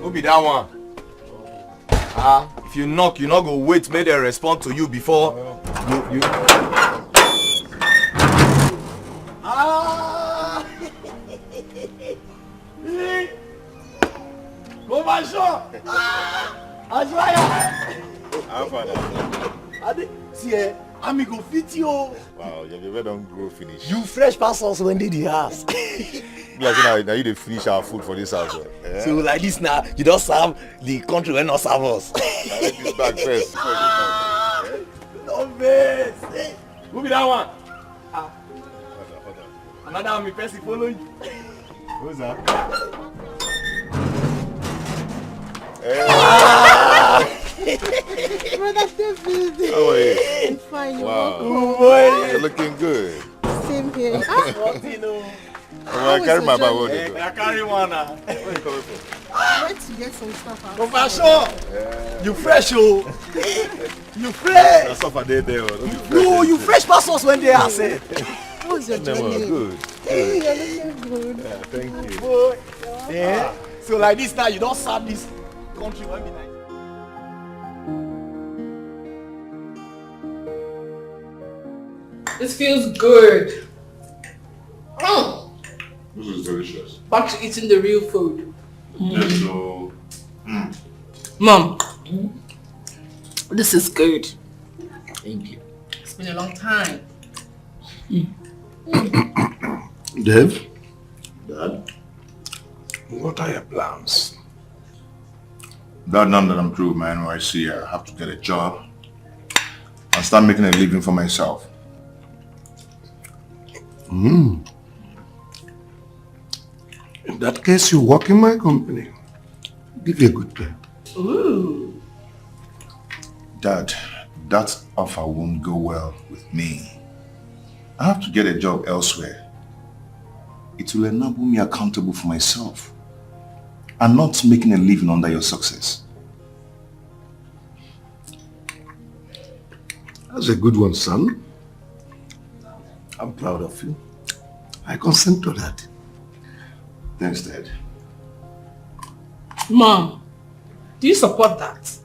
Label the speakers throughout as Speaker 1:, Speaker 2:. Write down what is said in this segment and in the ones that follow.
Speaker 1: Who be that one? If you knock, you not go wait, make them respond to you before you. Go my shop. See, I'm go fit you.
Speaker 2: Wow, you never don't grow finish.
Speaker 1: You fresh pastors when did you ask?
Speaker 2: Like now you dey finish our food for this house. Yeah?
Speaker 1: So like this now, you don't serve the country when not serve us.
Speaker 2: I let this bag first.
Speaker 1: No best. Who be that one?
Speaker 2: Hold on.
Speaker 1: Another one, me person follow you.
Speaker 2: Who's that?
Speaker 3: Brother David.
Speaker 2: How are you?
Speaker 3: I'm fine.
Speaker 2: Wow. You're looking good.
Speaker 3: Same here.
Speaker 2: I carry my bag.
Speaker 1: I carry one now.
Speaker 2: Where are you coming from?
Speaker 3: I went to get some stuff out.
Speaker 1: Confession. You fresh, oh. You fresh.
Speaker 2: That's off a day there.
Speaker 1: No, you fresh pastors when they are said.
Speaker 3: How's your journey?
Speaker 2: Good.
Speaker 3: Hey, you're looking good.
Speaker 2: Yeah, thank you.
Speaker 1: Yeah. So like this now, you don't serve this country when be nice.
Speaker 4: This feels good. Oh,
Speaker 5: This is delicious.
Speaker 4: back to eating the real food.
Speaker 5: Yes, so
Speaker 4: Mom, this is good.
Speaker 1: Thank you.
Speaker 4: It's been a long time.
Speaker 5: Dave? Dad? What are your plans? Dad, now that I'm through with my NYC, I have to get a job and start making a living for myself. In that case, you work in my company. Give you a good pay.
Speaker 4: Ooh.
Speaker 5: Dad, that offer won't go well with me. I have to get a job elsewhere. It will enable me accountable for myself and not making a living under your success. That's a good one, son. I'm proud of you. I consent to that. Thanks, Dad.
Speaker 4: Mom, do you support that?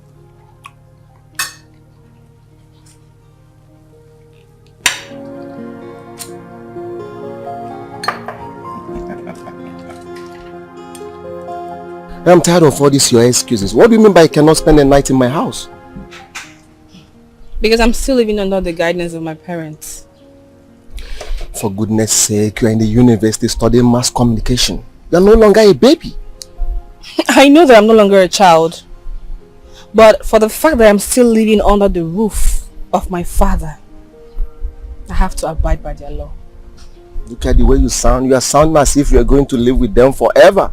Speaker 6: I'm tired of all these your excuses. What do you mean by I cannot spend the night in my house?
Speaker 7: Because I'm still living under the guidance of my parents.
Speaker 6: For goodness sake, you are in the university studying mass communication. You are no longer a baby.
Speaker 7: I know that I'm no longer a child. But for the fact that I'm still living under the roof of my father, I have to abide by their law.
Speaker 6: Look at the way you sound. You are sounding as if you are going to live with them forever.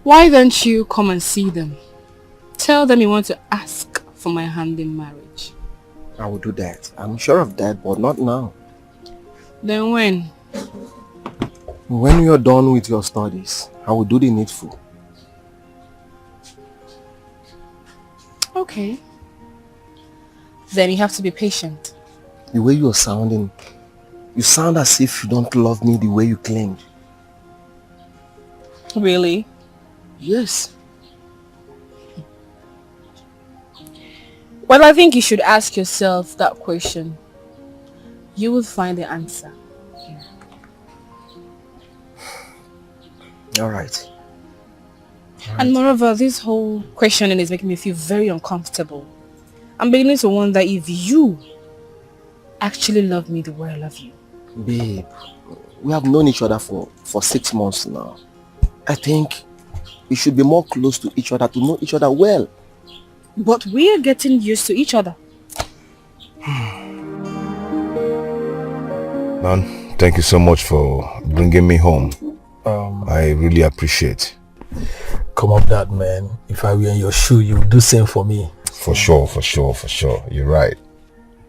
Speaker 7: Why don't you come and see them? Tell them you want to ask for my hand in marriage.
Speaker 6: I will do that. I'm sure of that, but not now.
Speaker 7: Then when?
Speaker 6: When you are done with your studies, I will do the needful.
Speaker 7: Okay. Then you have to be patient.
Speaker 6: The way you are sounding, you sound as if you don't love me the way you claimed.
Speaker 7: Really?
Speaker 6: Yes.
Speaker 7: Well, I think you should ask yourself that question. You will find the answer here.
Speaker 6: All right.
Speaker 7: And moreover, this whole questioning is making me feel very uncomfortable. I'm beginning to wonder if you actually love me the way I love you.
Speaker 6: Babe, we have known each other for 6 months now. I think we should be more close to each other to know each other well.
Speaker 7: But we are getting used to each other.
Speaker 2: Man, thank you so much for bringing me home. I really appreciate.
Speaker 8: Come on, Dad, man. If I were in your shoe, you would do same for me.
Speaker 2: For sure. You're right.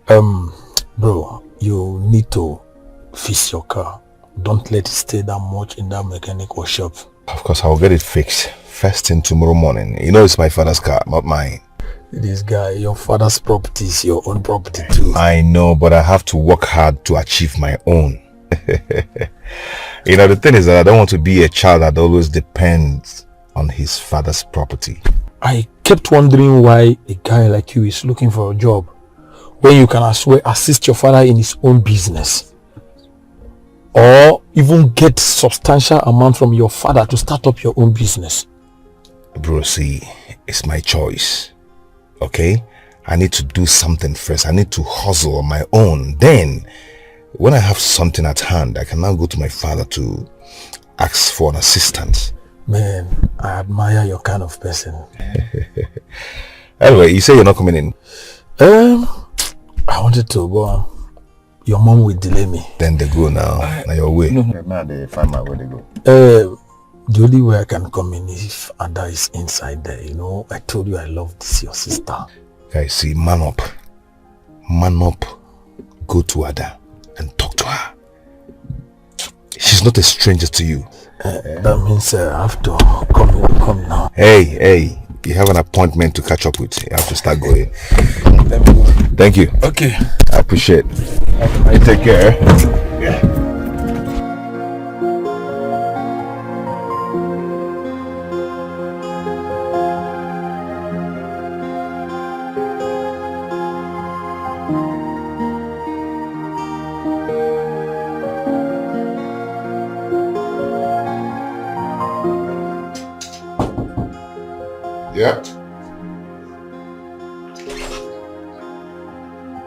Speaker 8: Bro, you need to fix your car. Don't let it stay that much in that mechanic workshop.
Speaker 2: Of course, I'll get it fixed first thing tomorrow morning. You know it's my father's car, not mine.
Speaker 8: This guy, your father's property is your own property too.
Speaker 2: I know, but I have to work hard to achieve my own. You know, the thing is that I don't want to be a child that always depends on his father's property.
Speaker 8: I kept wondering why a guy like you is looking for a job where you can as well assist your father in his own business, or even get substantial amount from your father to start up your own business.
Speaker 2: Bro, see, it's my choice. Okay? I need to do something first. I need to hustle on my own. Then, when I have something at hand, I can now go to my father to ask for an assistance.
Speaker 8: Man, I admire your kind of person.
Speaker 2: Anyway, you say you're not coming in?
Speaker 8: I wanted to go. Your mom will delay me.
Speaker 2: Then they go now. Now your way.
Speaker 5: Now they find my way they go.
Speaker 8: The only way I can come in is if Ada is inside there. You know, I told you I love this, your sister.
Speaker 2: Guys, see, man up. Man up. Go to Ada and talk to her. She's not a stranger to you.
Speaker 8: That means I have to come now.
Speaker 2: Hey, you have an appointment to catch up with. You have to start going. Thank you.
Speaker 8: Okay.
Speaker 2: I appreciate it. You take care. Yeah.
Speaker 5: Yeah.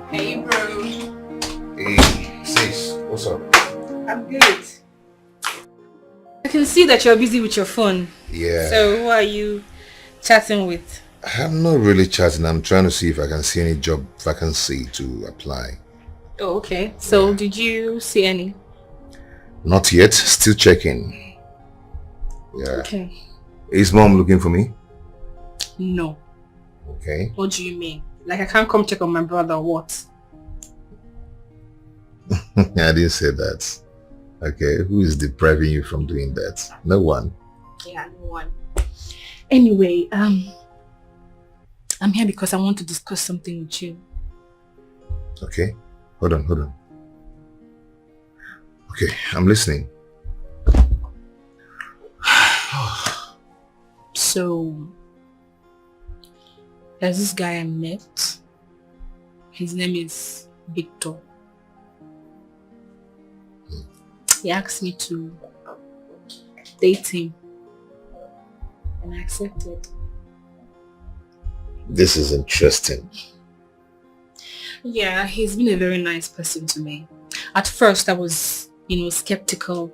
Speaker 7: Hey, bro.
Speaker 2: Hey, sis, what's up?
Speaker 7: I'm good. I can see that you're busy with your phone.
Speaker 2: Yeah.
Speaker 7: So who are you chatting with?
Speaker 2: I'm not really chatting. I'm trying to see if I can see any job vacancy to apply.
Speaker 7: Oh, okay. So did you see any?
Speaker 2: Not yet. Still checking. Yeah.
Speaker 7: Okay.
Speaker 2: Is mom looking for me?
Speaker 7: No.
Speaker 2: Okay.
Speaker 7: What do you mean? Like I can't come check on my brother or what?
Speaker 2: I didn't say that. Okay. Who is depriving you from doing that? No one.
Speaker 7: Yeah, no one. Anyway, I'm here because I want to discuss something with you.
Speaker 2: Okay. Hold on. Okay, I'm listening.
Speaker 7: So, there's this guy I met. His name is Victor. He asked me to date him. And I accepted.
Speaker 2: This is interesting.
Speaker 7: Yeah, he's been a very nice person to me. At first, I was, skeptical.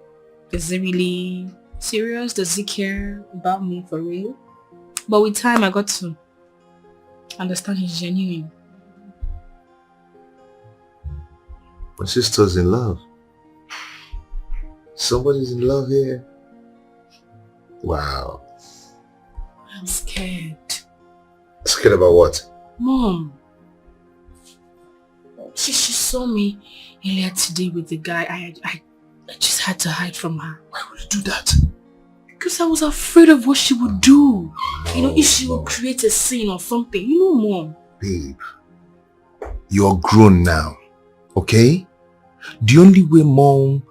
Speaker 7: Is he really serious? Does he care about me for real? But with time, I got to understand he's genuine.
Speaker 2: My sister's in love. Somebody's in love here. Wow.
Speaker 7: I'm scared.
Speaker 2: Scared about what?
Speaker 7: Mom. She saw me earlier today with the guy. I just had to hide from her.
Speaker 2: Why would you do that?
Speaker 7: Because I was afraid of what she would do. If she would create a scene or something. Mom.
Speaker 2: Babe, you're grown now, okay? The only way mom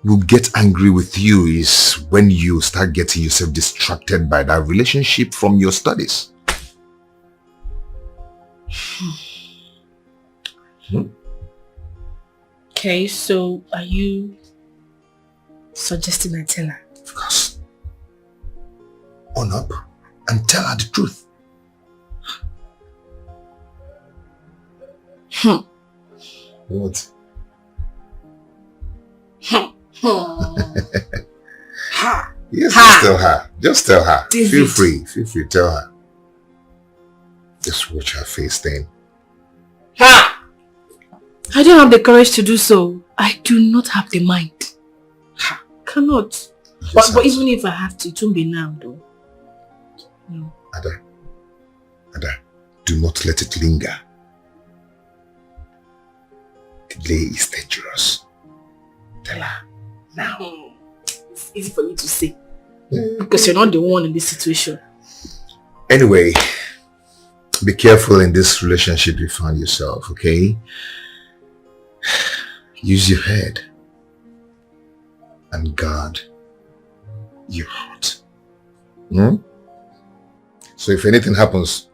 Speaker 2: will get angry with you is when you start getting yourself distracted by that relationship from your studies.
Speaker 7: Okay, so are you suggesting I tell her?
Speaker 2: Of course. Own up and tell her the truth. What? Yes, just tell her. Just tell her.
Speaker 7: David.
Speaker 2: Feel free, tell her. Just watch her face then.
Speaker 7: I don't have the courage to do so. I do not have the mind. Cannot. But even if I have to, it won't be now though. No.
Speaker 2: Ada, do not let it linger. Delay is dangerous. Tell her now.
Speaker 7: It's easy for you to say. Because you're not the one in this situation.
Speaker 2: Anyway, be careful in this relationship you find yourself, okay? Use your head and guard your heart. Hmm? So if anything happens,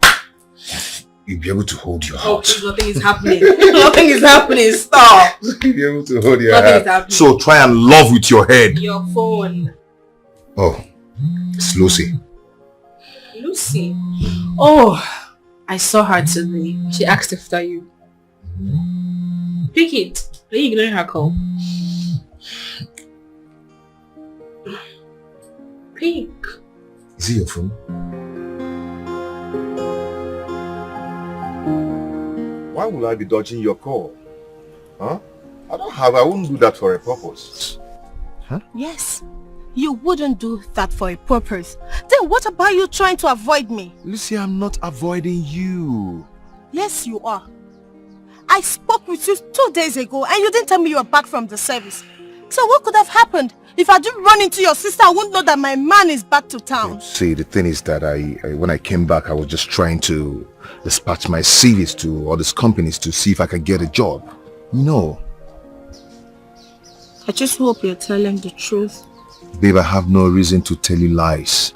Speaker 2: you'll be able to hold your
Speaker 4: Oh,
Speaker 2: heart.
Speaker 4: please, nothing is happening. Nothing is happening. Stop.
Speaker 2: You'll be able to hold your
Speaker 4: Nothing is
Speaker 2: heart.
Speaker 4: happening.
Speaker 2: So try and love with your head.
Speaker 4: Your phone.
Speaker 2: Oh, it's Lucy.
Speaker 4: Lucy.
Speaker 7: Oh, I saw her today. She asked after you. Pick it. Are you ignoring her call? Pick.
Speaker 2: Is it your phone? Why would I be dodging your call? Huh? I wouldn't do that for a purpose.
Speaker 3: Yes. You wouldn't do that for a purpose. Then what about you trying to avoid me?
Speaker 2: Lucy, I'm not avoiding you.
Speaker 3: Yes, you are. I spoke with you 2 days ago and you didn't tell me you were back from the service. So what could have happened? If I didn't run into your sister, I wouldn't know that my man is back to town.
Speaker 2: See, the thing is that when I came back, I was just trying to dispatch my CVs to all these companies to see if I could get a job. No.
Speaker 3: I just hope you're telling the truth.
Speaker 2: Babe, I have no reason to tell you lies.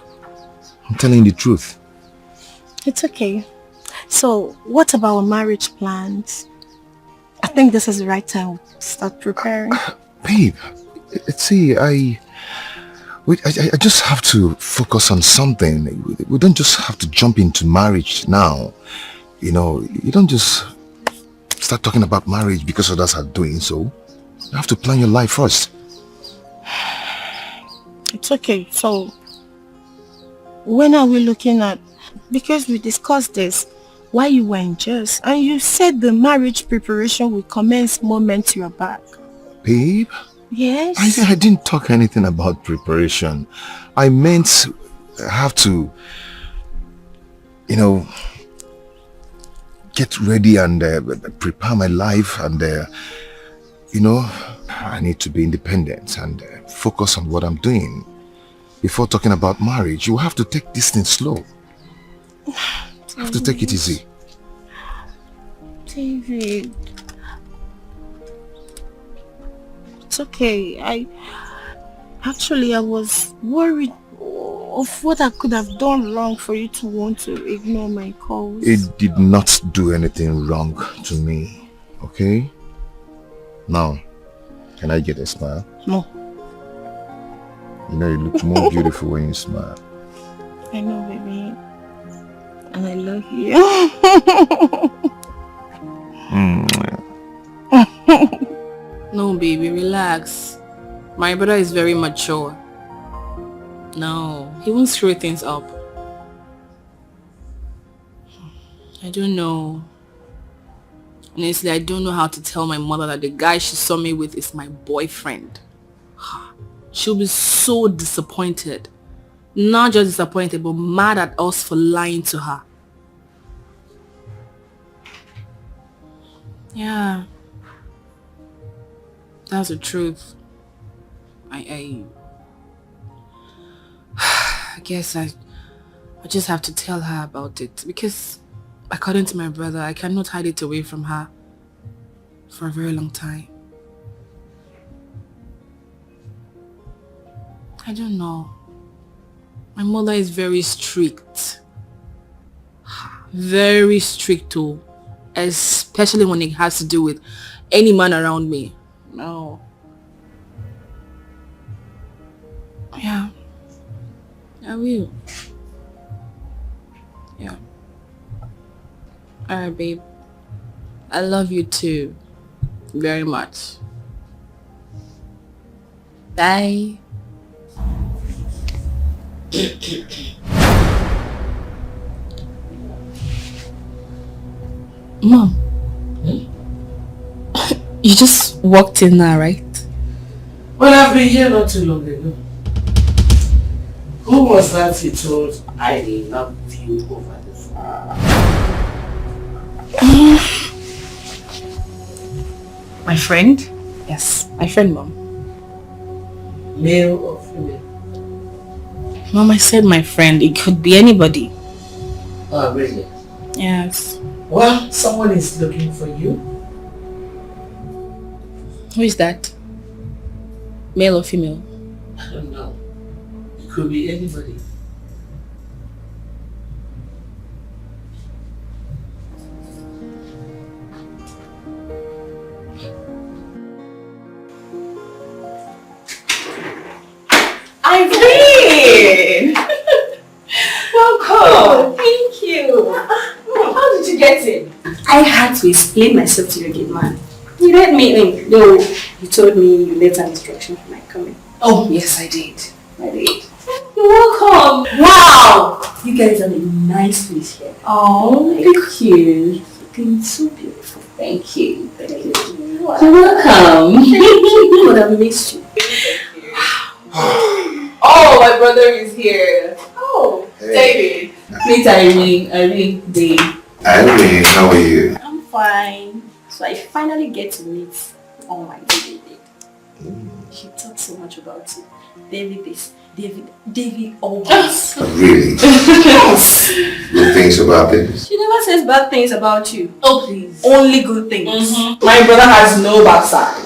Speaker 2: I'm telling you the truth.
Speaker 3: It's okay. So, what about our marriage plans? I think this is the right time to start preparing.
Speaker 2: Babe, see, I just have to focus on something. We don't just have to jump into marriage now. You know, you don't just start talking about marriage because others are doing so. You have to plan your life first.
Speaker 3: It's okay. So, when are we looking at... Because we discussed this while you were in Jersey, and you said the marriage preparation will commence moment you're back.
Speaker 2: Babe?
Speaker 3: Yes?
Speaker 2: I didn't talk anything about preparation. I meant I have to, you know, get ready and prepare my life and, you know, I need to be independent and focus on what I'm doing. Before talking about marriage, you have to take this thing slow. You have to take it easy.
Speaker 3: David. It's okay. I was worried of what I could have done wrong for you to want to ignore my calls.
Speaker 2: It did not do anything wrong to me, okay? Now, can I get a smile?
Speaker 3: No.
Speaker 2: You know, you look more beautiful when you smile.
Speaker 3: I know, baby. And I love you.
Speaker 7: No, baby, relax. My brother is very mature. No, he won't screw things up. I don't know. Honestly, I don't know how to tell my mother that the guy she saw me with is my boyfriend. She'll be so disappointed. Not just disappointed, but mad at us for lying to her. Yeah. That's the truth. I guess I just have to tell her about it, because according to my brother, I cannot hide it away from her for a very long time. I don't know. My mother is very strict. Very strict too. Especially when it has to do with any man around me. No. Yeah. I will. Yeah. Alright, babe. I love you too. Very much. Bye. Mom. You just walked in now, right?
Speaker 4: Well, I've been here not too long ago. Who was that you told I loved you over the phone?
Speaker 7: My friend? Yes, my friend, Mom.
Speaker 4: Male or female?
Speaker 7: Mom, I said my friend. It could be anybody.
Speaker 4: Oh, really?
Speaker 7: Yes.
Speaker 4: Well, someone is looking for you.
Speaker 7: Who is that? Male or female?
Speaker 4: I don't know. It could be anybody.
Speaker 7: forgetting. I had to explain myself to your gate man. You let me in. No, you told me you left an instruction for my coming. Oh, yes, I did. I did. You're welcome. Wow! You guys have a nice place here. Oh, thank you. Looking so beautiful. Thank you. Thank you. Wow. You're welcome. Thank you. But I've missed you. Oh, my brother is here. Oh, hey. David. Meet Irene, Dave.
Speaker 5: Irene, how are you?
Speaker 7: I'm fine. So I finally get to meet all my David. He talks so much about you. David this, David always.
Speaker 5: Really? Yes. Good things about this?
Speaker 7: She never says bad things about you. Oh please. Only good things.
Speaker 4: My brother has no backside.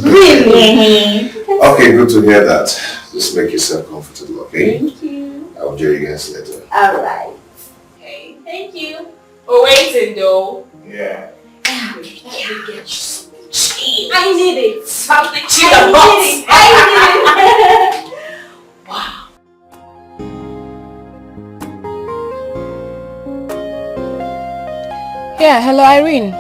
Speaker 7: Really?
Speaker 5: Okay, good to hear that. Just make yourself comfortable, okay?
Speaker 7: Thank you.
Speaker 5: I'll join you guys later.
Speaker 7: Alright. Okay, thank you. We're waiting though.
Speaker 5: Yeah.
Speaker 7: Let me get you some cheese. I need it. Something cheese. I need it. Wow.
Speaker 9: Yeah, hello Irene.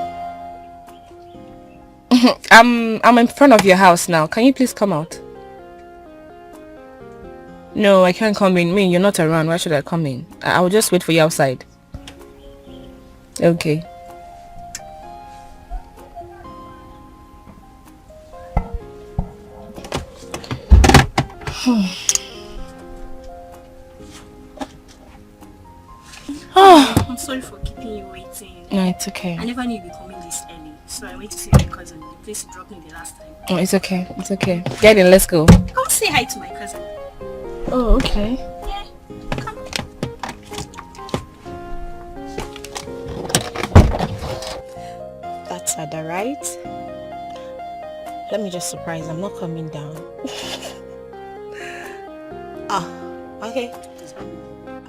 Speaker 9: I'm in front of your house now. Can you please come out? No, I can't come in. You're not around. Why should I come in? I will just wait for you outside. Okay.
Speaker 3: I'm sorry for keeping you waiting.
Speaker 9: No, it's okay.
Speaker 3: I never knew you'd be coming this early, so I went to see my cousin. The place you dropped me the last time.
Speaker 9: Oh, it's okay. It's okay. Get in. Let's go.
Speaker 3: Come say hi to my cousin.
Speaker 9: Oh, okay.
Speaker 3: Yeah, come.
Speaker 10: That's Ada, right? Let me just surprise. I'm not coming down. Okay.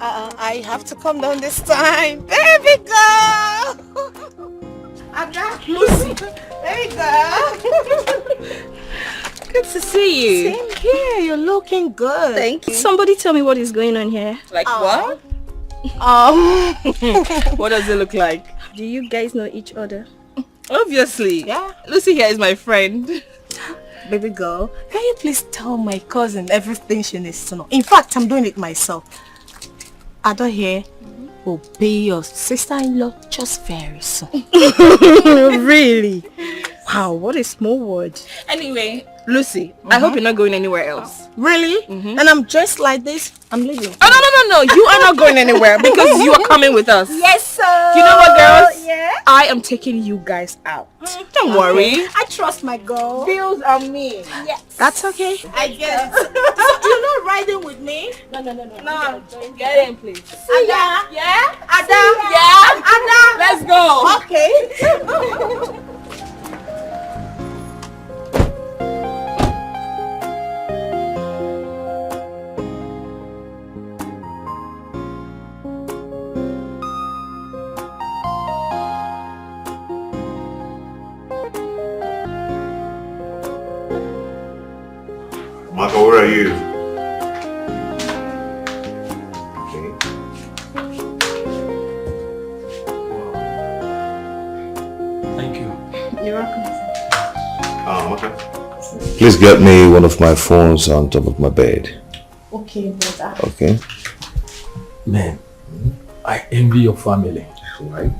Speaker 10: I have to come down this time. Baby girl! Ada, Lucy. Baby girl.
Speaker 9: Good to see you.
Speaker 10: Same here. You're looking good.
Speaker 3: Thank you. Somebody tell me what is going on here.
Speaker 9: Like what? What does it look like?
Speaker 3: Do you guys know each other?
Speaker 9: Obviously.
Speaker 10: Yeah.
Speaker 9: Lucy here is my friend.
Speaker 10: Baby girl, can you please tell my cousin everything she needs to know? In fact, I'm doing it myself. Ada here will be your sister-in-law just very soon.
Speaker 3: Really? Wow, what a small word.
Speaker 9: Anyway, Lucy, I hope you're not going anywhere else.
Speaker 10: Really? And I'm dressed like this? I'm leaving.
Speaker 9: Oh, no. You are not going anywhere because you are coming with us.
Speaker 3: Yes, sir.
Speaker 9: You know what, girls?
Speaker 3: Yeah?
Speaker 9: I am taking you guys out. Don't worry.
Speaker 3: I trust my girl.
Speaker 9: Bills on me.
Speaker 3: Yes.
Speaker 10: That's okay.
Speaker 3: I guess.
Speaker 10: So you're not riding with me?
Speaker 3: No.
Speaker 9: No, get in, please.
Speaker 10: Ada?
Speaker 9: Yeah?
Speaker 10: Ada?
Speaker 9: Yeah?
Speaker 10: Ada?
Speaker 9: Let's go.
Speaker 10: Okay.
Speaker 5: Marco, where are you? Okay.
Speaker 8: Thank you.
Speaker 3: You're welcome.
Speaker 5: Okay.
Speaker 2: Please get me one of my phones on top of my bed.
Speaker 3: Okay, brother.
Speaker 2: Okay?
Speaker 8: Man, I envy your family.
Speaker 5: Right.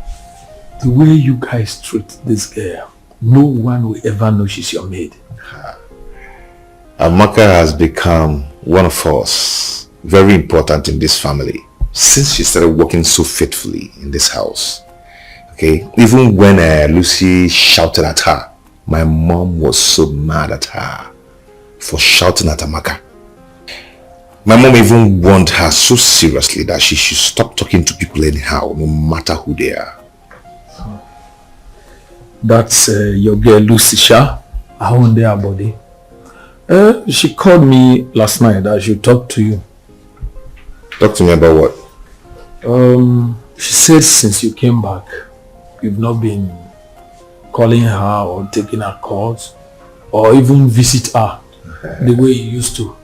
Speaker 8: The way you guys treat this girl, no one will ever know she's your maid.
Speaker 2: Amaka has become one of us, very important in this family, since she started working so faithfully in this house. Okay, even when Lucy shouted at her, my mom was so mad at her for shouting at Amaka. My mom even warned her so seriously that she should stop talking to people anyhow, no matter who they are.
Speaker 8: That's your girl Lucy Sha, I own their body. She called me last night that she talk to you.
Speaker 2: Talk to me about what?
Speaker 8: She said since you came back, you've not been calling her or taking her calls or even visit her the way you used to.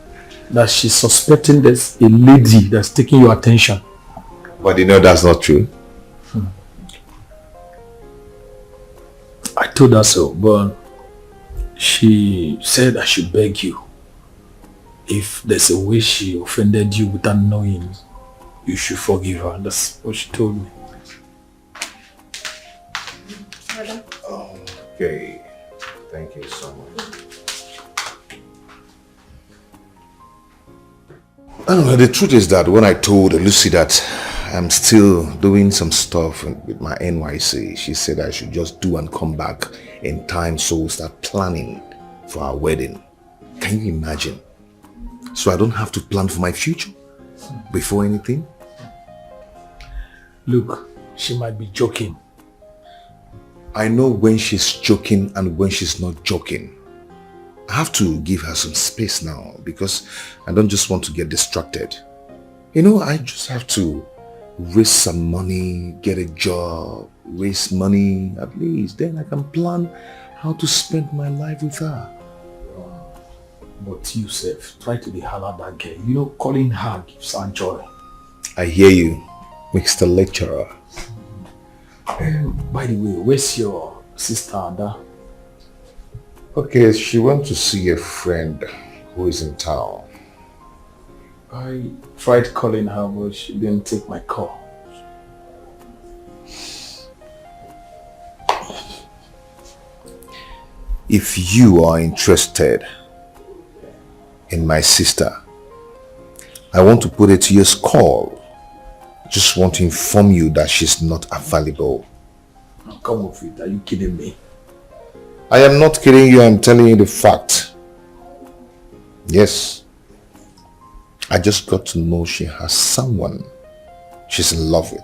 Speaker 8: That she's suspecting there's a lady that's taking your attention.
Speaker 2: But you know that's not true.
Speaker 8: told her so, but she said I should beg you. If there's a way she offended you without knowing, you should forgive her. That's what she told me.
Speaker 5: Okay. Thank you so much. Anyway, the truth is that when I told Lucy that I'm still doing some stuff with my NYC, she said I should just do and come back in time so we'll start planning for our wedding. Can you imagine? So I don't have to plan for my future before anything?
Speaker 8: Look, she might be joking.
Speaker 5: I know when she's joking and when she's not joking. I have to give her some space now because I don't just want to get distracted. You know, I just have to raise some money, get a job, raise money at least. Then I can plan how to spend my life with her.
Speaker 8: But you, Seth, try to be hard at that girl. You know, calling her gives her joy.
Speaker 5: I hear you, Mr. Lecturer.
Speaker 8: By the way, where's your sister, Ada?
Speaker 5: Okay, she went to see a friend who is in town.
Speaker 8: I tried calling her, but she didn't take my call.
Speaker 5: If you are interested in my sister, I want to put it to your call. Just want to inform you that she's not available.
Speaker 8: Come off it, are you kidding me?
Speaker 5: I am not kidding you, I'm telling you the fact. Yes. I just got to know she has someone she's in love with.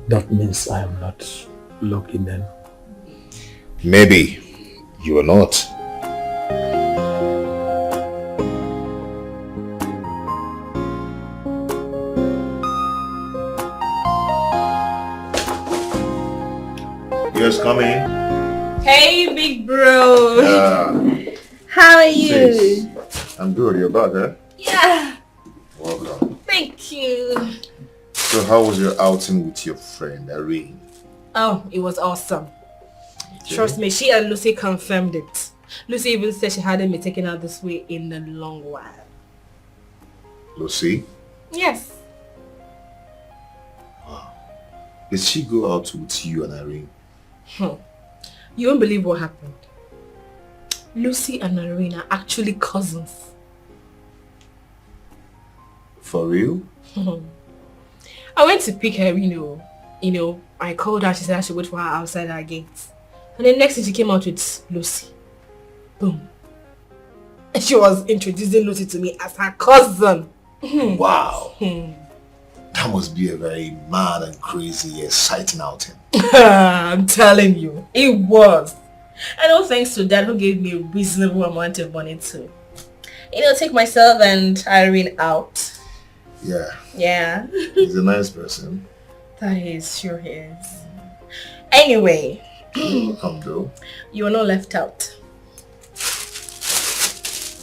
Speaker 8: That means I am not lucky then.
Speaker 5: Maybe you are not. Yes, come in.
Speaker 9: Hey, big bro. How are you?
Speaker 5: Sis, I'm good. You're back, eh?
Speaker 9: Yeah.
Speaker 5: Welcome.
Speaker 9: Thank you.
Speaker 5: So how was your outing with your friend, Irene?
Speaker 9: Oh, it was awesome. Okay. Trust me, she and Lucy confirmed it. Lucy even said she hadn't been taken out this way in a long while.
Speaker 5: Lucy?
Speaker 9: Yes.
Speaker 5: Wow. Did she go out with you and Irene?
Speaker 9: You won't believe what happened. Lucy and Irene are actually cousins.
Speaker 5: For real?
Speaker 9: I went to pick her, you know, I called her, she said I should wait for her outside our gate. And then next thing she came out with Lucy. Boom. And she was introducing Lucy to me as her cousin.
Speaker 5: Wow. That must be a very mad and crazy, exciting outing.
Speaker 9: I'm telling you, it was. And all thanks to Dad who gave me a reasonable amount of money to, take myself and Irene out.
Speaker 5: Yeah.
Speaker 9: Yeah.
Speaker 5: He's a nice person.
Speaker 9: That is, sure he is. Anyway.
Speaker 5: Welcome though.
Speaker 9: You are not left out.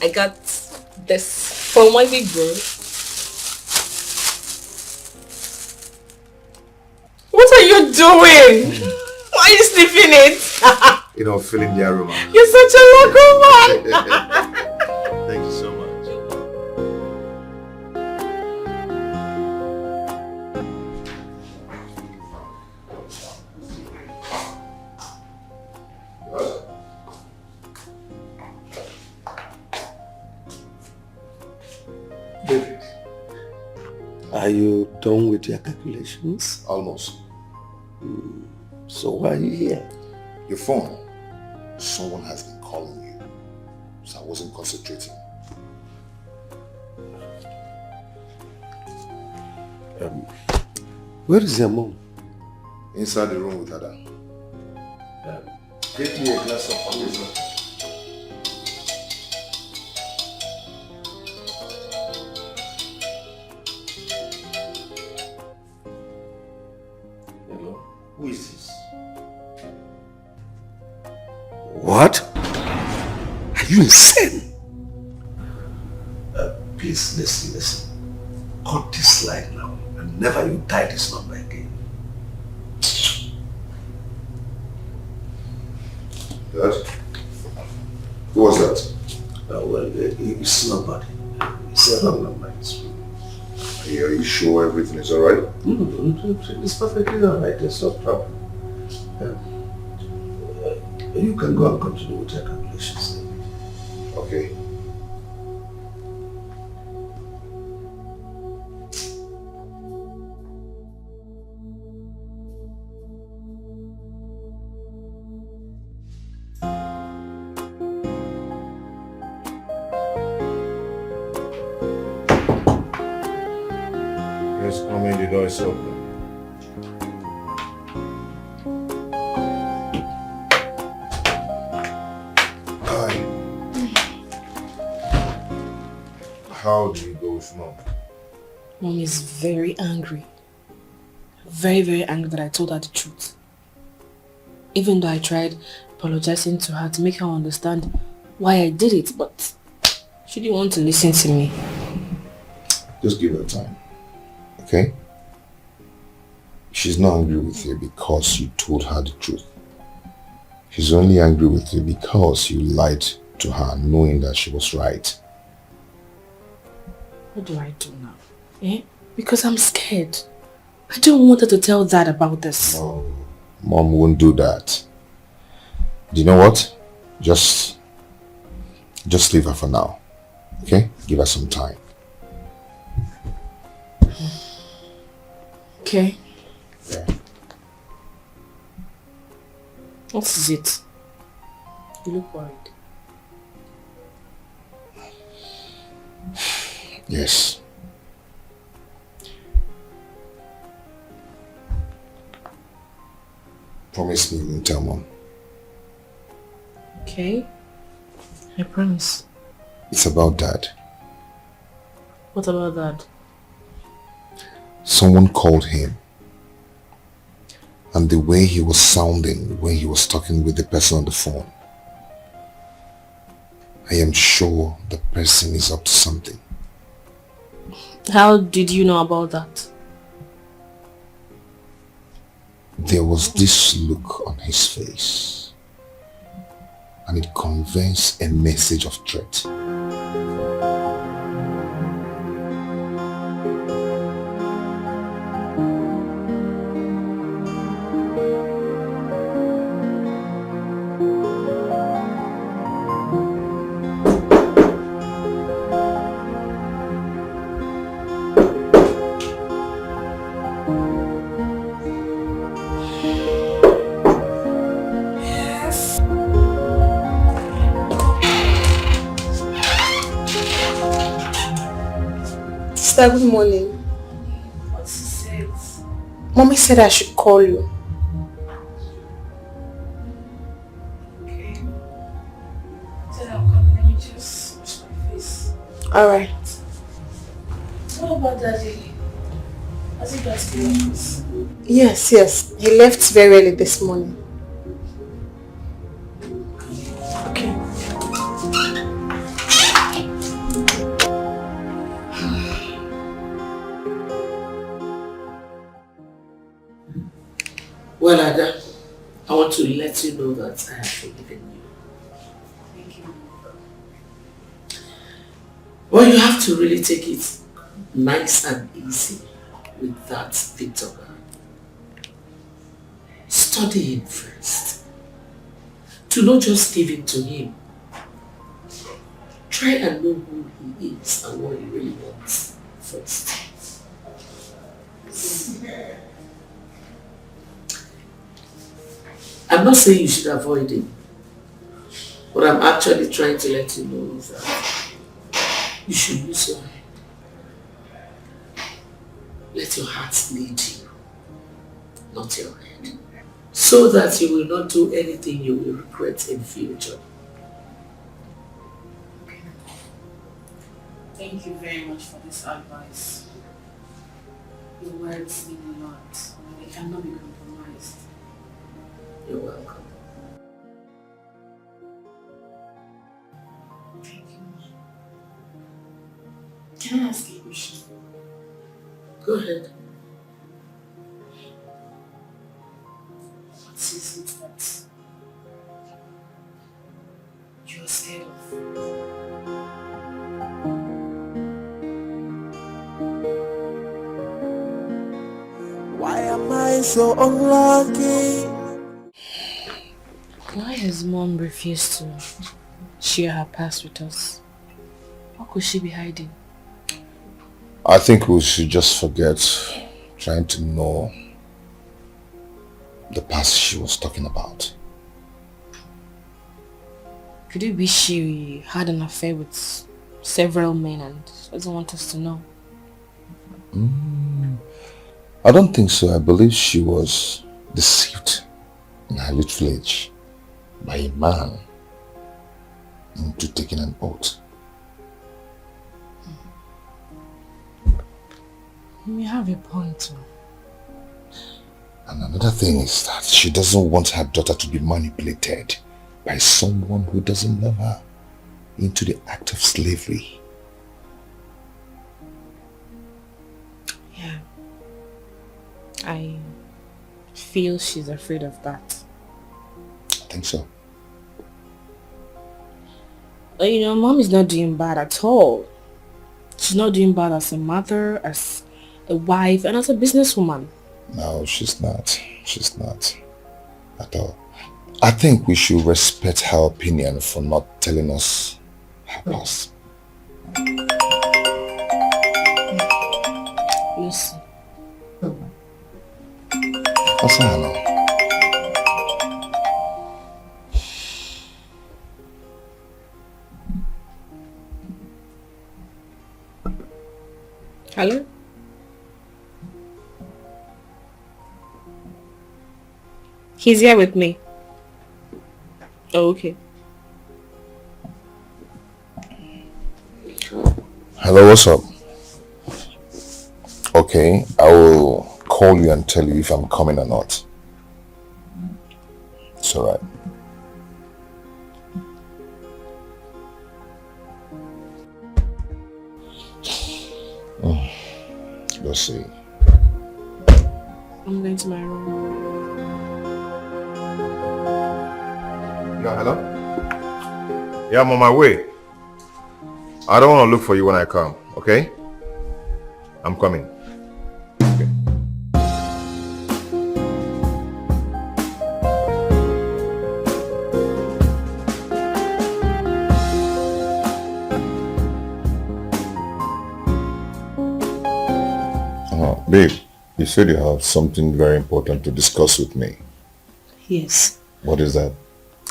Speaker 9: I got this from my big bro. What are you doing? Why are you sniffing it?
Speaker 5: Feeling the aroma.
Speaker 9: You're such a lucky one.
Speaker 5: Thank you so much.
Speaker 11: David, are you done with your calculations?
Speaker 5: Almost.
Speaker 11: So why are you here?
Speaker 5: Your phone. Someone has been calling you. So I wasn't concentrating.
Speaker 11: Where is your mom?
Speaker 5: Inside the room with Ada. Get me a glass of water.
Speaker 11: Hello? Who is this? What? Are you insane? Please listen. Cut this line now and Never you die this number again.
Speaker 5: Dad? Who was that?
Speaker 11: Well, it's nobody. It's a wrong number.
Speaker 5: Are you sure everything is alright?
Speaker 11: It's perfectly alright. There's no problem. You can go and continue with your calculations.
Speaker 5: Okay. Yes, come in, the door is open. Hi. How do you go with Mom?
Speaker 9: Mom is very angry. Very, very angry that I told her the truth. Even though I tried apologizing to her to make her understand why I did it, but she didn't want to listen to me.
Speaker 5: Just give her time, okay? She's not angry with you because you told her the truth. She's only angry with you because you lied to her knowing that she was right.
Speaker 9: What do I do now? Eh? Because I'm scared. I don't want her to tell Dad about this.
Speaker 5: No, Mom won't do that. Do you know what? Just leave her for now, okay? Give her some time.
Speaker 9: Okay.
Speaker 5: Yeah.
Speaker 9: What is it? You look worried.
Speaker 5: Yes. Promise me you won't tell Mom.
Speaker 9: Okay. I promise.
Speaker 5: It's about Dad.
Speaker 9: What about that?
Speaker 5: Someone called him. And the way he was sounding when he was talking with the person on the phone, I am sure the person is up to something.
Speaker 9: How did you know about that?
Speaker 5: There was this look on his face, and it conveys a message of threat.
Speaker 9: Sister, good morning.
Speaker 4: What she said?
Speaker 9: Mommy said I should call you.
Speaker 4: Okay. Tell her I'm coming. Let me just wash my face.
Speaker 9: Alright.
Speaker 4: What about Daddy? Has he got to the office?
Speaker 9: Yes. He left very early this morning. Okay.
Speaker 4: Well, Ada, I want to let you know that I have forgiven you.
Speaker 7: Thank you.
Speaker 4: Well, you have to really take it nice and easy with that Victor guy. Study him first. To not just give it to him. Try and know who he is and what he really wants first. I'm not saying you should avoid him. What I'm actually trying to let you know is that you should use your head. Let your heart lead you, not your head. So that you will not do anything you will regret in future.
Speaker 7: Thank you very much for this advice. Your words mean a lot. They cannot be compromised.
Speaker 4: You're welcome.
Speaker 7: Thank you. Can I ask you a question?
Speaker 4: Go ahead.
Speaker 12: been so unlucky.
Speaker 7: Why has mom refused to share her past with us? What could she be hiding?
Speaker 2: I think we should just forget trying to know the past she was talking about.
Speaker 7: Could it be she had an affair with several men and doesn't want us to know?
Speaker 2: I don't think so. I believe she was deceived in her little age by a man into taking an oath.
Speaker 7: You have a point too.
Speaker 2: And another thing is that she doesn't want her daughter to be manipulated by someone who doesn't love her into the act of slavery.
Speaker 7: Yeah. I feel she's afraid of that.
Speaker 2: I think so.
Speaker 7: But you know, mom is not doing bad at all. She's not doing bad as a mother, as a wife, and as a businesswoman.
Speaker 2: No, she's not. She's not at all. I think we should respect her opinion for not telling us her past.
Speaker 7: Lucy.
Speaker 2: What's that now?
Speaker 7: Hello? He's here with me. Oh, okay.
Speaker 2: Hello, what's up? Okay, I will call you and tell you if I'm coming or not. It's alright. Let's see.
Speaker 7: I'm going to my room.
Speaker 5: Yeah, hello? Yeah, I'm on my way. I don't want to look for you when I come, okay? I'm coming. Okay.
Speaker 2: Babe, you said you have something very important to discuss with me.
Speaker 3: Yes.
Speaker 2: What is that?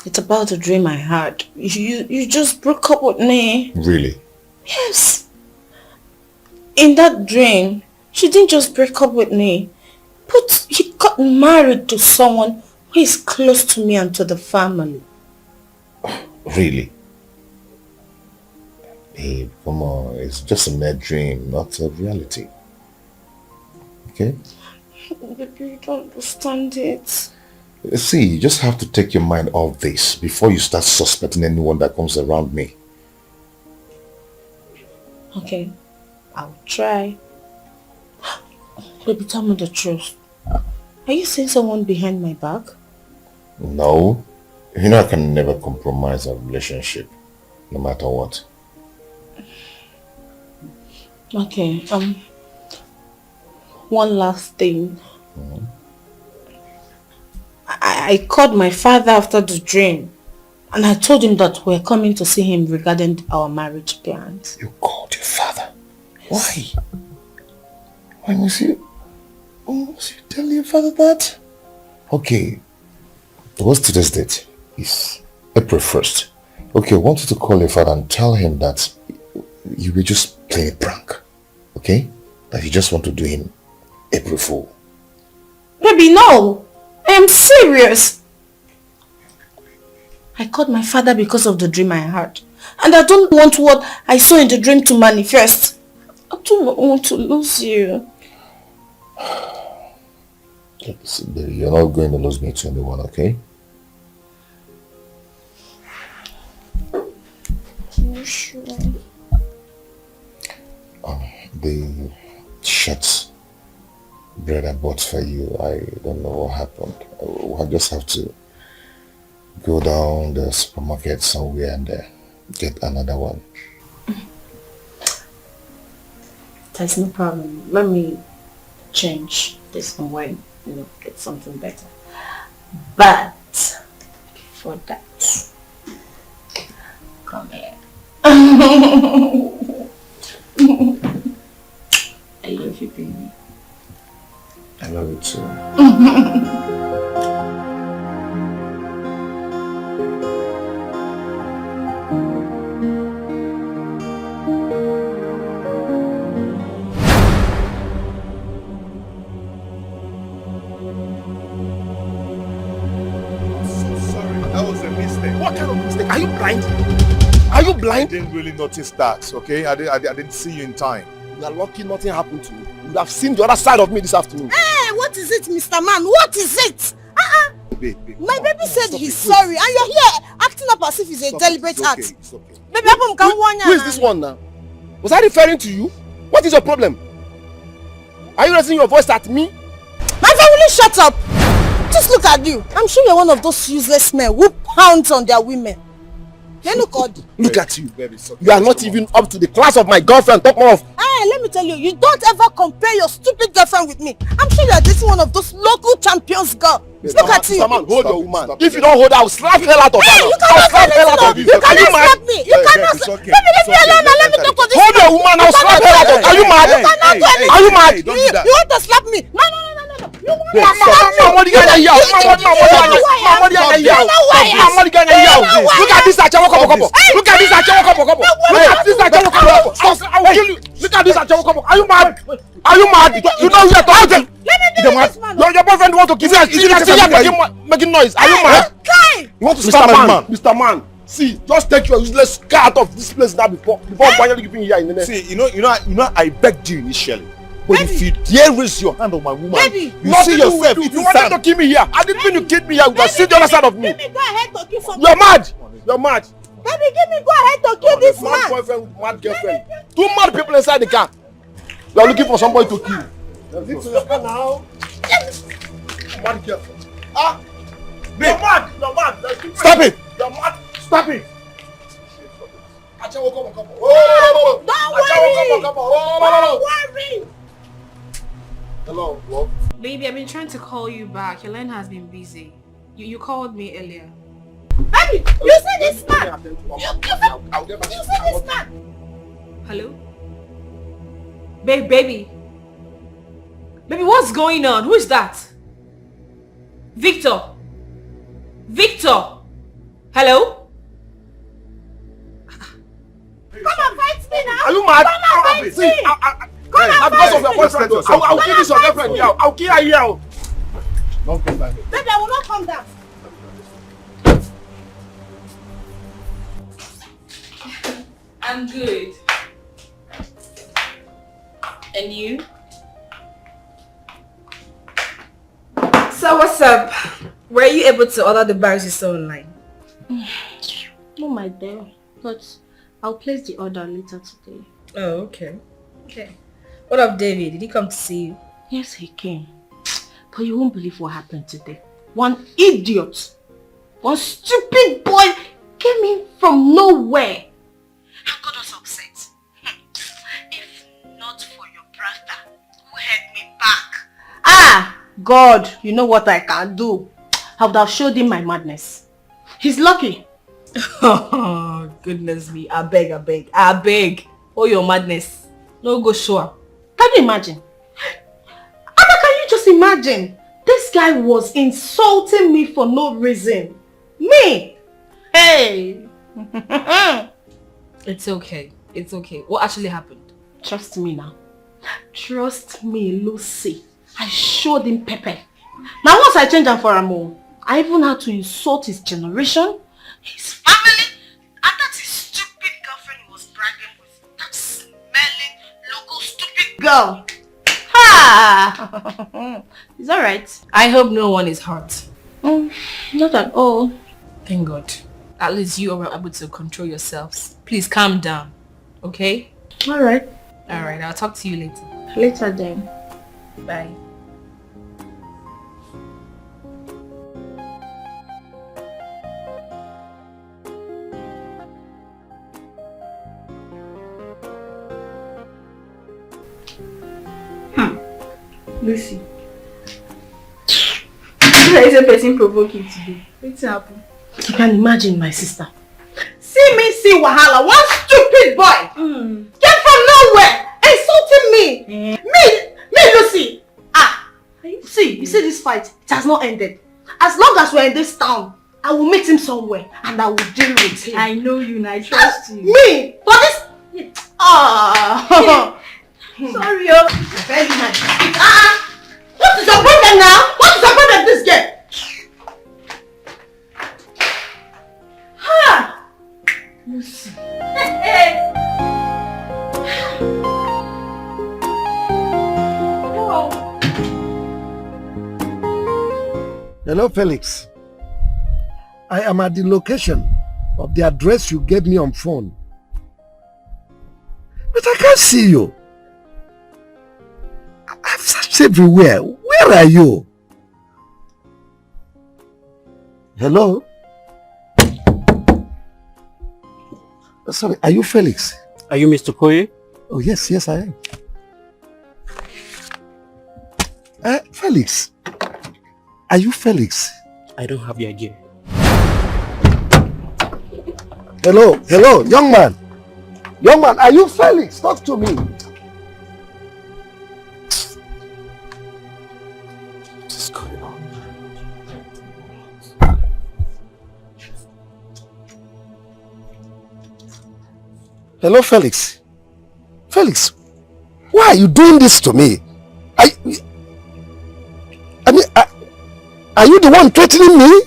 Speaker 3: It's about a dream I had. You just broke up with me.
Speaker 2: Really?
Speaker 3: Yes. In that dream, she didn't just break up with me, but he got married to someone who is close to me and to the family.
Speaker 2: Really? Babe, come on. It's just a mere dream, not a reality. Okay?
Speaker 3: Baby, you don't understand it.
Speaker 2: See, you just have to take your mind off this before you start suspecting anyone that comes around me.
Speaker 3: Okay, I'll try. Baby, tell me the truth. Are you seeing someone behind my back?
Speaker 2: No. You know I can never compromise a relationship, no matter what.
Speaker 3: Okay, one last thing. I called my father after the dream and I told him that we're coming to see him regarding our marriage plans.
Speaker 2: You called your father? Yes. Why? Why must you tell your father that? Okay, what's today's date? It's April 1st. Okay, I want you to call your father and tell him that you will just play a prank. Okay? That you just want to do him April Fool.
Speaker 3: Baby, no! I am serious! I called my father because of the dream I had. And I don't want what I saw in the dream to manifest. I do not want to lose you.
Speaker 2: Listen, baby, you're not going to lose me to anyone, okay?
Speaker 3: You sure?
Speaker 2: The shirts bread I bought for you, I don't know what happened. I just have to go down the supermarket somewhere and get another one.
Speaker 3: There's no problem. Let me change this and wait.
Speaker 10: get something better. But for that, come here. I love you, baby.
Speaker 5: I love you too.
Speaker 6: What kind of mistake? Are you blind? Are you blind?
Speaker 5: I didn't really notice that, okay? I didn't see you in time.
Speaker 6: You are lucky nothing happened to you. You would have seen the other side of me this afternoon.
Speaker 3: Hey, what is it, Mr. Man? What is it?
Speaker 5: Babe,
Speaker 3: My baby said he's sorry, and you're here acting up as if it's a deliberate act.
Speaker 5: It's okay.
Speaker 3: Baby, who
Speaker 6: is this one now? Was I referring to you? What is your problem? Are you raising your voice at me?
Speaker 3: My family, shut up! Just look at you. I'm sure you're one of those useless men who pounds on their women. Then look at
Speaker 6: you. You are not even up to the class of my girlfriend. Talk more of.
Speaker 3: Hey, let me tell you, you don't ever compare your stupid girlfriend with me. I'm sure you're dating one of those local champions, girl. Look at you.
Speaker 6: Hold your woman. If you don't hold her, I'll slap hell out of her.
Speaker 3: You cannot slap me. You cannot slap me. You cannot slap me. Baby, leave me alone and let me talk to this.
Speaker 6: Hold your woman, I'll slap hell out of her. Are you mad?
Speaker 3: You cannot do anything.
Speaker 6: Are you mad?
Speaker 3: You want to slap me? No. You want to slap me?
Speaker 6: Look at this achawo kopo. Look at this achawo kopo. I will kill you. Look at this achawo kopo. Are you mad? Are you mad? You know you are talking. Your boyfriend want to kill you. You're making noise. Are you mad?
Speaker 3: Okay.
Speaker 6: You want to stop man? Mr. Man. See, just take your useless car out of this place now before finally giving here in the next.
Speaker 5: See, you know, I begged you initially. But if you dare raise your hand on my woman,
Speaker 3: Baby,
Speaker 5: you see yourself.
Speaker 6: You wanted to kill me here. I didn't mean to kill me here. You can see the other side of me.
Speaker 3: Give me go ahead to kill somebody.
Speaker 6: You're mad. You're mad.
Speaker 3: Baby, give me go ahead to kill this
Speaker 6: Mad
Speaker 3: man.
Speaker 6: boyfriend with mad girlfriend. Two mad people inside the car. You are looking for somebody to kill. Now. Mad girlfriend. You're mad. You're mad.
Speaker 5: Stop it.
Speaker 6: You're mad. Stop it.
Speaker 3: Don't worry. Don't worry.
Speaker 6: Hello, love.
Speaker 7: Baby, I've been trying to call you back. Your line has been busy. You called me earlier.
Speaker 3: Baby, you see this man. You see this man.
Speaker 7: Hello? Baby, what's going on? Who is that? Victor? Hello?
Speaker 3: Come and fight me now.
Speaker 6: Are you mad?
Speaker 3: Come and fight me.
Speaker 6: Because of your boyfriend, I'll kill this your girlfriend here. I'll kill her here. Don't come back.
Speaker 3: Baby, I will not come down.
Speaker 7: I'm good. And you? So what's up? Were you able to order the bars you saw online?
Speaker 10: No, my dear. But I'll place the order later today.
Speaker 7: Oh, okay. What of David? Did he come to see you?
Speaker 10: Yes, he came. But you won't believe what happened today. One idiot, one stupid boy came in from nowhere and got us upset. If not for your brother who held me back. God, you know what I can do. I would have showed him my madness. He's lucky.
Speaker 7: Oh, goodness me. I beg. Oh, your madness. No go show up.
Speaker 10: Can you imagine? Anna, can you just imagine? This guy was insulting me for no reason. Me? Hey!
Speaker 7: It's okay. What actually happened?
Speaker 10: Trust me now. Trust me, Lucy. I showed him pepper. Now once I change him for a move, I even had to insult his generation, his family, and that his stupid girlfriend he was bragging with. That smelling, local stupid girl. Ha! It's alright.
Speaker 7: I hope no one is hurt.
Speaker 10: Not at all.
Speaker 7: Thank God. At least you were able to control yourselves. Please calm down. Okay?
Speaker 10: Alright.
Speaker 7: I'll talk to you later.
Speaker 10: Later then.
Speaker 7: Bye.
Speaker 10: Lucy,
Speaker 9: there is a person provoking today. What's happened?
Speaker 10: You can imagine my sister.
Speaker 9: See me, see Wahala. One stupid boy came from nowhere, insulting me. Me, Lucy.
Speaker 10: See, you see this fight? It has not ended. As long as we're in this town, I will meet him somewhere and I will deal with him.
Speaker 9: I know you and I trust you.
Speaker 10: Me? For this?
Speaker 9: Sorry, oh.
Speaker 10: Very nice. What is your problem now? What is your problem this girl? Lucy.
Speaker 13: Hello, Felix. I am at the location of the address you gave me on phone. But I can't see you. I've searched everywhere. Where are you? Hello? Sorry, are you Felix?
Speaker 14: Are you Mr. Koye?
Speaker 13: Oh, yes, I am. Felix. Are you Felix?
Speaker 14: I don't have the idea.
Speaker 13: Hello, young man. Young man, are you Felix? Talk to me. What's going on? Hello, Felix. Felix, why are you doing this to me? Are you the one threatening me?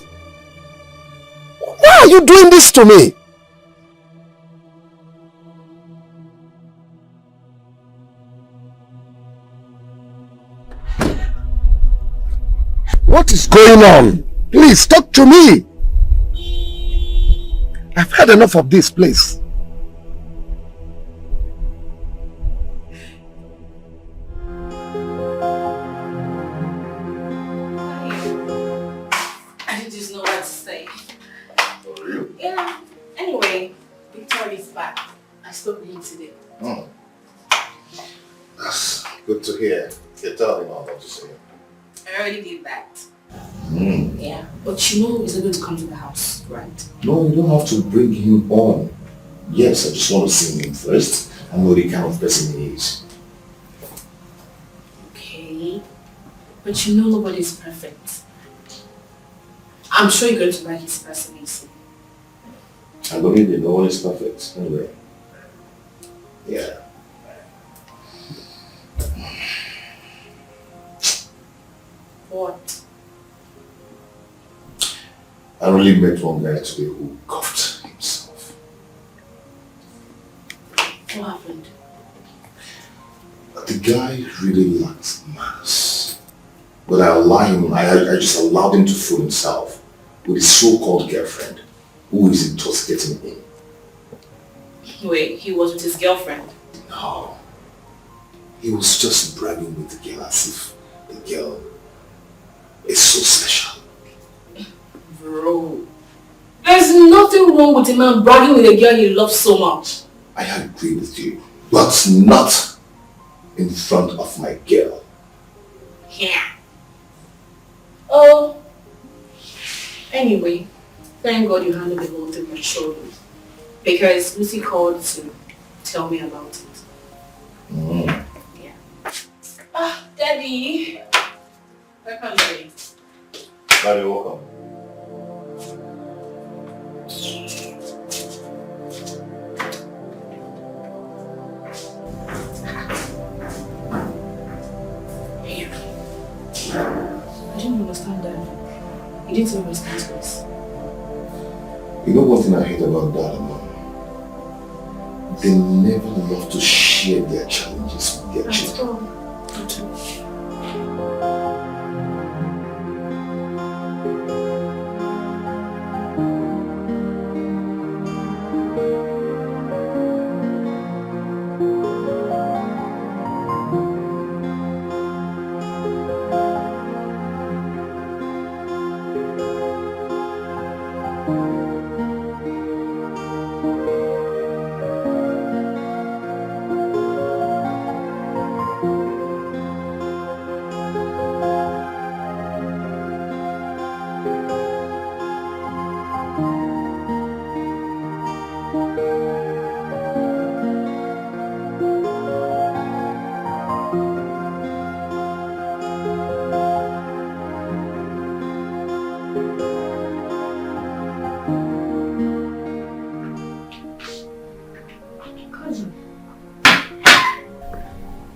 Speaker 13: Why are you doing this to me? What is going on? Please talk to me. I've had enough of this place.
Speaker 9: I just know what to say. Yeah. Anyway, Victor is back. I spoke with him today.
Speaker 5: Oh. That's good to hear. You tell him what to say.
Speaker 9: I already did that. Yeah. But you know he's not going to come to the house, right?
Speaker 5: No, you don't have to bring him on. Yes, I just want to see him first and know the kind of person he is.
Speaker 9: Okay. But you know nobody's perfect. I'm sure you're going to like his personality.
Speaker 5: I believe that no one is perfect. Anyway. Yeah.
Speaker 9: What?
Speaker 5: I really met one guy today who cuffed himself.
Speaker 9: What happened?
Speaker 5: The guy really lacks manners. But I just allowed him to fool himself with his so-called girlfriend, who is intoxicating him.
Speaker 9: Wait, he was with his girlfriend?
Speaker 5: No. He was just bragging with the girl as if the girl is so special.
Speaker 9: Bro, there's nothing wrong with a man bragging with a girl he loves so much.
Speaker 5: I agree with you, but not in front of my girl.
Speaker 9: Yeah. Oh. Anyway, thank God you handled the whole thing maturely. Because Lucy called to tell me about it. Yeah. Daddy. Welcome, Daddy.
Speaker 5: Daddy, welcome.
Speaker 9: I didn't understand that. You didn't even respond to us.
Speaker 5: You know one thing I hate about Dad and Mom? They never love to share their challenges with their children.
Speaker 9: At all.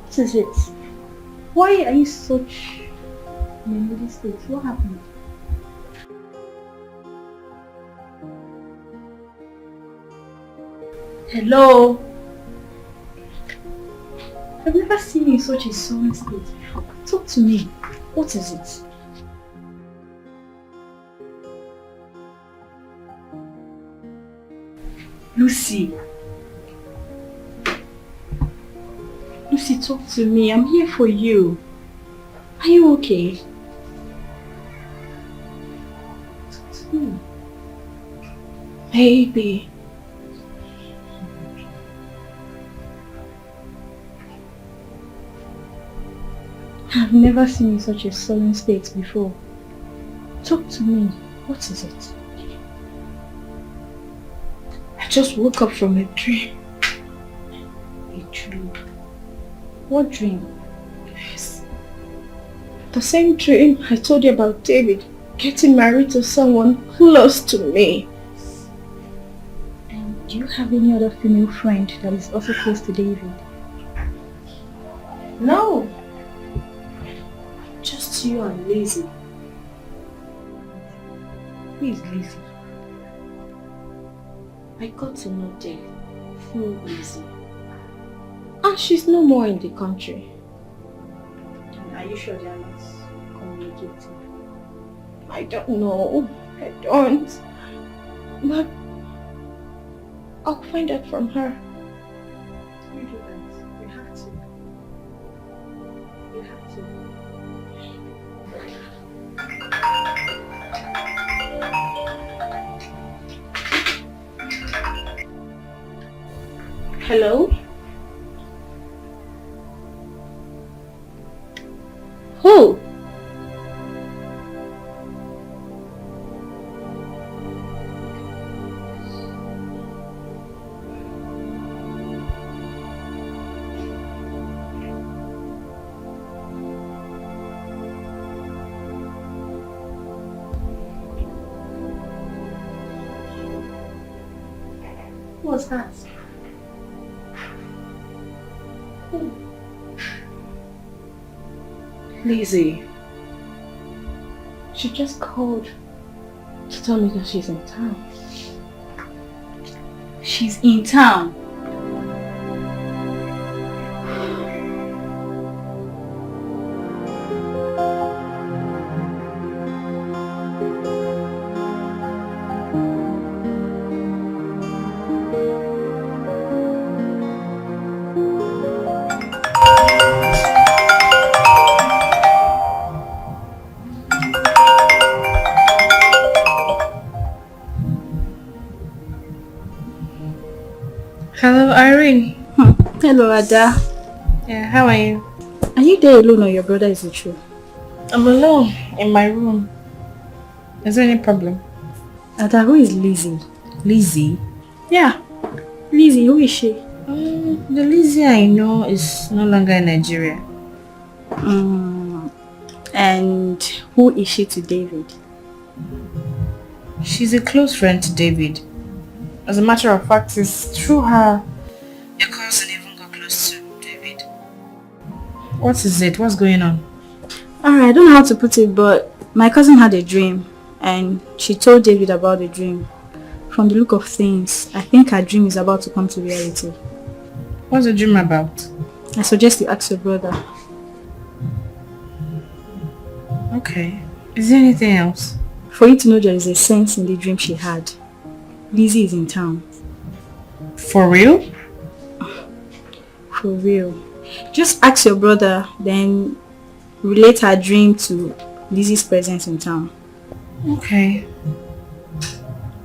Speaker 15: What is it? Why are you such in a moody state? What happened? Hello? I've never seen you in such a sullen state before. Talk to me. What is it? Lucy. Lucy, talk to me. I'm here for you. Are you okay? Talk to me.
Speaker 3: Baby.
Speaker 15: I've never seen you in such a sullen state before. Talk to me. What is it?
Speaker 3: I just woke up from a dream.
Speaker 15: A dream? What dream?
Speaker 3: Yes. The same dream I told you about David getting married to someone close to me.
Speaker 15: And do you have any other female friend that is also close to David?
Speaker 3: No. Just you and Lizzie.
Speaker 15: Who is Lizzie?
Speaker 3: I got to know David through Lizzie. And she's no more in the country.
Speaker 15: And are you sure they are not communicating?
Speaker 3: I don't know. I don't. But I'll find out from her.
Speaker 15: You do that. You have to. You have to.
Speaker 3: Hello? Who?
Speaker 15: What's that?
Speaker 3: Lizzie. She just called to tell me that she's in town.
Speaker 15: She's in town.
Speaker 7: Hello, Irene.
Speaker 15: Hello, Ada.
Speaker 7: Yeah, how are you?
Speaker 15: Are you there alone or your brother is with you?
Speaker 7: I'm alone in my room. Is there any problem?
Speaker 15: Ada, who is Lizzie?
Speaker 7: Lizzie?
Speaker 15: Yeah. Lizzie, who is she?
Speaker 7: The Lizzie I know is no longer in Nigeria.
Speaker 15: And who is she to David?
Speaker 7: She's a close friend to David. As a matter of fact, it's through her your cousin even got close to David. What is it? What's going on?
Speaker 15: Alright, I don't know how to put it, but my cousin had a dream and she told David about the dream. From the look of things, I think her dream is about to come to reality.
Speaker 7: What's the dream about?
Speaker 15: I suggest you ask your brother.
Speaker 7: Okay. Is there anything else?
Speaker 15: For you to know there is a sense in the dream she had. Lizzie is in town.
Speaker 7: For real?
Speaker 15: For real. Just ask your brother, then relate her dream to Lizzie's presence in town.
Speaker 7: Okay.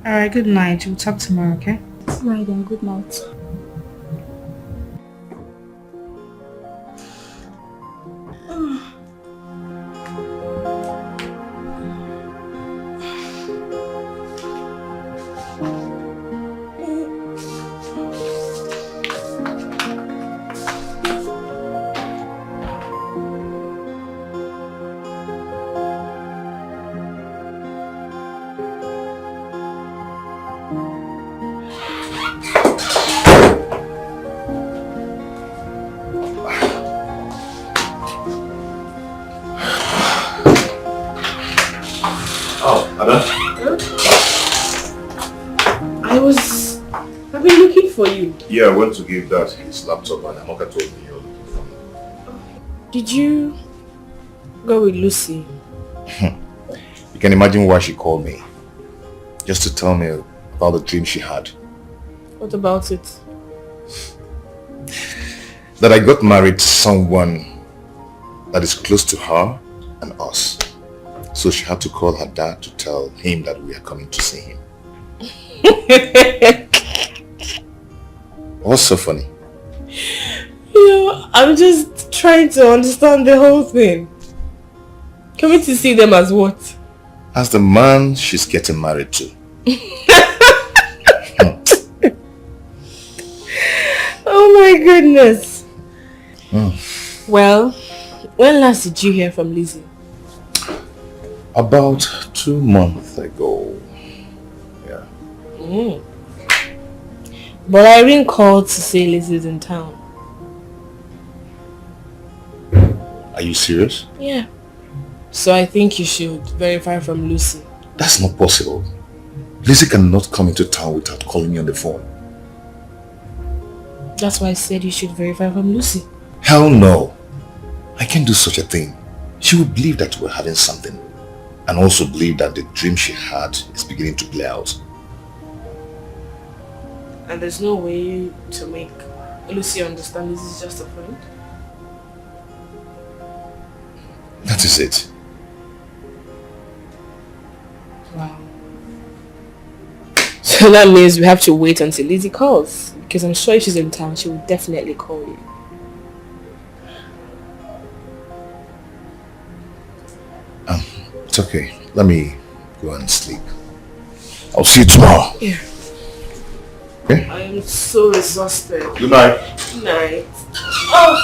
Speaker 7: Alright, good night. We'll talk tomorrow, okay?
Speaker 15: Alright then, good night.
Speaker 9: I've been looking for you.
Speaker 5: Yeah, I went to give Dad his laptop and Amoka told me you're looking for me.
Speaker 9: Did you go with Lucy?
Speaker 2: You can imagine why she called me. Just to tell me about the dream she had.
Speaker 9: What about it?
Speaker 2: That I got married to someone that is close to her and us. So she had to call her dad to tell him that we are coming to see him. What's so funny?
Speaker 9: I'm just trying to understand the whole thing. Coming to see them as what?
Speaker 2: As the man she's getting married to.
Speaker 9: Oh my goodness. Well, when last did you hear from Lizzie?
Speaker 2: About 2 months ago. Yeah.
Speaker 9: But Irene called to say Lizzie's in town.
Speaker 2: Are you serious?
Speaker 9: Yeah. So I think you should verify from Lucy.
Speaker 2: That's not possible. Lizzie cannot come into town without calling me on the phone.
Speaker 9: That's why I said you should verify from Lucy.
Speaker 2: Hell no. I can't do such a thing. She would believe that we're having something. And also believe that the dream she had is beginning to play out.
Speaker 9: And there's no way to make Lucy understand this is just a friend?
Speaker 2: That is it.
Speaker 9: Wow. So that means we have to wait until Lizzie calls. Because I'm sure if she's in town, she will definitely call you.
Speaker 2: It's okay. Let me go and sleep. I'll see you tomorrow.
Speaker 9: Yeah.
Speaker 2: Okay?
Speaker 9: I am so exhausted.
Speaker 2: Good night.
Speaker 9: Good night. Oh!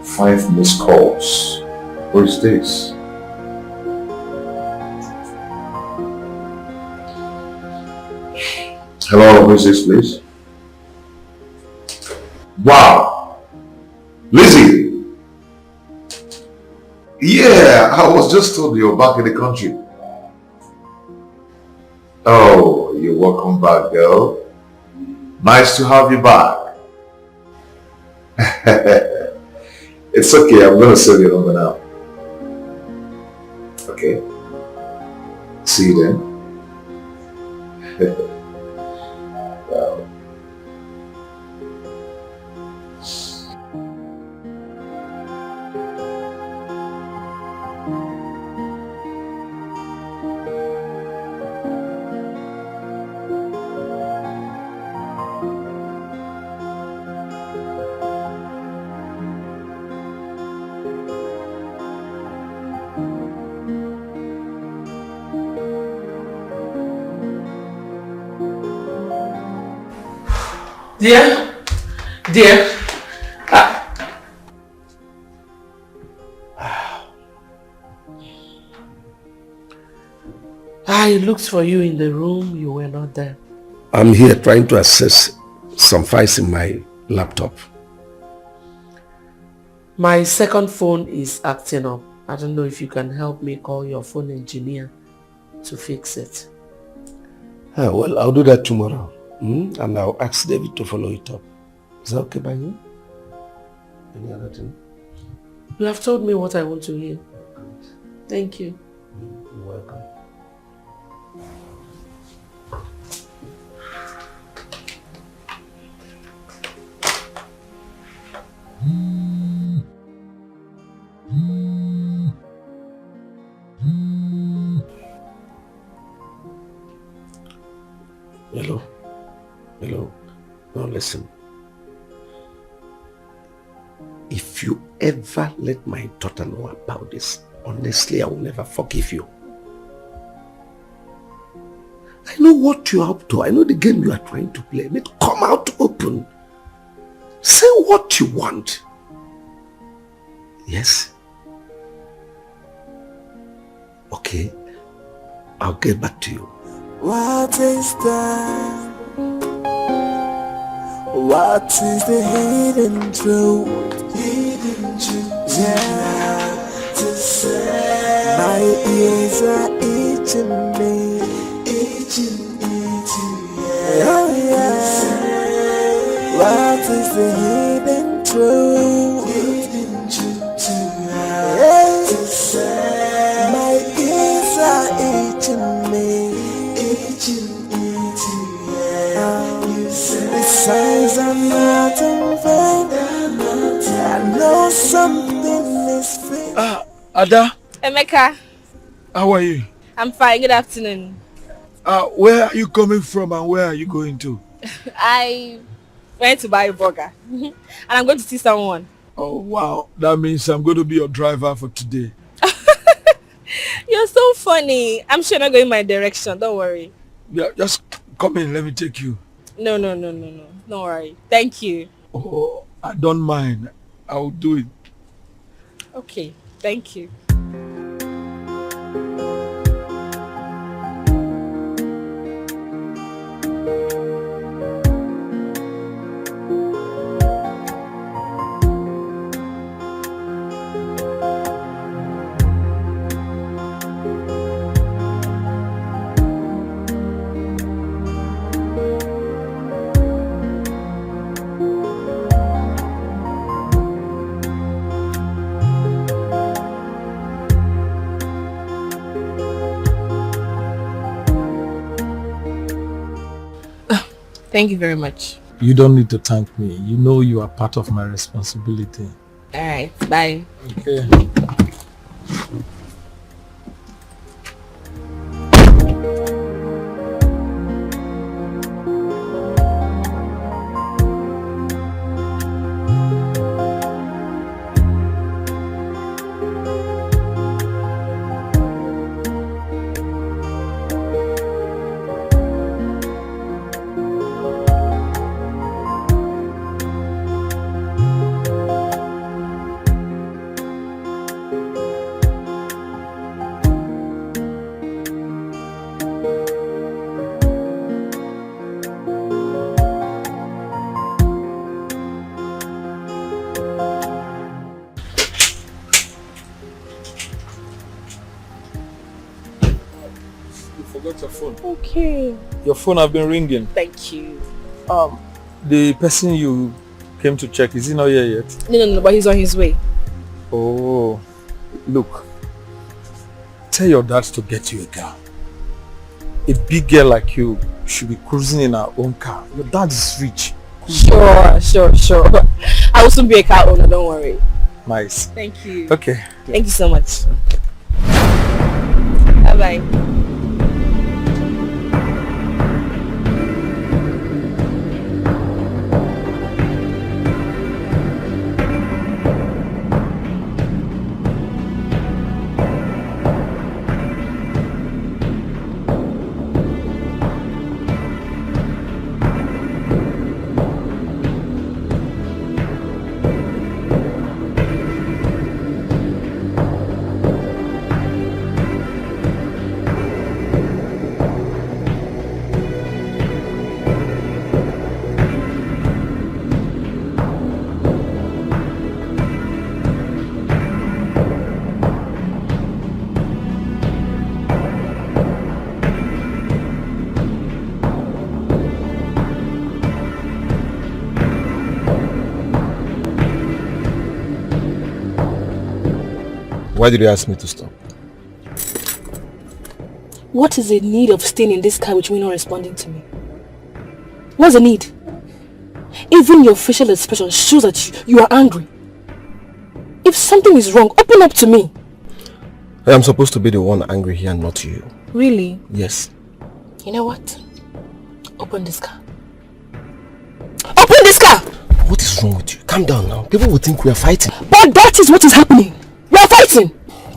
Speaker 2: 5 missed calls. What is this? Hello, who is this, please? Wow! Lizzie! Yeah, I was just told you're back in the country. Oh, you're welcome back, girl. Nice to have you back. It's okay, I'm gonna save your number now. Okay. See you then. Wow.
Speaker 4: Dear. I looked for you in the room, you were not there.
Speaker 11: I'm here trying to access some files in my laptop.
Speaker 4: My second phone is acting up. I don't know if you can help me call your phone engineer to fix it.
Speaker 11: Well, I'll do that tomorrow. And I'll ask David to follow it up. Is that okay by you? Any other thing?
Speaker 4: You have told me what I want to hear. Thank you.
Speaker 11: You're welcome. Hello? Hello? Now listen. If you ever let my daughter know about this, honestly, I will never forgive you. I know what you're up to. I know the game you are trying to play. But come out open. Say what you want. Yes? Okay. I'll get back to you.
Speaker 12: What is that? What is the hidden truth? Hidden truth. Yeah, to say. My ears are itching me. Itching, yeah. Oh yeah. What is the hidden truth? Hidden truth. Yeah, to say. My ears are itching me. Itching, yeah. The signs are not in vain. I know something is fake.
Speaker 8: Ada,
Speaker 9: Emeka,
Speaker 8: how are you?
Speaker 9: I'm fine. Good afternoon.
Speaker 8: Where are you coming from and where are you going to?
Speaker 9: I went to buy a burger and I'm going to see someone.
Speaker 8: Oh wow, that means I'm going to be your driver for today.
Speaker 9: You're so funny. I'm sure you're not going my direction. Don't worry.
Speaker 8: Yeah, just come in, let me take you.
Speaker 9: No. Don't worry. Thank you.
Speaker 8: Oh, I don't mind. I'll do it.
Speaker 9: Okay. Thank you. Thank you very much.
Speaker 8: You don't need to thank me. You know you are part of my responsibility.
Speaker 9: Alright, bye.
Speaker 8: Okay. Your phone.
Speaker 9: Okay.
Speaker 8: Your phone have been ringing.
Speaker 9: Thank you.
Speaker 8: The person you came to check, is he not here yet?
Speaker 9: No, but he's on his way.
Speaker 8: Oh, look. Tell your dad to get you a girl. A big girl like you should be cruising in her own car. Your dad is rich.
Speaker 9: Sure. I will soon be a car owner, don't worry.
Speaker 8: Nice.
Speaker 9: Thank you.
Speaker 8: Okay.
Speaker 9: Thank you so much. Bye-bye.
Speaker 2: Why did you ask me to stop?
Speaker 9: What is the need of staying in this car with me not responding to me? What's the need? Even your facial expression shows that you are angry. If something is wrong, open up to me.
Speaker 2: I am supposed to be the one angry here, not you.
Speaker 9: Really?
Speaker 2: Yes.
Speaker 9: You know what? Open this car. Open this car!
Speaker 2: What is wrong with you? Calm down now. People will think we are fighting.
Speaker 9: But that is what is happening. We are fighting.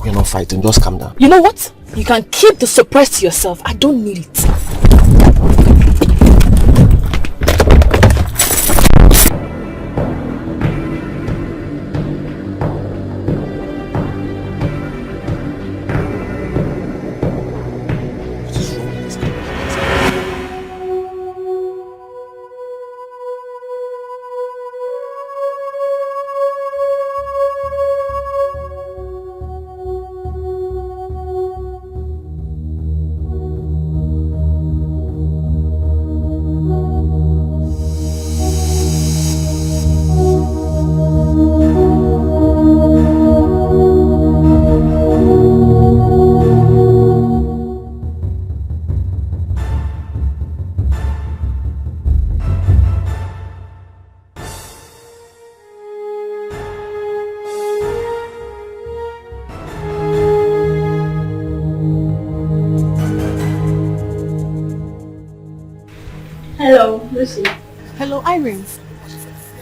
Speaker 2: We are not fighting. Just calm down.
Speaker 9: You know what? You can keep the surprise to yourself. I don't need it.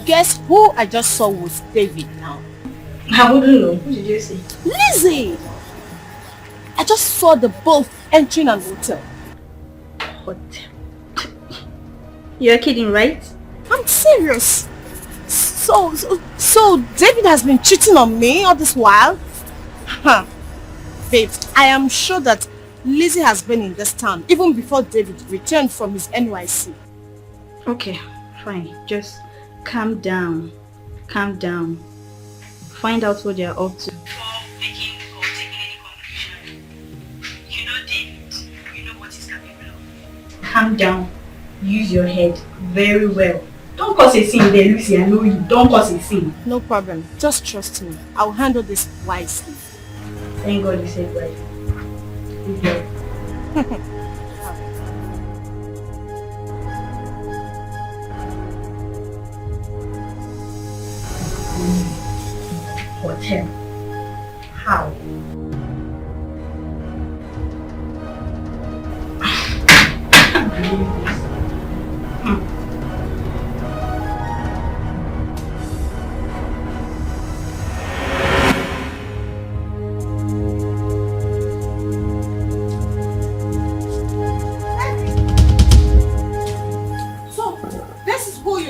Speaker 3: guess who I just saw with David now?
Speaker 15: I wouldn't know. Who did you see?
Speaker 3: Lizzie! I just saw the both entering an hotel.
Speaker 15: Hotel? You're kidding, right?
Speaker 3: I'm serious. So David has been cheating on me all this while? Huh. Babe, I am sure that Lizzie has been in this town even before David returned from his NYC.
Speaker 15: Okay, fine. Just calm down. Calm down. Find out what they are up to. Before making or taking any conclusion. You know David. You know what he's capable of. Calm down. Use your head very well. Don't cause a scene there, Lucy. I know you. Don't cause a scene.
Speaker 3: No problem. Just trust me. I'll handle this wisely.
Speaker 15: Thank God you said right. Hotel. How? I can't believe this.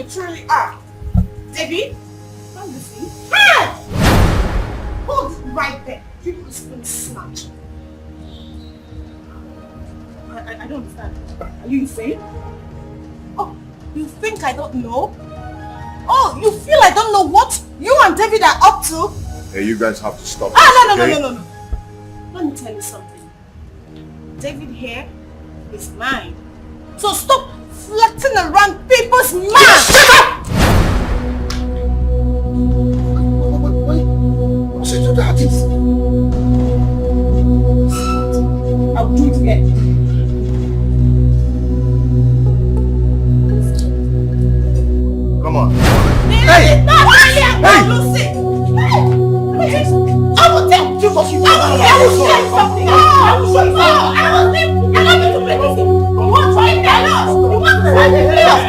Speaker 3: Truly are. David? Come with me. Hey! Hold it right there. You will snatch. I don't understand. Are you insane? Oh, you think I don't know? Oh, you feel I don't know what you and David are up to?
Speaker 5: Hey, you guys have to stop.
Speaker 3: No. Let me tell you something. David here is mine. So stop flirting around people's mouths!
Speaker 13: What's it to that?
Speaker 3: I'll do it again.
Speaker 5: Come on.
Speaker 3: Hey! Lucy! Hey! I will tell you what you want. I will say something. I will say something. I love you to play this game. You want to try it? I know. You want to try it?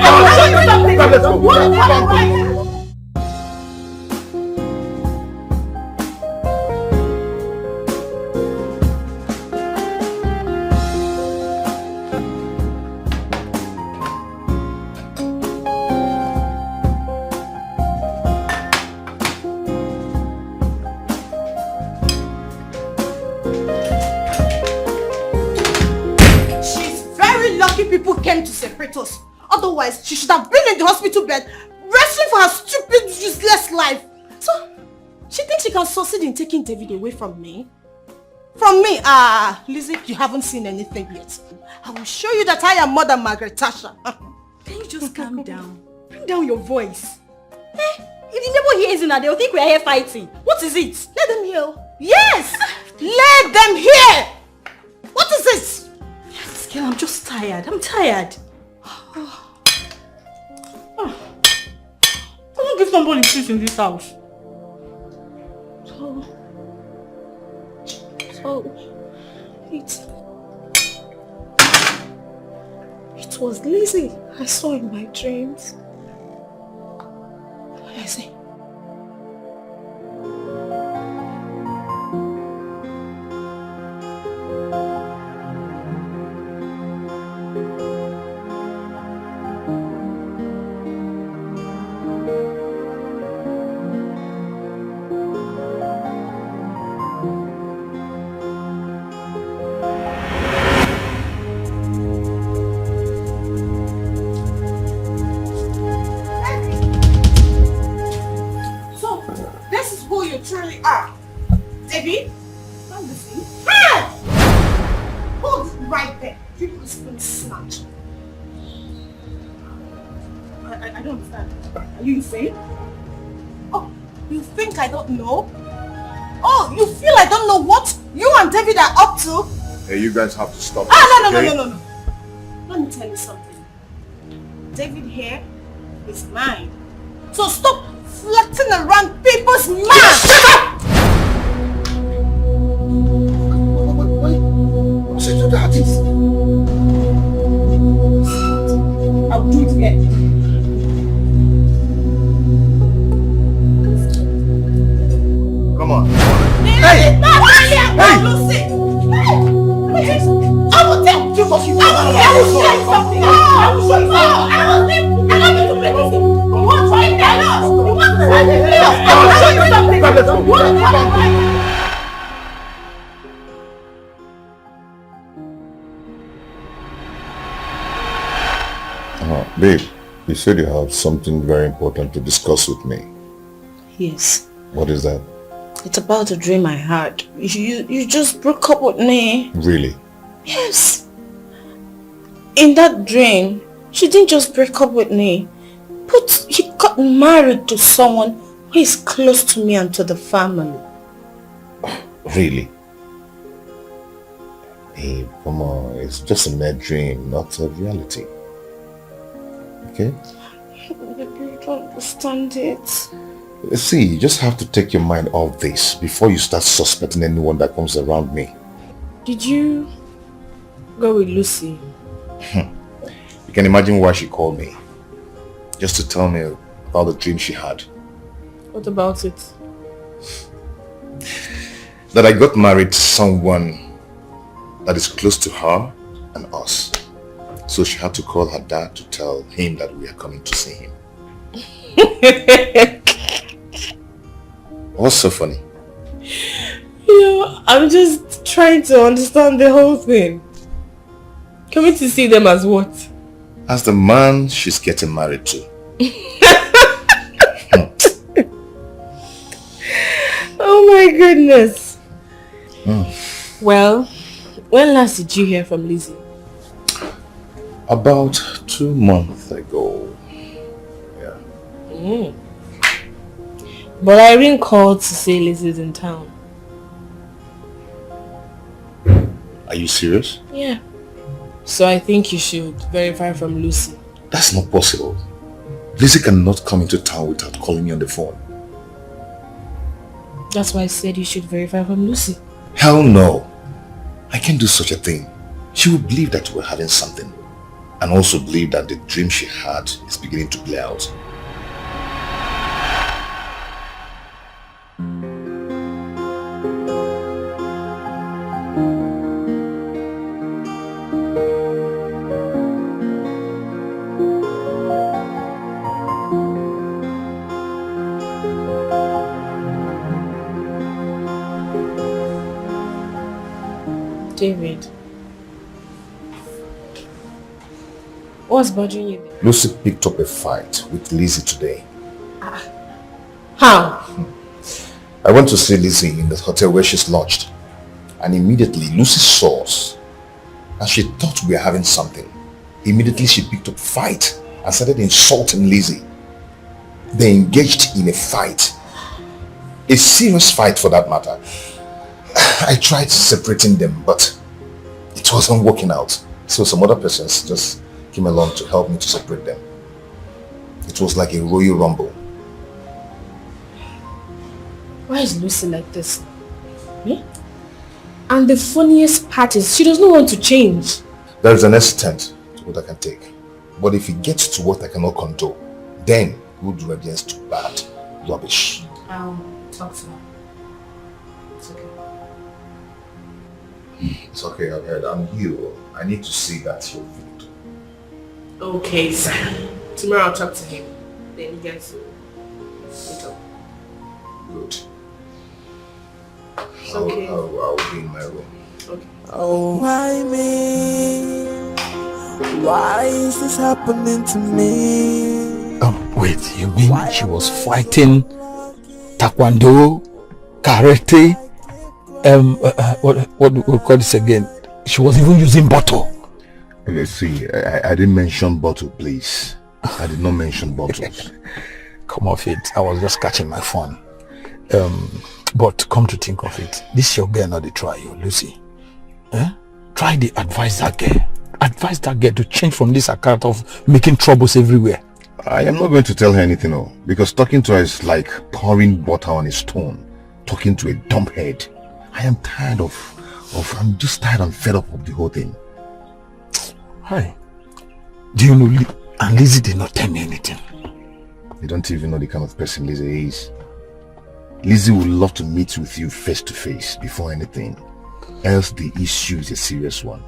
Speaker 3: I will show you something.
Speaker 5: Let's go.
Speaker 3: You want to try it? People came to separate us. Otherwise, she should have been in the hospital bed, wrestling for her stupid, useless life. So, she thinks she can succeed in taking David away from me? From me? Lizzie, you haven't seen anything yet. I will show you that I am more than Margaret Tasha.
Speaker 15: Can you just calm down? Bring down your voice. Eh? If the neighbor hears it now, they'll think we are here fighting. What is it?
Speaker 3: Let them hear. Yes! Let them hear! What is it?
Speaker 15: Girl, I'm just tired. I'm tired. I won't give somebody peace in this house.
Speaker 3: It was Lizzie I saw in my dreams. Lizzie. I don't understand. Are you insane? Oh, you think I don't know? Oh, you feel I don't know what you and David are up to?
Speaker 5: Hey, you guys have to stop.
Speaker 3: No. Let me tell you something. David here is mine. So stop flirting around people's mouths!
Speaker 13: What's it to that?
Speaker 3: I'll do it again.
Speaker 10: Lucy! I will tell you what you want. I will show you something. I will show you something. I will leave. I don't need to play this. You want to try it out? You want to try it out? I will show you something. You want to try it.
Speaker 5: Babe, you said you have something very important to discuss with me.
Speaker 3: Yes.
Speaker 5: What is that?
Speaker 3: It's about a dream I had. You just broke up with me.
Speaker 5: Really?
Speaker 3: Yes. In that dream, she didn't just break up with me, but he got married to someone who is close to me and to the family.
Speaker 5: Really? Babe, come on. It's just a mere dream, not a reality. Okay?
Speaker 3: You don't understand it.
Speaker 5: See, you just have to take your mind off this before you start suspecting anyone that comes around me.
Speaker 9: Did you go with Lucy?
Speaker 5: You can imagine why she called me. Just to tell me about the dream she had.
Speaker 9: What about it?
Speaker 5: That I got married to someone that is close to her and us. So she had to call her dad to tell him that we are coming to see him. What's so funny?
Speaker 9: I'm just trying to understand the whole thing. Coming to see them as what?
Speaker 5: As the man she's getting married to.
Speaker 9: Oh my goodness. Well, when last did you hear from Lizzie?
Speaker 5: About 2 months ago. Yeah.
Speaker 9: But Irene called to say Lizzie's in town.
Speaker 5: Are you serious?
Speaker 9: Yeah. So I think you should verify from Lucy.
Speaker 5: That's not possible. Lizzie cannot come into town without calling me on the phone.
Speaker 9: That's why I said you should verify from Lucy.
Speaker 5: Hell no. I can't do such a thing. She will believe that we're having something. And also believe that the dream she had is beginning to play out.
Speaker 9: David. What's bothering you?
Speaker 5: Lucy picked up a fight with Lizzie today.
Speaker 9: How?
Speaker 5: I went to see Lizzie in the hotel where she's lodged. And immediately Lucy saw us. And she thought we were having something. Immediately she picked up a fight and started insulting Lizzie. They engaged in a fight. A serious fight for that matter. I tried separating them, but it wasn't working out. So some other persons just came along to help me to separate them. It was like a Royal Rumble.
Speaker 9: Why is Lucy like this? And the funniest part is she does not want to change.
Speaker 5: There is an extent to what I can take. But if it gets to what I cannot control, then good radiance to bad rubbish.
Speaker 9: I'll talk to her. It's okay.
Speaker 5: It's okay, I've heard. I'm you. I need to see that you're good.
Speaker 9: Okay, sir. Tomorrow I'll talk to him. Then you guys will meet up.
Speaker 5: Good.
Speaker 9: It's okay.
Speaker 5: I'll be in my room.
Speaker 9: Okay.
Speaker 12: Oh, why me? Why is this happening to me?
Speaker 8: Wait, you mean she was fighting taekwondo, karate, what do we call this again? She was even using bottle.
Speaker 5: Let's see, I didn't mention bottle, please. I did not mention bottles.
Speaker 8: Come off it, I was just catching my fun. But come to think of it, this your girl not the try you, Lucy. Try to advise that girl. Advise that girl to change from this account of making troubles everywhere.
Speaker 5: I am not going to tell her anything, because talking to her is like pouring butter on a stone. Talking to a dumb head. I am tired I'm just tired and fed up of the whole thing.
Speaker 8: Hi. Do you know, and Lizzie did not tell me anything.
Speaker 5: You don't even know the kind of person Lizzie is. Lizzie would love to meet with you face to face before anything.
Speaker 2: else the issue is a serious one.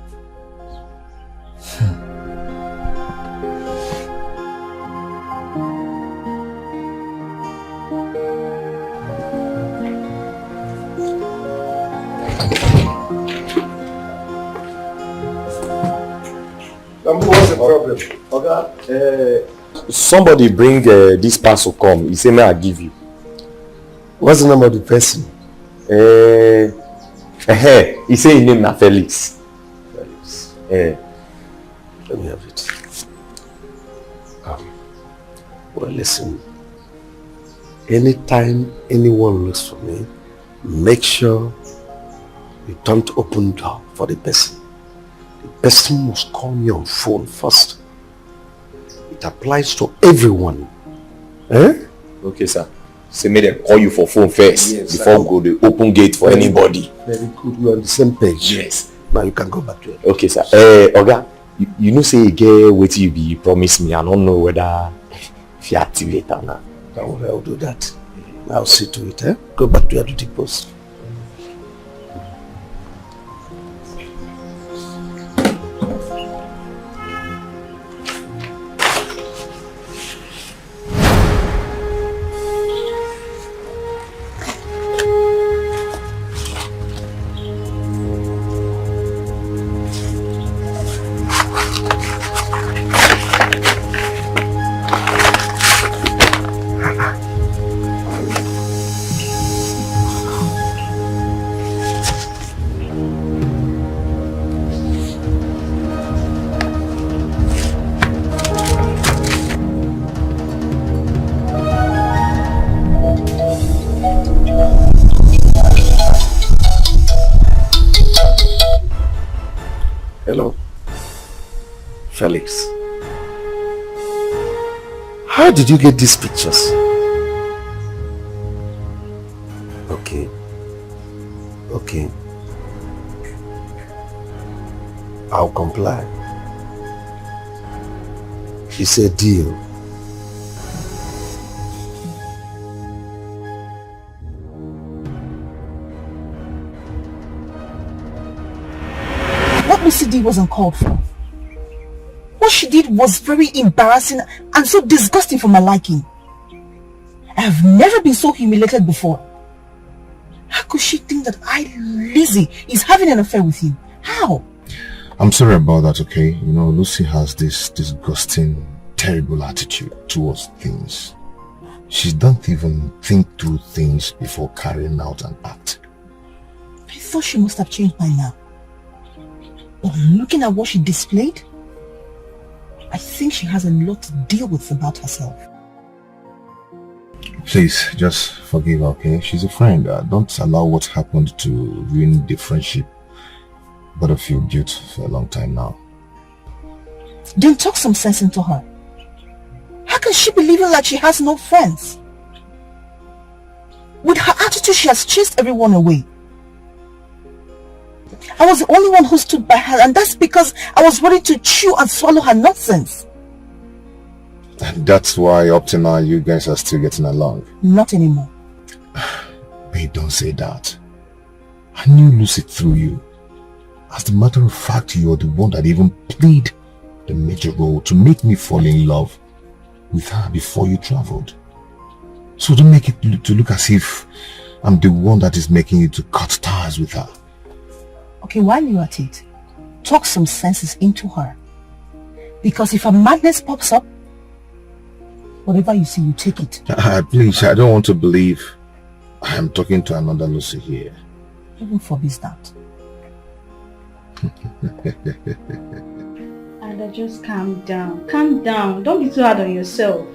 Speaker 11: What's the problem? Okay.
Speaker 16: Somebody bring this parcel come. He say, may I give you.
Speaker 11: What's the name of the person?
Speaker 16: He say his name na Felix.
Speaker 11: Felix.
Speaker 16: Let
Speaker 11: me have it. Well, listen. Anytime anyone looks for me, make sure you don't open door for the person. The person must call me on phone first. It applies to everyone.
Speaker 16: Okay, sir. Say may they call you for phone first before go the open gate for anybody.
Speaker 11: Very good. We're on the same page.
Speaker 16: Yes.
Speaker 11: Now you can go back to it.
Speaker 16: Okay, sir. Oga, you know say you get what you promise me. I don't know whether if you activate or not.
Speaker 11: Don't worry, I'll do that. I'll see to it. Go back to your duty post. Hello, Felix. How did you get these pictures? Okay. I'll comply. It's a deal.
Speaker 17: What Lucy did was uncalled for. What she did was very embarrassing and so disgusting for my liking. I have never been so humiliated before. How could she think that Lizzie, is having an affair with you? How?
Speaker 2: I'm sorry about that, okay? You know, Lucy has this disgusting, terrible attitude towards things. She don't even think through things before carrying out an act.
Speaker 17: I thought she must have changed by now. But looking at what she displayed, I think she has a lot to deal with about herself.
Speaker 2: Please, just forgive her, okay? She's a friend. Don't allow what happened to ruin the friendship both of you built for a long time now.
Speaker 17: Then talk some sense into her. How can she be living like she has no friends? With her attitude, she has chased everyone away. I was the only one who stood by her, and that's because I was ready to chew and swallow her nonsense.
Speaker 2: That's why up to now you guys are still getting along.
Speaker 17: Not anymore.
Speaker 2: Babe, don't say that. I knew Lucy through you. As a matter of fact, you're the one that even played the major role to make me fall in love with her before you traveled. So don't make it to look as if I'm the one that is making you to cut ties with her.
Speaker 17: Okay, while you're at it, talk some senses into her. Because if a madness pops up, whatever you see, you take it.
Speaker 2: Please, I don't want to believe I am talking to another Lucy here.
Speaker 17: Even forbids that.
Speaker 15: Ada, just calm down. Calm down. Don't be too hard on yourself.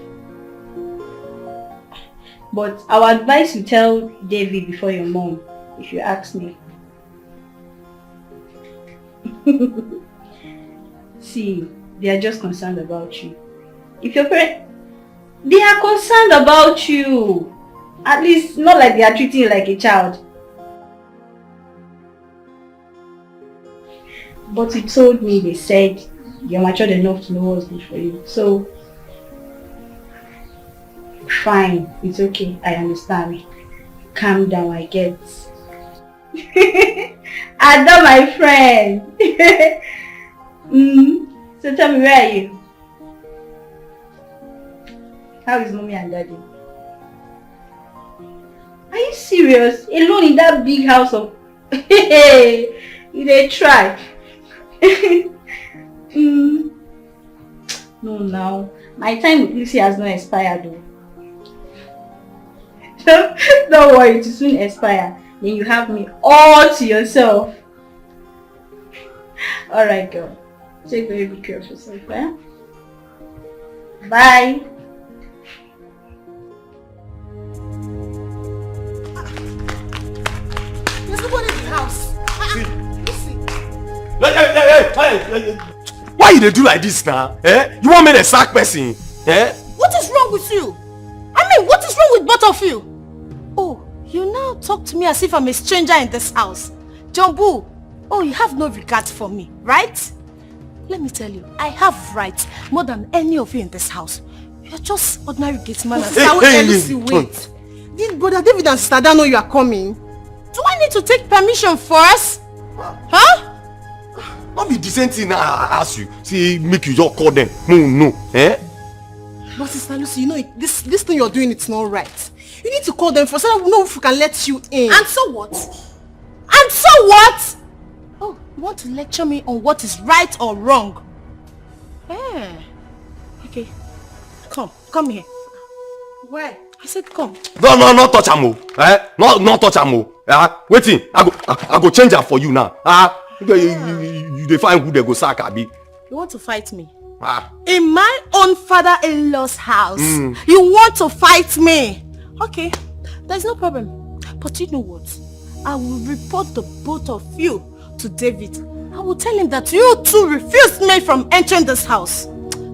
Speaker 15: But I would advise you tell David before your mom, if you ask me. See, they are just concerned about you. If your parents, they are concerned about you. At least not like they are treating you like a child. But you told me, they said you're matured enough to know what's good for you. So, fine, it's okay, I understand. Calm down, I get. Ada, my friend. So tell me, where are you? How is mommy and daddy? Are you serious? Alone in that big house of... They try. No, now. My time with Lucy has not expired though. Don't worry, it will soon expire. Then you have me all to yourself. Alright girl. Take very good care of yourself, eh? Bye.
Speaker 10: There's nobody in the house.
Speaker 1: Hey. Why you dey do like this now? Eh? You want me to sack person? Eh?
Speaker 10: What is wrong with you? I mean, what is wrong with both of you? Oh, you now talk to me as if I'm a stranger in this house. Jumbo, oh, you have no regard for me, right? Let me tell you, I have rights more than any of you in this house. You're just ordinary gate man. Wait. Did Brother David and Sister Dan know you are coming? Do I need to take permission first? Huh?
Speaker 1: Not be the same thing I ask you. See, make you just call them. No. Eh?
Speaker 10: But Sister Lucy, you know, this thing you're doing, it's not right. You need to call them first so that we know if we can let you in. And so what? And so what? Oh, you want to lecture me on what is right or wrong? Eh. Okay. Come here. Where? I said come.
Speaker 1: No, not touch am. Eh? Not touch am. Waiting. I go change am for you now. You define who they go sack, abi.
Speaker 10: You want to fight me? In my own father-in-law's house. You want to fight me? Okay, there's no problem. But you know what? I will report the both of you to David. I will tell him that you two refused me from entering this house.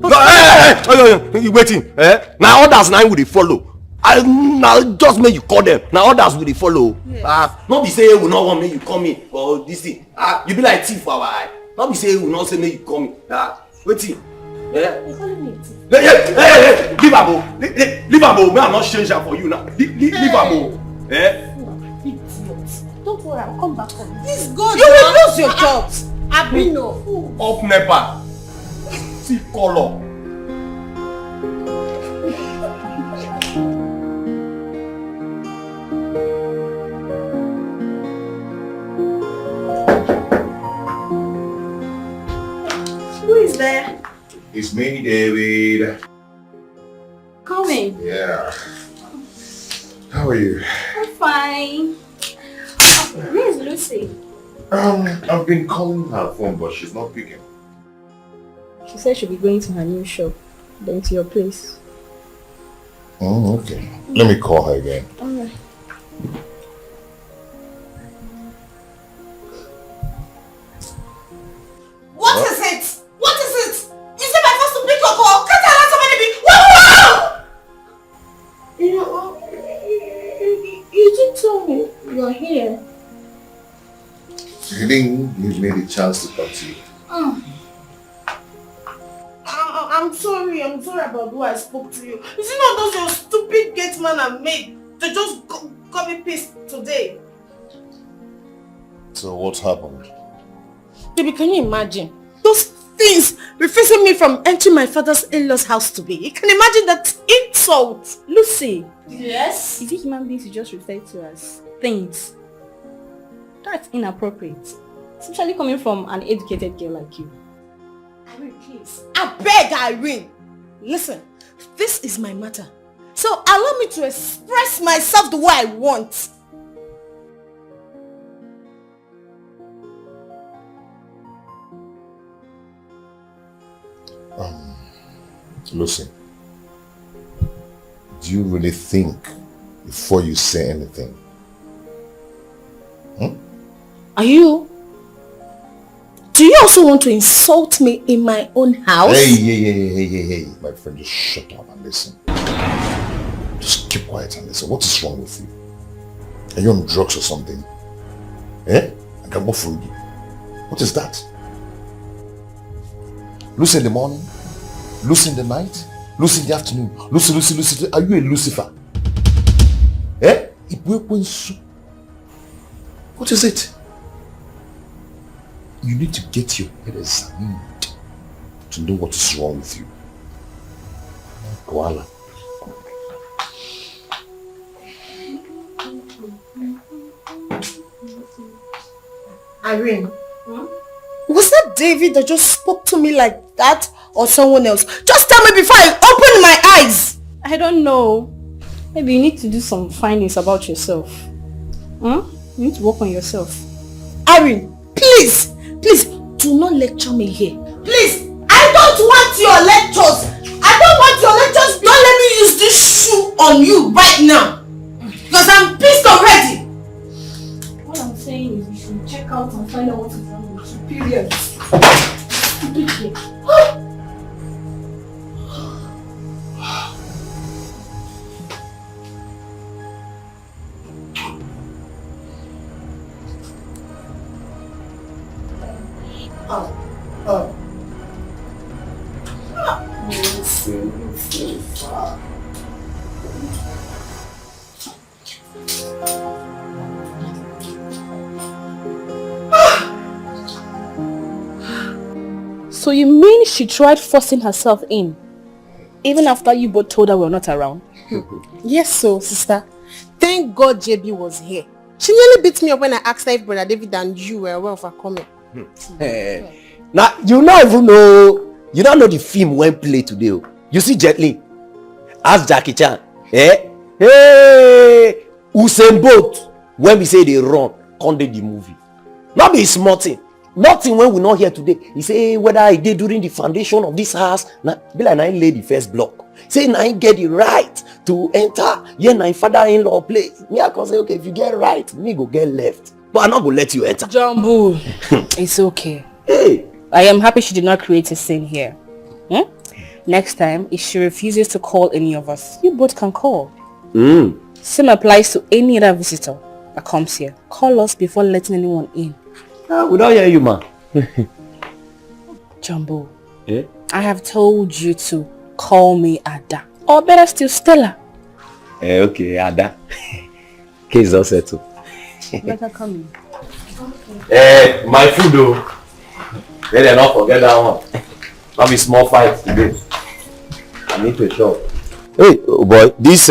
Speaker 1: Hey, waiting. Now others now will they follow. Now just make you call them. Now others will they follow. Yes. Not be say we not want me you come in or this thing. You be like thief for our eye. Not be say we not say me you come in. Waiting. You're calling me a thief. Hey, leave abo. Leave abo. Me I'm not change that for you now. Leave abo.
Speaker 10: Don't worry, I'll come back home. Please go.
Speaker 3: You will lose your jobs.
Speaker 10: Abino.
Speaker 1: Up nepa. See color.
Speaker 15: Who is there?
Speaker 5: It's me, David.
Speaker 15: Come in.
Speaker 5: Yeah. How are you?
Speaker 15: I'm fine. Where is Lucy?
Speaker 5: I've been calling her phone, but she's not picking.
Speaker 15: She said she'll be going to her new shop, then to your place.
Speaker 5: Oh, okay. Let me call her again.
Speaker 15: Alright.
Speaker 10: What is it? What is it? You said my first to pick your call. Can't I let somebody be? Wow!
Speaker 15: You didn't tell me you're here.
Speaker 5: You didn't give me the chance to talk to you.
Speaker 10: I'm sorry about who I spoke to you. Is it not those your stupid gate man and maid? They just got me pissed today.
Speaker 5: So what happened?
Speaker 10: Baby, can you imagine? Those things refusing me from entering my father's in-laws house today. You can imagine that insult.
Speaker 15: Lucy.
Speaker 10: Yes?
Speaker 15: Is it human beings you just refer to as things? That's inappropriate. Especially coming from an educated girl like you.
Speaker 10: Irene, please. I beg, Irene. Listen, this is my matter. So allow me to express myself the way I want.
Speaker 5: Lucy, do you really think before you say anything?
Speaker 10: Are you? Do you also want to insult me in my own house?
Speaker 5: Hey, my friend, just shut up and listen. Just keep quiet and listen. What is wrong with you? Are you on drugs or something? I can go for you. What is that? Lucy in the morning? Lucy in the night? Lucy in the afternoon? Lucy. Are you a Lucifer? What is it?
Speaker 2: You need to get your head examined to know what is wrong with you. Koala.
Speaker 10: Irene, was that David that just spoke to me like that or someone else? Just tell me before I open my eyes!
Speaker 15: I don't know. Maybe you need to do some findings about yourself. You need to work on yourself.
Speaker 10: Irene, please, do not lecture me here. Please, I don't want your lectures. I don't want your lectures. Don't let me use this shoe on you right now. Because I'm pissed already.
Speaker 15: What I'm saying is you should check out and find out what is wrong with you. Period. Stupid shit.
Speaker 9: So you mean she tried forcing herself in, even after you both told her we're not around?
Speaker 10: Yes, so sister. Thank God JB was here. She nearly beat me up when I asked her if Brother David and you were aware of her coming.
Speaker 1: Now, you don't even know, you don't know the film when play today. You see Jet Li, ask Jackie Chan, hey, Usain Bolt, when we say they run, can't they the movie? Not be small thing. Nothing when we not here today. He say whether I did during the foundation of this house, be like I lay the first block. Say I get the right to enter. Yeah, my father-in-law place. Me I can say okay, if you get right, me go get left. But I'm not gonna let you enter.
Speaker 9: Jumbo, it's okay.
Speaker 1: Hey,
Speaker 9: I am happy she did not create a scene here. Next time, if she refuses to call any of us, you both can call. Same applies to any other visitor that comes here. Call us before letting anyone in.
Speaker 1: We don't hear you, man.
Speaker 9: Jumbo, I have told you to call me Ada. Or better still, Stella.
Speaker 1: Okay, Ada. Case all settled.
Speaker 9: Better come in.
Speaker 1: My food though. Let them not forget that one. Not be small fight today. I need to shop. Hey, boy, this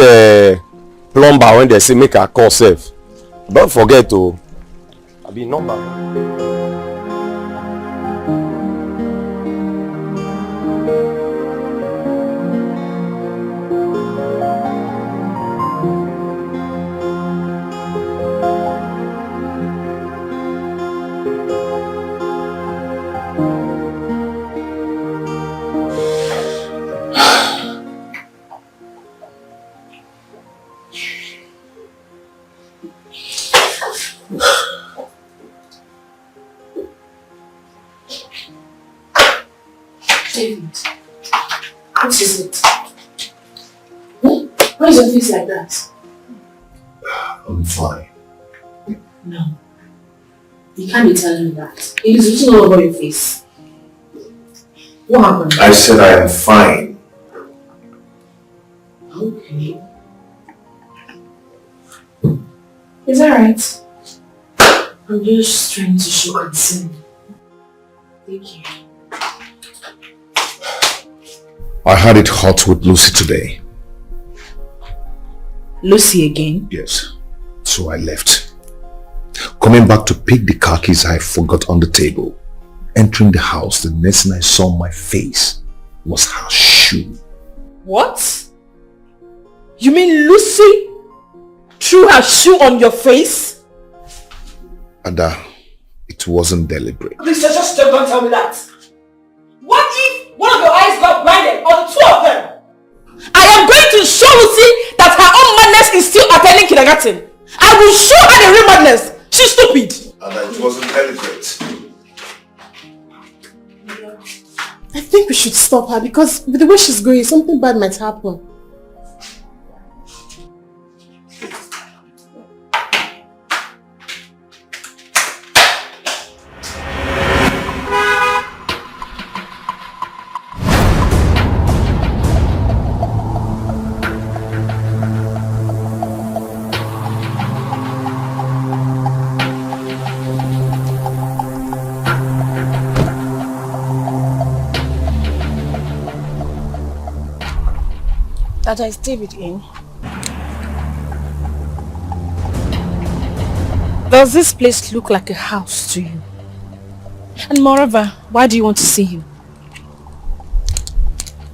Speaker 1: plumber when they say make a call safe. Don't forget to be number.
Speaker 4: David, what is it? Why is your face like that?
Speaker 5: I'm fine.
Speaker 4: No. You can't be telling me that. It is written all over your face. What happened?
Speaker 5: I said I am fine.
Speaker 4: Okay. Is that right? I'm just trying to show concern. Thank you.
Speaker 2: I had it hot with Lucy today.
Speaker 9: Lucy again?
Speaker 2: Yes. So I left. Coming back to pick the car keys I forgot on the table. Entering the house, the next thing I saw on my face was her shoe.
Speaker 10: What? You mean Lucy threw her shoe on your face?
Speaker 2: Ada, it wasn't deliberate.
Speaker 10: Please just don't tell me that. What if one of your eyes got blinded or the two of them? I am going to show Lucy that her own madness is still attending kindergarten. I will show her the real madness. She's stupid.
Speaker 5: Ada, it wasn't deliberate.
Speaker 10: I think we should stop her because with the way she's going, something bad might happen.
Speaker 3: Ada, is David in? Does this place look like a house to you? And moreover, why do you want to see him?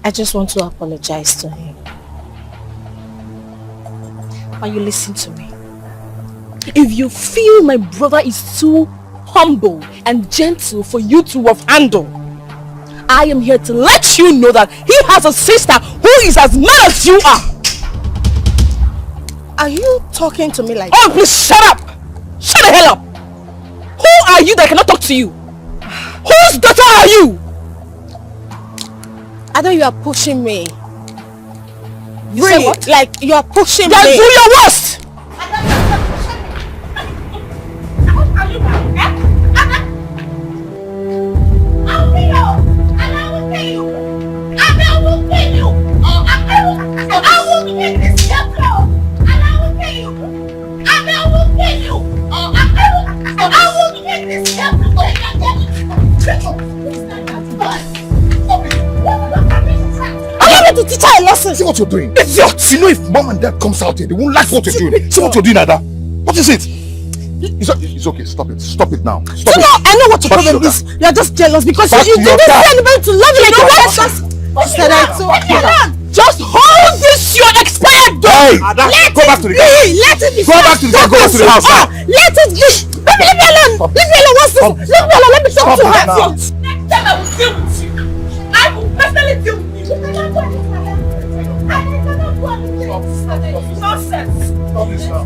Speaker 3: I just want to apologize to him. But you listen to me. If you feel my brother is too humble and gentle for you to have handled, I am here to let you know that he has a sister who is as mad as you are. Are you talking to me like that? Oh, please shut up! Shut the hell up! Who are you that I cannot talk to you? Whose daughter are you? I know you are pushing me. You really? Say what? Like you are pushing me. Then do your worst! To teach her a lesson.
Speaker 2: See what you're doing. Idiot! You know if mom and dad comes out here, they won't like what you're doing. See what you're doing, Ada. What is it? It's okay. Stop it. Stop it now. Stop it.
Speaker 3: I know what your problem is. You're just jealous because you didn't see anybody to love you. You know what? Just hold this your expired dog.
Speaker 2: Hey, Ada, go back to the car.
Speaker 3: Let it be.
Speaker 2: Go back to the car. Go back to the house now.
Speaker 3: Let it be. Leave me alone. Leave me alone. What's this? Leave me alone. Let me talk to her.
Speaker 4: Next time I will deal with you. I will personally deal with you. Nonsense!
Speaker 5: Stop this now.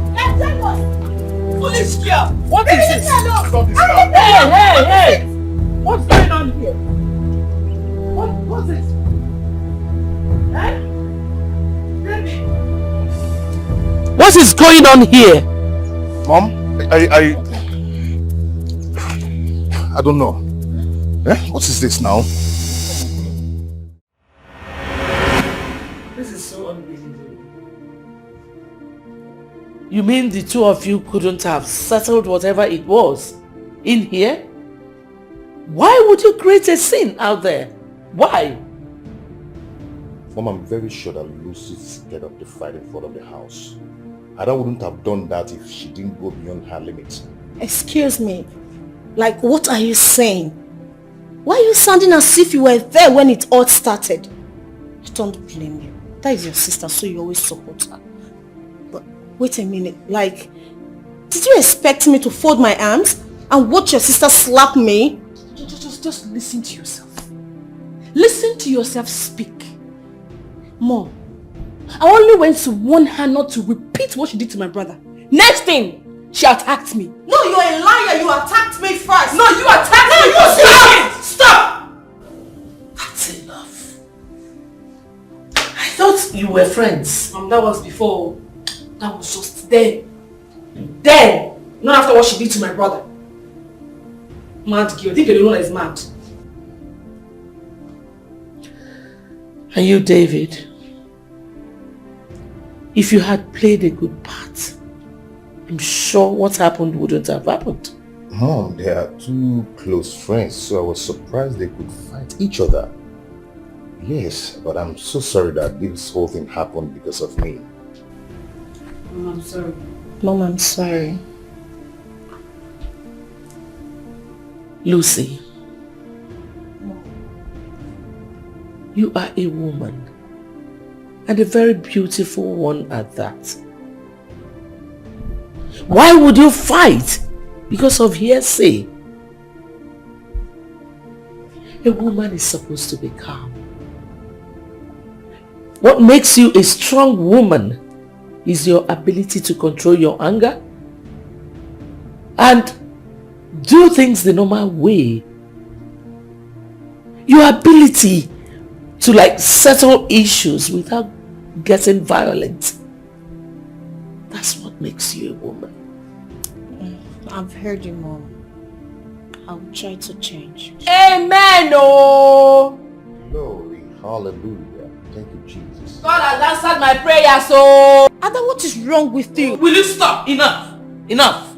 Speaker 4: Foolish girl!
Speaker 5: What is this? Stop this now.
Speaker 4: Hey! What's going on here? What's this? Baby?
Speaker 18: What is going on here?
Speaker 2: Mom, I don't know. What is this now?
Speaker 4: This is so unbelievable.
Speaker 18: You mean the two of you couldn't have settled whatever it was in here? Why would you create a scene out there? Why?
Speaker 2: Mom, I'm very sure that Lucy's scared of the fight in front of the house. Ada wouldn't have done that if she didn't go beyond her limits.
Speaker 3: Excuse me. Like, what are you saying? Why are you sounding as if you were there when it all started? I don't blame you. That is your sister, so you always support her. But wait a minute, like, did you expect me to fold my arms and watch your sister slap me?
Speaker 4: Just listen to yourself. Listen to yourself speak. Mom, I only went to warn her not to repeat what she did to my brother. Next thing, she attacked me.
Speaker 3: No, you're a liar. You attacked me first.
Speaker 4: No, you attacked me. No, stop! That's enough. I thought you were friends. That was before. That was just then. Then, not after what she did to my brother. Mad girl. I think you're the one that is mad.
Speaker 18: And you, David, if you had played a good part, I'm sure what happened wouldn't have happened.
Speaker 2: Mom, they are two close friends, so I was surprised they could fight each other. Yes, but I'm so sorry that this whole thing happened because of me.
Speaker 4: Mom, I'm sorry.
Speaker 3: Mom, I'm sorry.
Speaker 18: Lucy, you are a woman, and a very beautiful one at that. Why would you fight because of hearsay? A woman is supposed to be calm. What makes you a strong woman is your ability to control your anger and do things the normal way. Your ability to settle issues without getting violent. That's what makes you a woman.
Speaker 3: I've heard you, Mom. I'll try to change.
Speaker 4: Amen, oh!
Speaker 2: Glory, hallelujah. Thank you, Jesus.
Speaker 4: God has answered my prayer, so...
Speaker 3: Ada, what is wrong with you?
Speaker 18: Will you stop? Enough! Enough!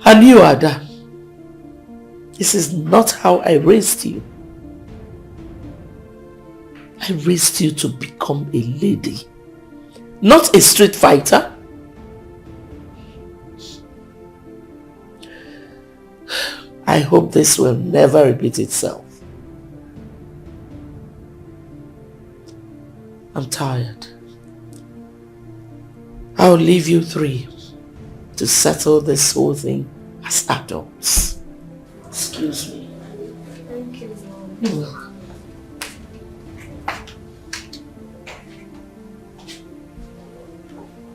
Speaker 18: And you, Ada, this is not how I raised you. I raised you to become a lady, not a street fighter. I hope this will never repeat itself. I'm tired. I'll leave you three to settle this whole thing as adults. Excuse me.
Speaker 9: Thank you, Mom.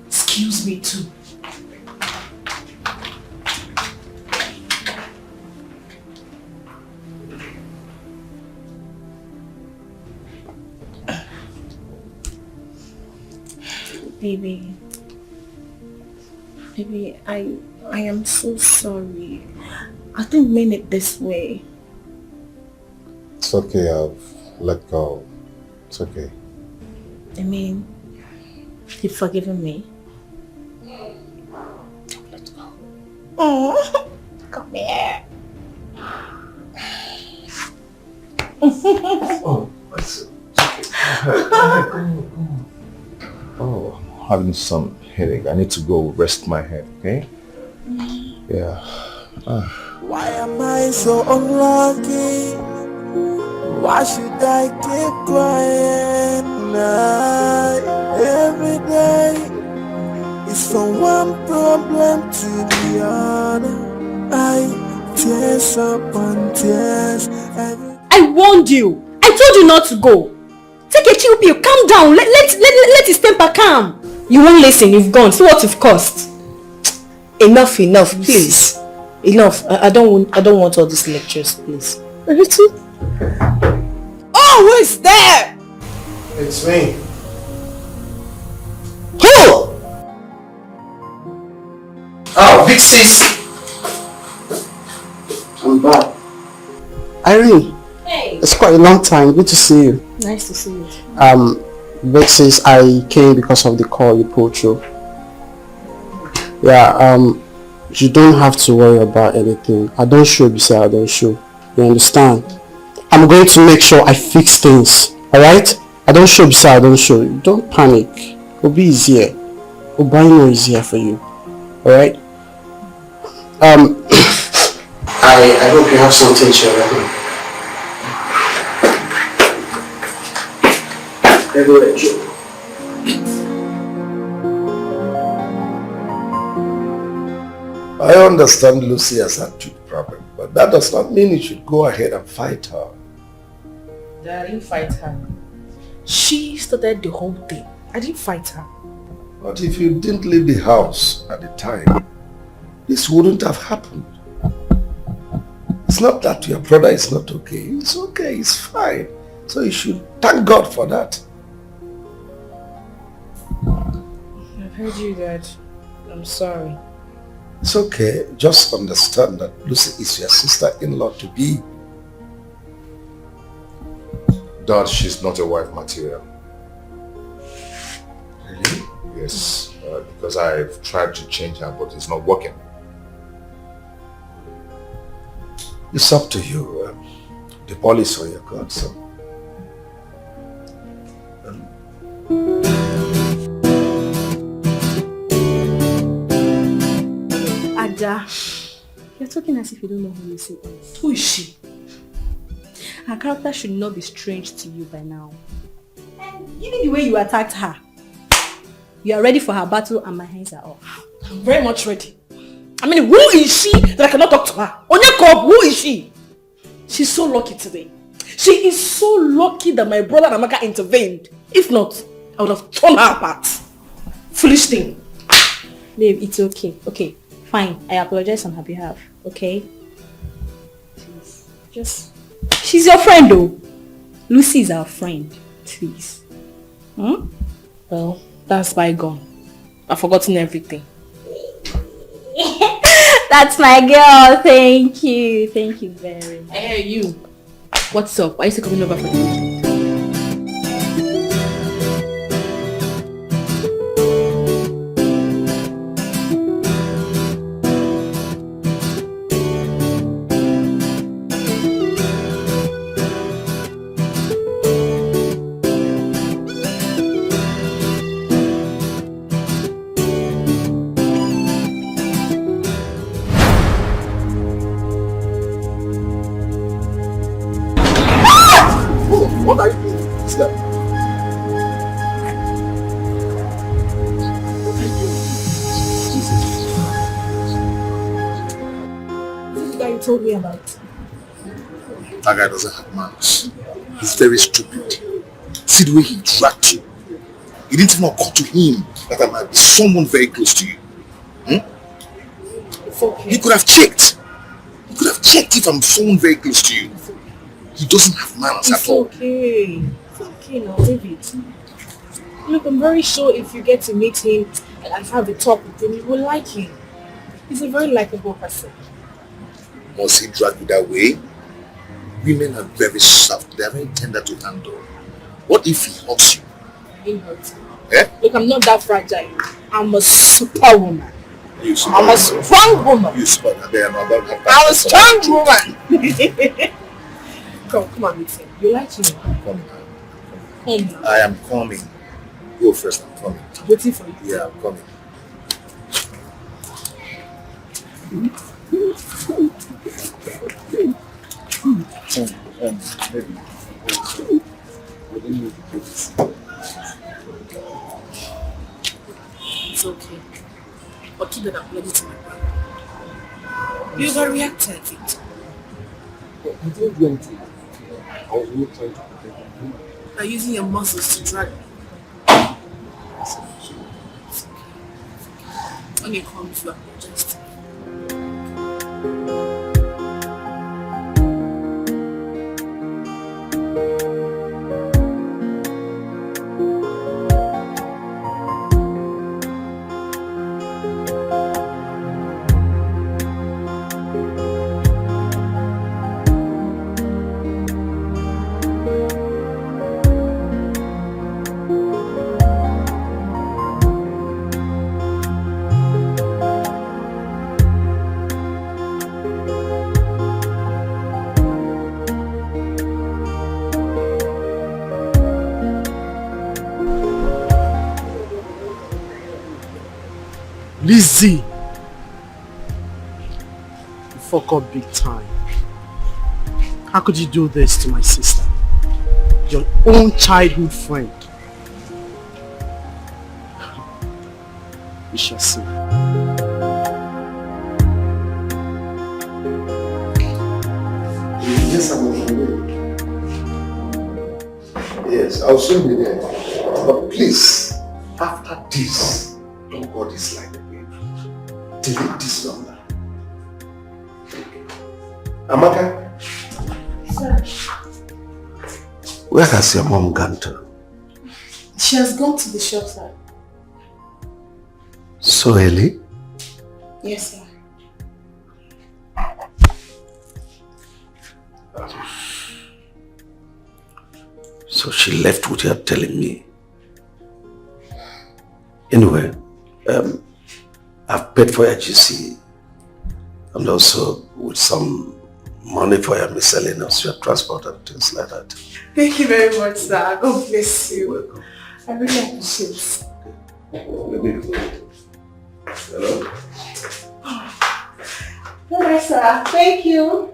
Speaker 18: Excuse me too.
Speaker 3: Baby, I am so sorry. I didn't mean it this way.
Speaker 2: It's okay, I've let go. It's okay.
Speaker 3: I mean, you've forgiven me.
Speaker 2: Let's go.
Speaker 3: Oh, come here.
Speaker 2: Oh, it's okay. Oh, I'm having some headache. I need to go rest my head, okay? Yeah.
Speaker 12: Why am I so unlucky? Why should I keep crying? Every day it's from one problem to the other. I tears upon tears.
Speaker 9: I warned you. I told you not to go. Take a chill pill. Calm down. Let his temper calm. You won't listen. You've gone. See what you've cost. Enough, please. Enough. I don't want all these lectures, please. Oh, who is there?
Speaker 2: It's me.
Speaker 9: Who?
Speaker 19: Oh, big sis. I'm back. Irene.
Speaker 9: Hey.
Speaker 19: It's quite a long time. Good to see you.
Speaker 9: Nice to see you.
Speaker 19: Big sis, I came because of the call you pulled through. Yeah, you don't have to worry about anything. I don't show beside I don't show. You understand? I'm going to make sure I fix things. Alright? I don't show beside I don't show. Don't panic. It'll be easier. It'll be more easier for you. Alright? I hope you have something to ready. Everywhere, Joe.
Speaker 2: I understand Lucy has a tooth problem, but that does not mean you should go ahead and fight her.
Speaker 7: I didn't fight her. She started the whole thing. I didn't fight her.
Speaker 2: But if you didn't leave the house at the time, this wouldn't have happened. It's not that your brother is not okay. It's okay, it's fine. So you should thank God for that.
Speaker 7: I've heard you, Dad. I'm sorry.
Speaker 2: It's okay. Just understand that Lucy is your sister-in-law to be. Dad, she's not a wife material.
Speaker 5: Really?
Speaker 2: Yes, because I've tried to change her, but it's not working. It's up to you. The ball is on your court, so.
Speaker 15: Ada, you're talking as if you don't know who Lucy is.
Speaker 7: Who is she?
Speaker 15: Her character should not be strange to you by now. And even the way you attacked her, you are ready for her battle and my hands are off.
Speaker 7: I'm very much ready. I mean, who is she that I cannot talk to her? Onyeko, who is she? She's so lucky today. She is so lucky that my brother and Amaka intervened. If not, I would have torn her apart. Foolish thing.
Speaker 15: Babe, it's okay. Okay, fine. I apologize on her behalf. Okay? Please. Just... She's your friend though. Lucy is our friend. Please.
Speaker 7: Well, that's bygone. I've forgotten everything.
Speaker 15: That's my girl. Thank you. Thank you very much.
Speaker 7: Hey, you. What's up? Why are you still coming over for the weekend?
Speaker 9: told me about.
Speaker 5: That guy doesn't have manners. He's very stupid. See the way he dragged you. It didn't even occur to him that I might be someone very close to you.
Speaker 9: It's okay.
Speaker 5: You could have checked. You could have checked if I'm someone very close to you. He doesn't have manners at all.
Speaker 9: It's okay now, David. Look, I'm very sure if you get to meet him and have a talk with him, you will like him. He's a very likable person.
Speaker 5: Must he drag you that way? Women are very soft. They are very tender to handle. What if he hurts you?
Speaker 9: He hurts me.
Speaker 5: Eh?
Speaker 9: Look, I'm not that fragile. I'm a superwoman.
Speaker 5: I'm
Speaker 9: a strong woman.
Speaker 5: You super.
Speaker 9: I'm a strong woman. Come on, meet him. You like him?
Speaker 5: Come
Speaker 9: Come.
Speaker 5: I am coming. Go first, I'm coming.
Speaker 9: Waiting for you.
Speaker 5: Yeah, I'm coming.
Speaker 9: It's okay. But keep that apology to my brother. You overreacted, Victor.
Speaker 6: You didn't do anything. I was really trying to protect you.
Speaker 9: By using your muscles to drag me. It's okay. When you come to apologize to me.
Speaker 19: Lizzie! You fuck up big time. How could you do this to my sister? Your own childhood friend. We shall see.
Speaker 11: Yes, I'm on my way. Yes, I'll soon be there. But please, after this, don't go this line again. Delete this number. Amaka?
Speaker 9: Sir.
Speaker 11: Where has your mom gone to?
Speaker 9: She has gone to the shop, sir.
Speaker 11: So early?
Speaker 9: Yes, sir.
Speaker 11: So she left without telling me. Anyway, I've paid for your GC and also with some money for your miscellaneous, your transport and things like that.
Speaker 9: Thank you very much, sir. God bless you. Welcome. I really appreciate it.
Speaker 11: Let me go. Hello?
Speaker 9: Bye, sir. Thank you.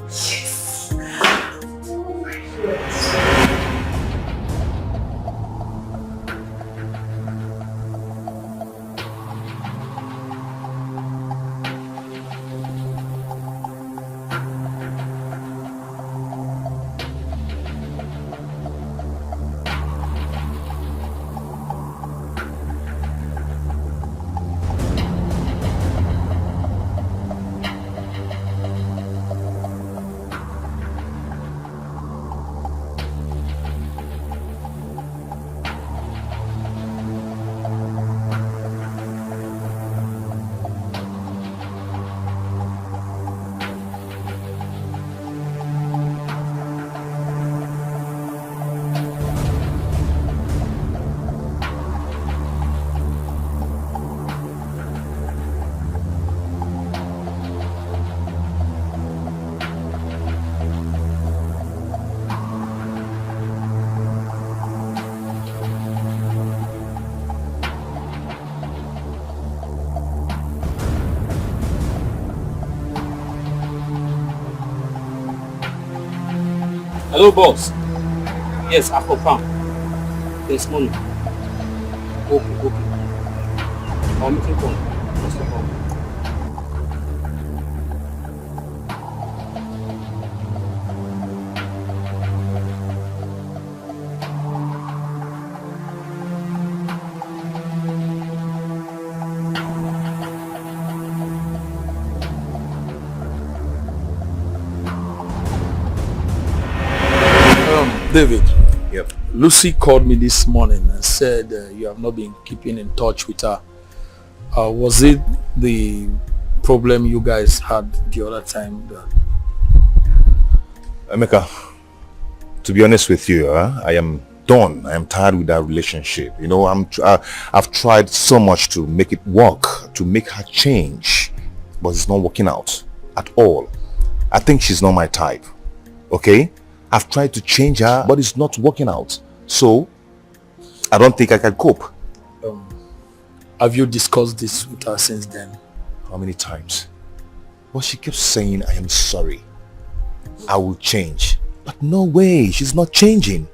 Speaker 9: Yes. Oh my God.
Speaker 14: Hello, boss. Yes, I confirm. There's money. Okay. I'm making call. What's the problem?
Speaker 8: David.
Speaker 2: Yep.
Speaker 8: Lucy called me this morning and said you have not been keeping in touch with her. Was it the problem you guys had the other time?
Speaker 2: Emeka, to be honest with you, I am done. I am tired with that relationship. You know, I've tried so much to make it work, to make her change, but it's not working out at all. I think she's not my type. Okay? I've tried to change her, but it's not working out. So, I don't think I can cope.
Speaker 8: Have you discussed this with her since then?
Speaker 2: How many times? Well, she keeps saying, I am sorry. I will change. But no way, she's not changing.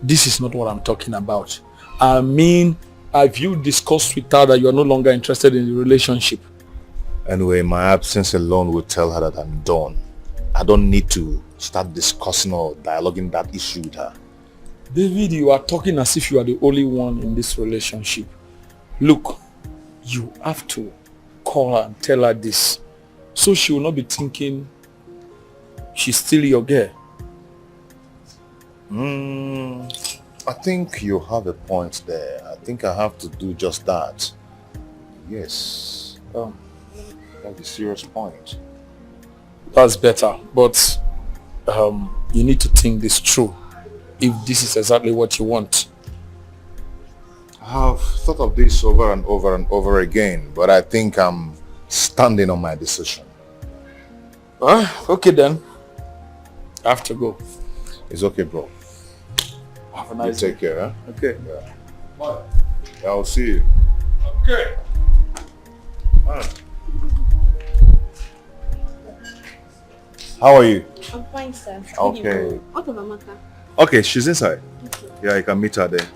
Speaker 8: This is not what I'm talking about. I mean, have you discussed with her that you are no longer interested in the relationship?
Speaker 2: Anyway, my absence alone will tell her that I'm done. I don't need to start discussing or dialoguing that issue with her.
Speaker 8: David, you are talking as if you are the only one in this relationship. Look, you have to call her and tell her this, so she will not be thinking she's still your girl.
Speaker 2: I think you have a point there. I think I have to do just that. Yes. That's a serious point.
Speaker 8: That's better, but you need to think this through, if this is exactly what you want.
Speaker 2: I have thought of this over and over and over again, but I think I'm standing on my decision.
Speaker 8: Okay then. I have to go.
Speaker 2: It's okay, bro.
Speaker 8: Have a nice day.
Speaker 2: Take care, huh?
Speaker 8: Okay.
Speaker 2: Yeah. Bye. Yeah, I'll see you.
Speaker 8: Okay.
Speaker 2: How are you?
Speaker 15: I'm fine, sir.
Speaker 2: Okay.
Speaker 15: What about Amaka?
Speaker 2: Okay, she's inside. Okay. Yeah, you can meet her there.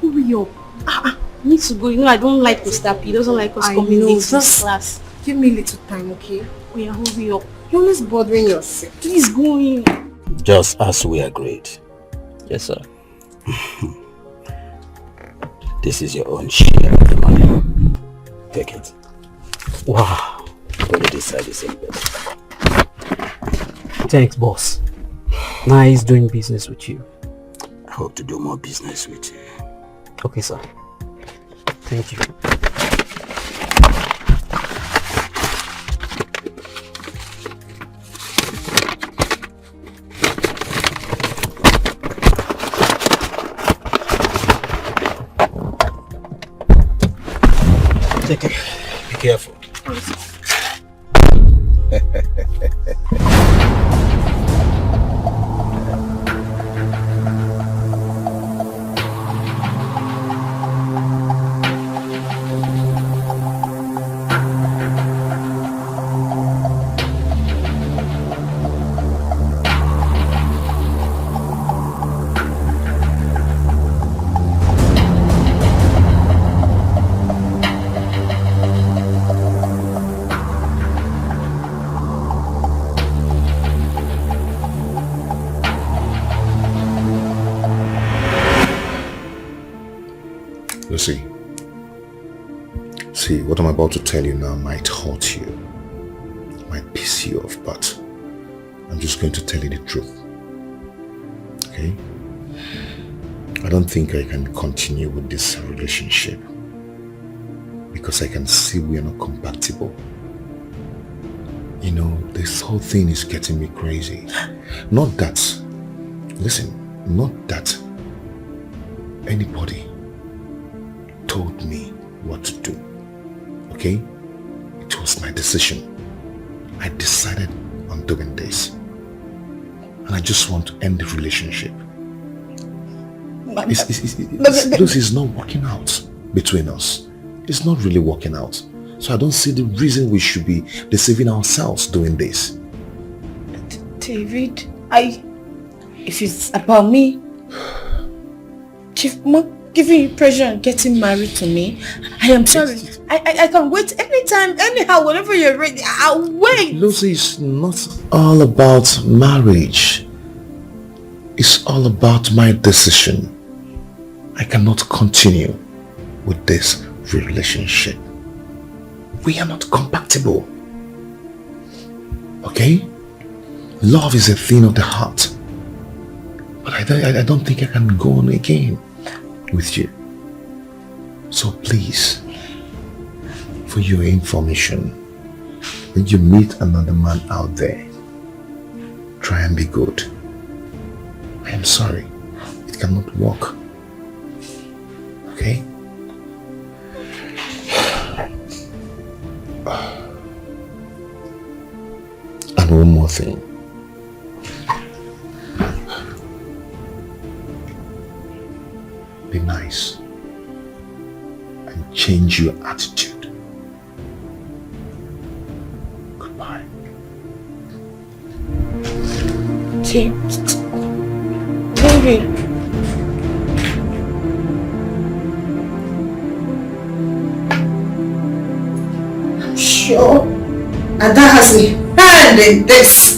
Speaker 9: Hurry up. I need to go. You know, I don't like Mr. P. He doesn't like us coming late to class.
Speaker 3: Give me a little time, okay?
Speaker 9: Oh yeah, hurry up.
Speaker 3: You're always bothering yourself.
Speaker 9: Please go in.
Speaker 20: Just as we agreed. Yes, sir. This is your own share of the money. Take it.
Speaker 21: Wow.
Speaker 20: Only this side is in bed.
Speaker 21: Thanks, boss. Nice doing business with you.
Speaker 20: I hope to do more business with you.
Speaker 21: Okay, sir. Thank you.
Speaker 20: Take it. Be careful.
Speaker 2: See, what I'm about to tell you now might hurt you, might piss you off, but I'm just going to tell you the truth. Okay? I don't think I can continue with this relationship because I can see we are not compatible. You know, this whole thing is getting me crazy. Not that, listen, not that anybody told me what to do. Okay? It was my decision. I decided on doing this. And I just want to end the relationship. This is not working out between us. It's not really working out. So I don't see the reason we should be deceiving ourselves doing this.
Speaker 3: David, if it's about me, giving you pressure and getting married to me, I am sorry. I can wait anytime, anyhow, whenever you're ready. I'll wait.
Speaker 2: Lucy, it's not all about marriage. It's all about my decision. I cannot continue with this relationship. We are not compatible. Okay? Love is a thing of the heart. But I don't think I can go on again with you. So please, for your information, when you meet another man out there, try and be good. I am sorry. It cannot work. Okay? And one more thing. Be nice and change your attitude. Goodbye.
Speaker 3: David.
Speaker 4: I'm sure Ada has a hand in this.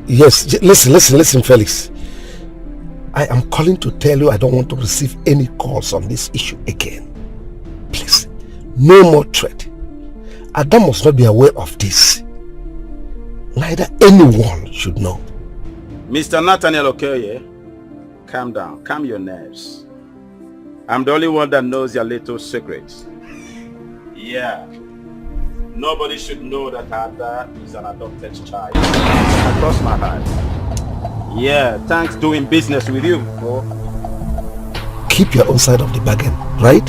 Speaker 11: Yes, listen, Felix. I am calling to tell you I don't want to receive any calls on this issue again. Please, no more threat. Adam must not be aware of this. Neither anyone should know.
Speaker 13: Mr. Nathaniel Okoye, calm down, calm your nerves. I'm the only one that knows your little secrets. Yeah. Nobody should know that Ada is an adopted child. I cross my heart. Yeah, thanks doing business with you, bro.
Speaker 11: Keep your own side of the bargain, right?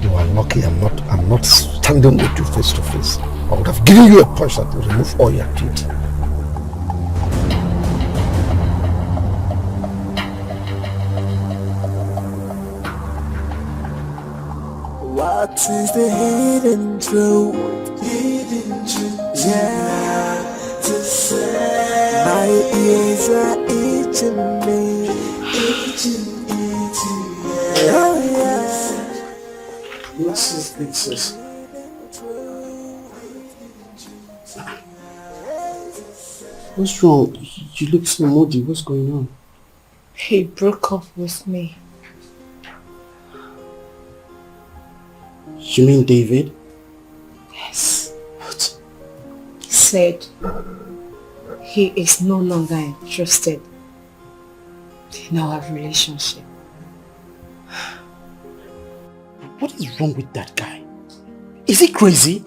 Speaker 11: You are lucky I'm not standing with you face to face. I would have given you a punch that would remove all your teeth.
Speaker 12: What is the hidden truth? Hidden truth. Yeah, to say. My ears are itching me. Itching, yeah. Oh yeah.
Speaker 19: What's this pictures? What's wrong? You look so moody. What's going on?
Speaker 3: He broke up with me.
Speaker 19: You mean David?
Speaker 3: Yes. What? He said he is no longer interested in our relationship.
Speaker 19: What is wrong with that guy? Is he crazy?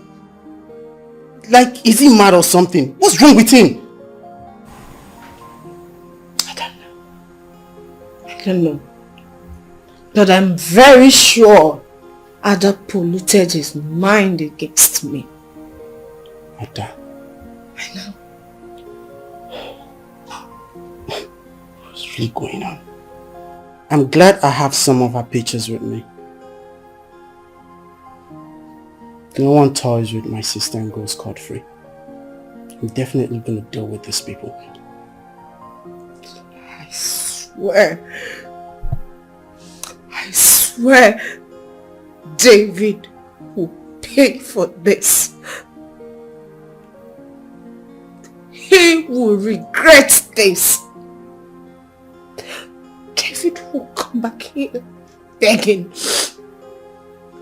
Speaker 19: Like, is he mad or something? What's wrong with him?
Speaker 3: I don't know. But I'm very sure Ada polluted his mind against me.
Speaker 19: Ada?
Speaker 3: I know.
Speaker 19: What's really going on? I'm glad I have some of her pictures with me. No one toys with my sister and goes scot-free. I'm definitely going to deal with these people.
Speaker 3: I swear David will pay for this. He will regret this. David will come back here begging.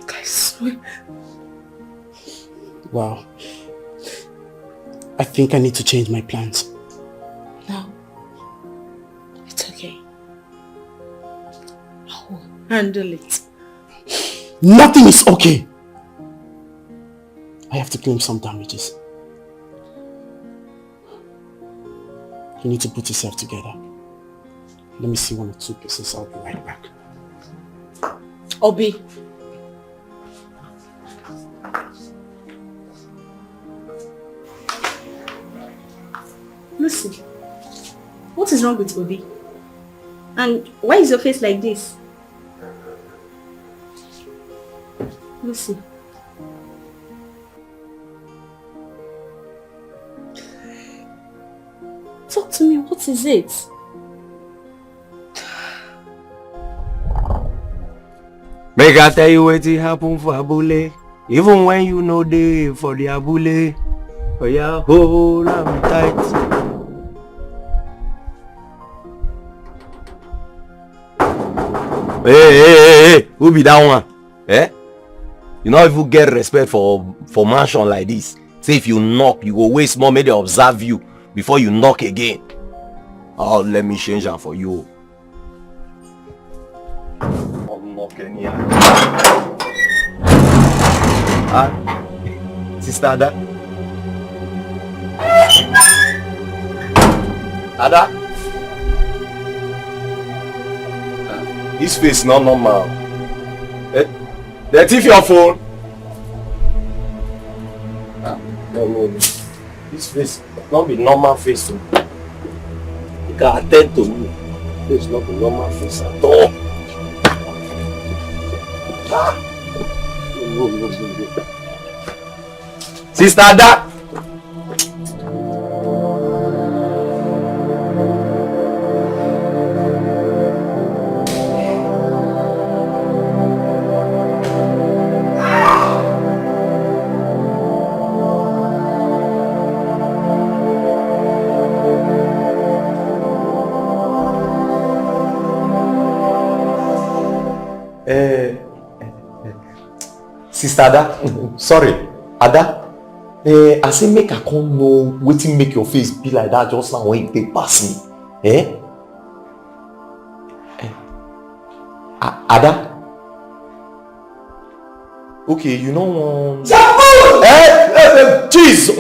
Speaker 3: I swear.
Speaker 19: Wow. I think I need to change my plans.
Speaker 3: No. It's okay. I will handle it.
Speaker 19: Nothing is okay. I have to claim some damages. You need to put yourself together. Let me see 1 or 2 pieces. I'll be right back.
Speaker 3: Obi.
Speaker 15: Lucy, what is wrong with Obi? And why is your face like this? Lucy. Talk to me, what is it?
Speaker 22: Make I tell you what happen for Abule.
Speaker 1: Even when you know they for the abule, oh yeah, hold am tight. Hey, who be that one? Eh? You know if you get respect for mansion like this. Say if you knock, you go waste more, maybe they observe you before you knock again. Oh, let me change that for you. I'm knocking here. Sister Ada. Ada. This face not normal. They thief your phone. No. This face not be normal face. You can attend to me. This not be normal face at all. No. Sister Ada.
Speaker 16: Sister Ada, sorry, Ada. I say make I come know wetin make your face be like that just now when you take pass me. Ada? Okay, you know one.
Speaker 1: Jesus!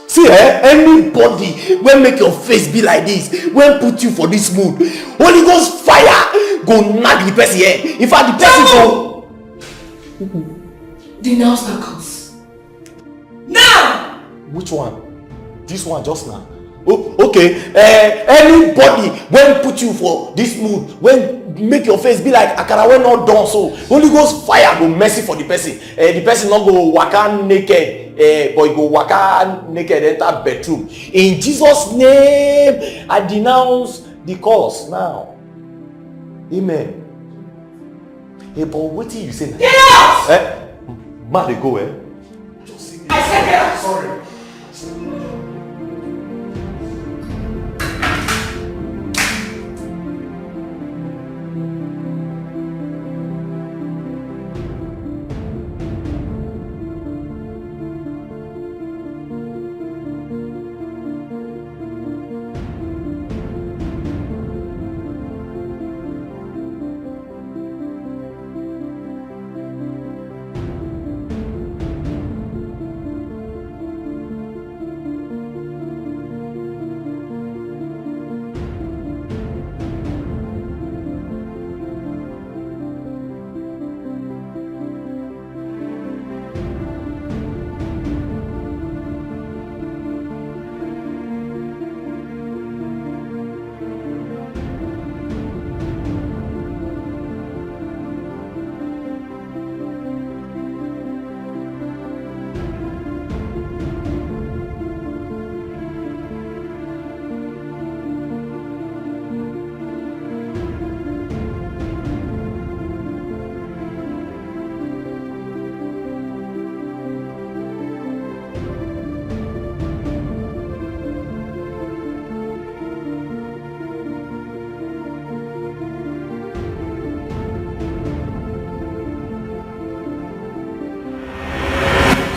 Speaker 1: See, anybody when make your face be like this, when put you for this mood, Holy Ghost fire go knock the person here. In fact, the person go.
Speaker 4: Denounce that curse. Now!
Speaker 16: Which one? This one just now.
Speaker 1: Oh, okay. Anybody when put you for this mood, when make your face be like akara when not done so, Holy Ghost fire go mercy for the person. The person not go waka naked, but he go waka naked enter bedroom. In Jesus' name, I denounce the curse now. Amen. Hey, but what did you say now?
Speaker 4: Get out!
Speaker 16: Man, they go,
Speaker 4: I said get out! Sorry.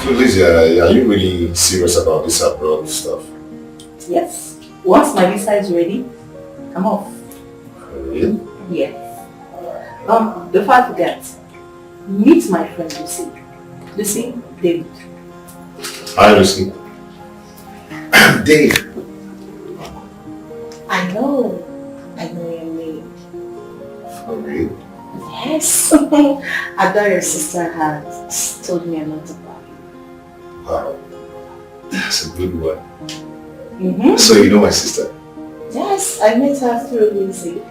Speaker 5: So Lizzie, are you really serious about this abroad stuff?
Speaker 22: Yes. Once my visa is ready, I'm off.
Speaker 5: Really?
Speaker 22: Yes. Before I forget, meet my friend Lucy. Lucy, David.
Speaker 5: Hi Lucy. Dave.
Speaker 22: I know your name.
Speaker 5: For real?
Speaker 22: Yes. I thought your sister had told me a lot about you.
Speaker 5: Wow. That's a good one.
Speaker 22: Mm-hmm.
Speaker 5: So you know my sister?
Speaker 22: Yes, I met her through Lucy.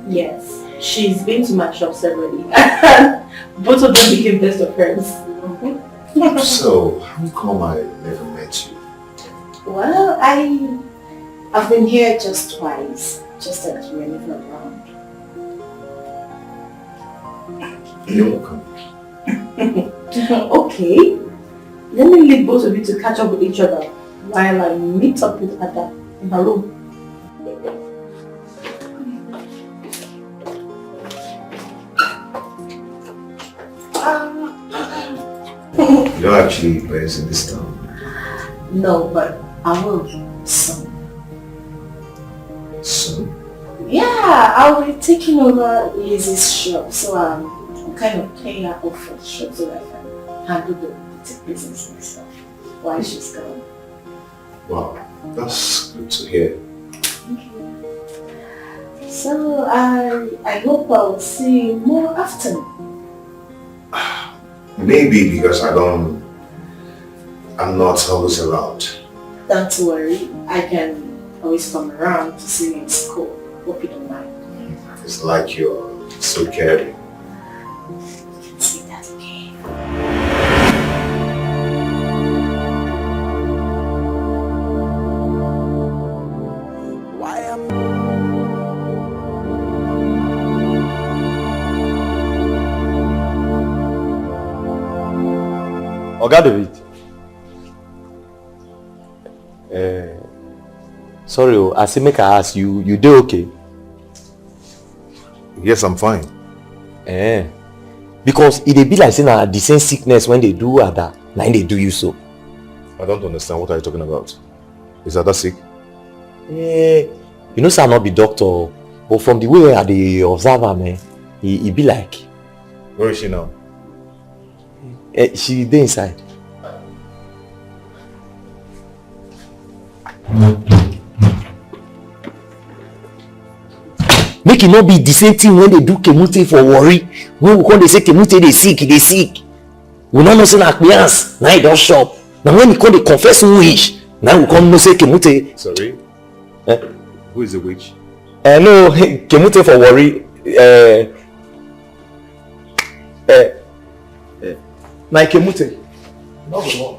Speaker 22: Yes. She's been to my shop severally. Both of them became best of friends. Mm-hmm.
Speaker 5: So, how come I never met you?
Speaker 22: Well, I've been here just twice. Just that you were never around.
Speaker 5: You're welcome.
Speaker 22: Okay. Let me leave both of you to catch up with each other while I meet up with Ada in her room.
Speaker 2: You don't actually place in this town.
Speaker 22: No, but I will soon.
Speaker 2: Soon?
Speaker 22: Yeah, I'll be taking over Lizzie's shop, so I'm kind of paying her off for the shop so that I can handle the boutique business and stuff while she's gone.
Speaker 2: Wow, that's good to hear.
Speaker 22: So I hope I'll see you more often.
Speaker 2: Maybe because I'm not always around.
Speaker 22: Don't worry, I can always come around to see you in school. Hope you don't mind.
Speaker 2: It's like you're so caring.
Speaker 22: See that again.
Speaker 12: Why am
Speaker 16: Oga David. Sorry, as I make I ask you, you do okay?
Speaker 2: Yes, I'm fine.
Speaker 16: Because it dey be like saying the same sickness when they do Ada, now they do you so.
Speaker 2: I don't understand. What are you talking about? Is Ada sick?
Speaker 16: You know, sir, not be doctor, but from the way I dey observe her, man, he be like.
Speaker 2: Where is she now?
Speaker 16: She dey inside. Make it not be the same thing when they do Kemute for worry. When we call they say Kemute they sick. We not know say na Akpians, now he don shop. Now when we call they confess witch, now we come know say Kemute.
Speaker 2: Sorry? Who is the witch?
Speaker 16: No, Kemute for worry. Na Kemute. No go on.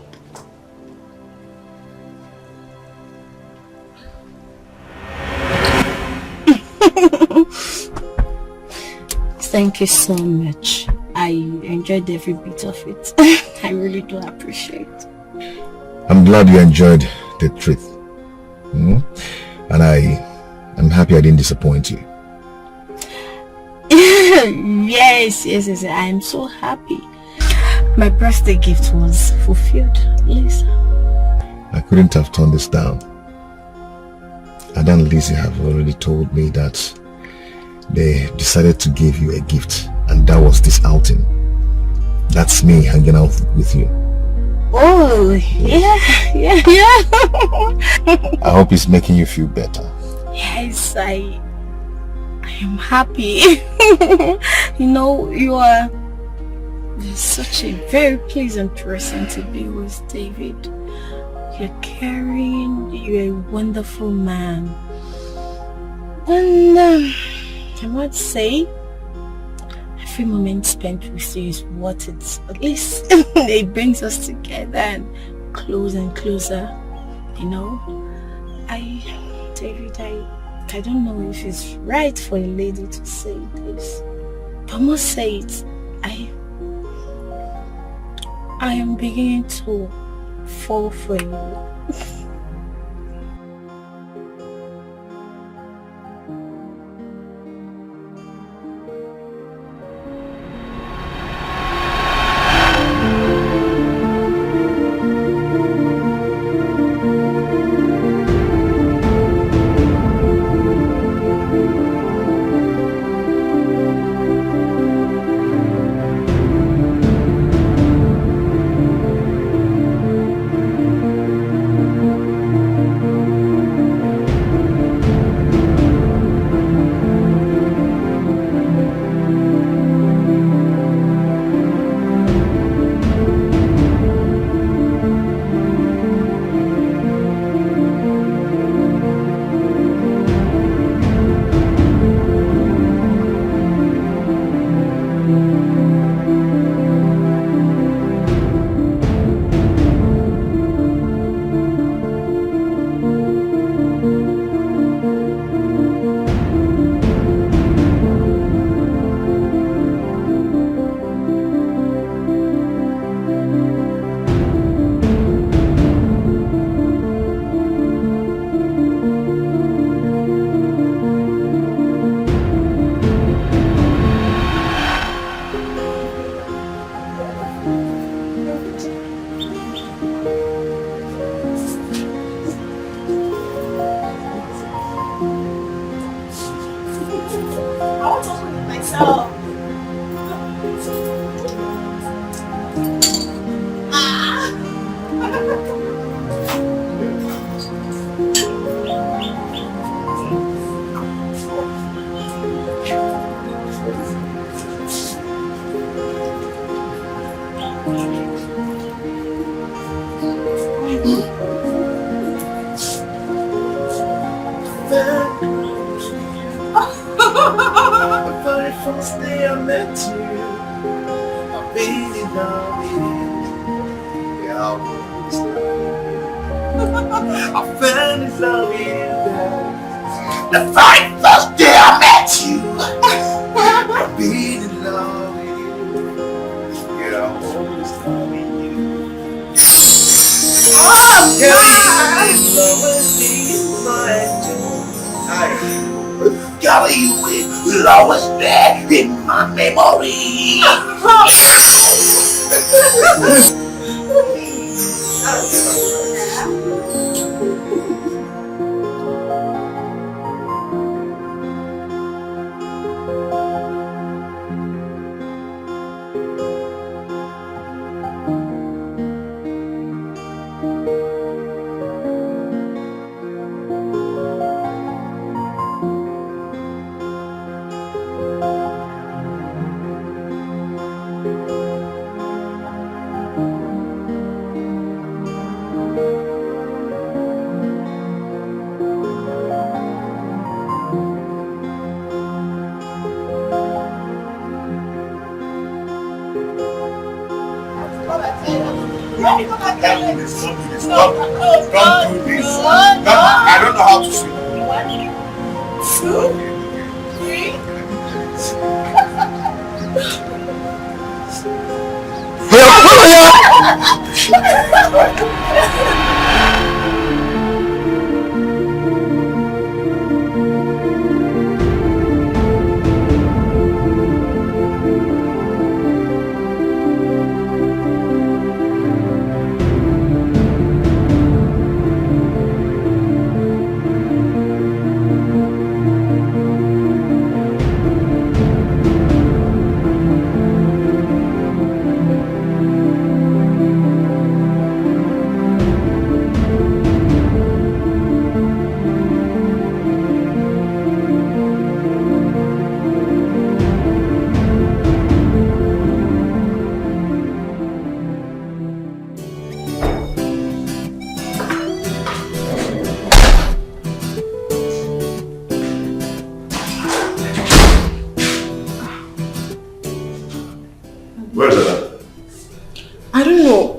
Speaker 3: Thank you so much. I enjoyed every bit of it. I really do appreciate.
Speaker 2: I'm glad you enjoyed the truth. And I'm happy I didn't disappoint you.
Speaker 3: Yes. I'm so happy. My birthday gift was fulfilled. Lisa.
Speaker 2: I couldn't have turned this down. Ada and Lizzie have already told me that they decided to give you a gift, and that was this outing. That's me hanging out with you.
Speaker 3: Oh, yeah.
Speaker 2: I hope it's making you feel better.
Speaker 3: Yes, I am happy. You know, you're such a very pleasant person to be with, David. You're caring, you're a wonderful man. And I must say, every moment spent with you is what it's, at least it brings us together and closer, you know. David, I don't know if it's right for a lady to say this, but I must say it. I am beginning to fall for you.
Speaker 12: I fell in love with you. The very first day I met you, I've been in love with you. Yeah, I'm always loving you. Oh, girl, you in love with me, my angel. Girl, you will always be in my memory. Stop. Don't do this. I don't know how to swim. 1, 2, 3.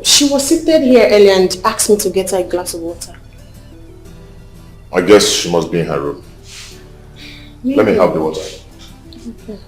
Speaker 9: She was seated here earlier and asked me to get her a glass of water.
Speaker 5: I guess she must be in her room. Maybe. Let me have the water.
Speaker 9: Okay.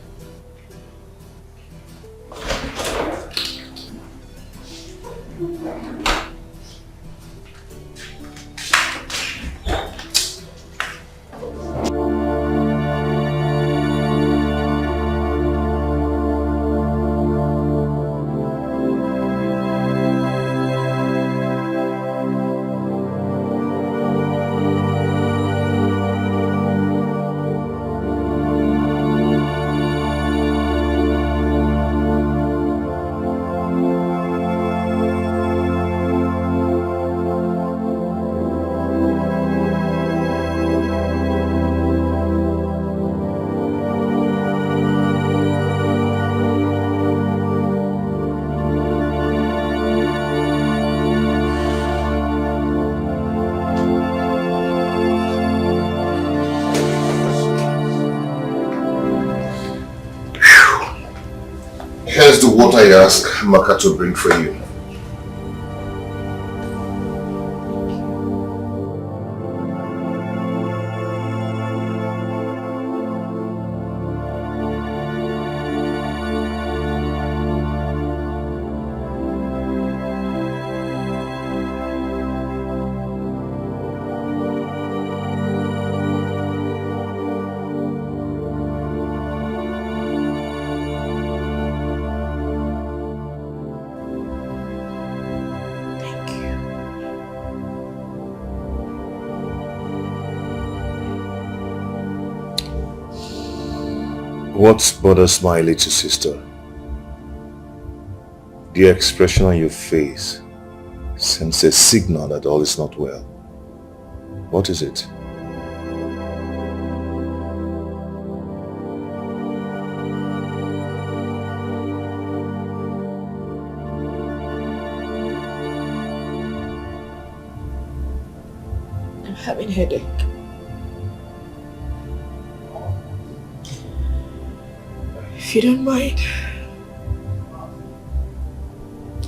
Speaker 5: Here's the water I asked Maka to bring for you. What bothers my little sister? The expression on your face sends a signal that all is not well. What is it?
Speaker 9: I'm having a headache. If you don't mind,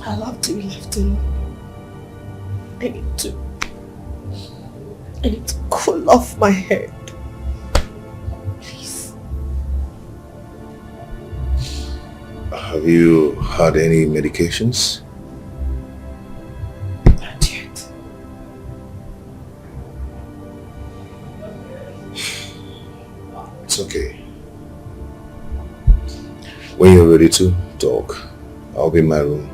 Speaker 9: I'll have to be left alone. I need to
Speaker 4: I need to cool off my head. Please.
Speaker 2: Have you had any medications?
Speaker 4: Not yet.
Speaker 2: It's okay. When you're ready to talk, I'll be in my room.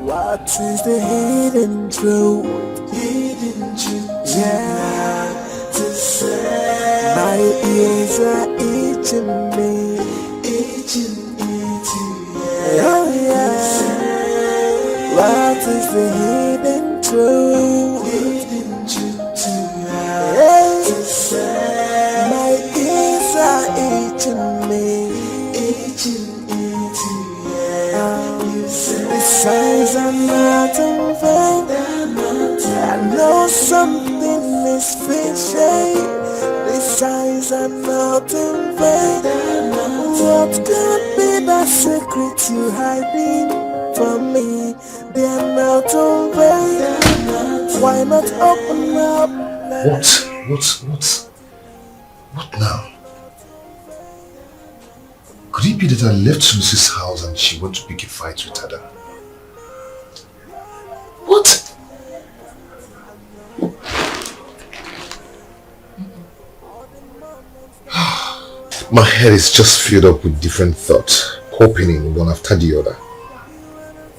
Speaker 12: What is the hidden truth? Hidden truth. Yeah, to say. My ears are itching me. Itching, yeah. Oh yeah. What is the hidden truth? Hidden truth. Yeah, to say. My ears are itching me. Itching, yeah. The signs are not in vain. I know something is fishy. The signs are not in vain. What could be the secret you hiding from me? They're not in vain. Why not open up?
Speaker 2: What now? Could it be that I left Lucy's house and she went to pick a fight with Ada? What? My head is just filled up with different thoughts, opening one after the other.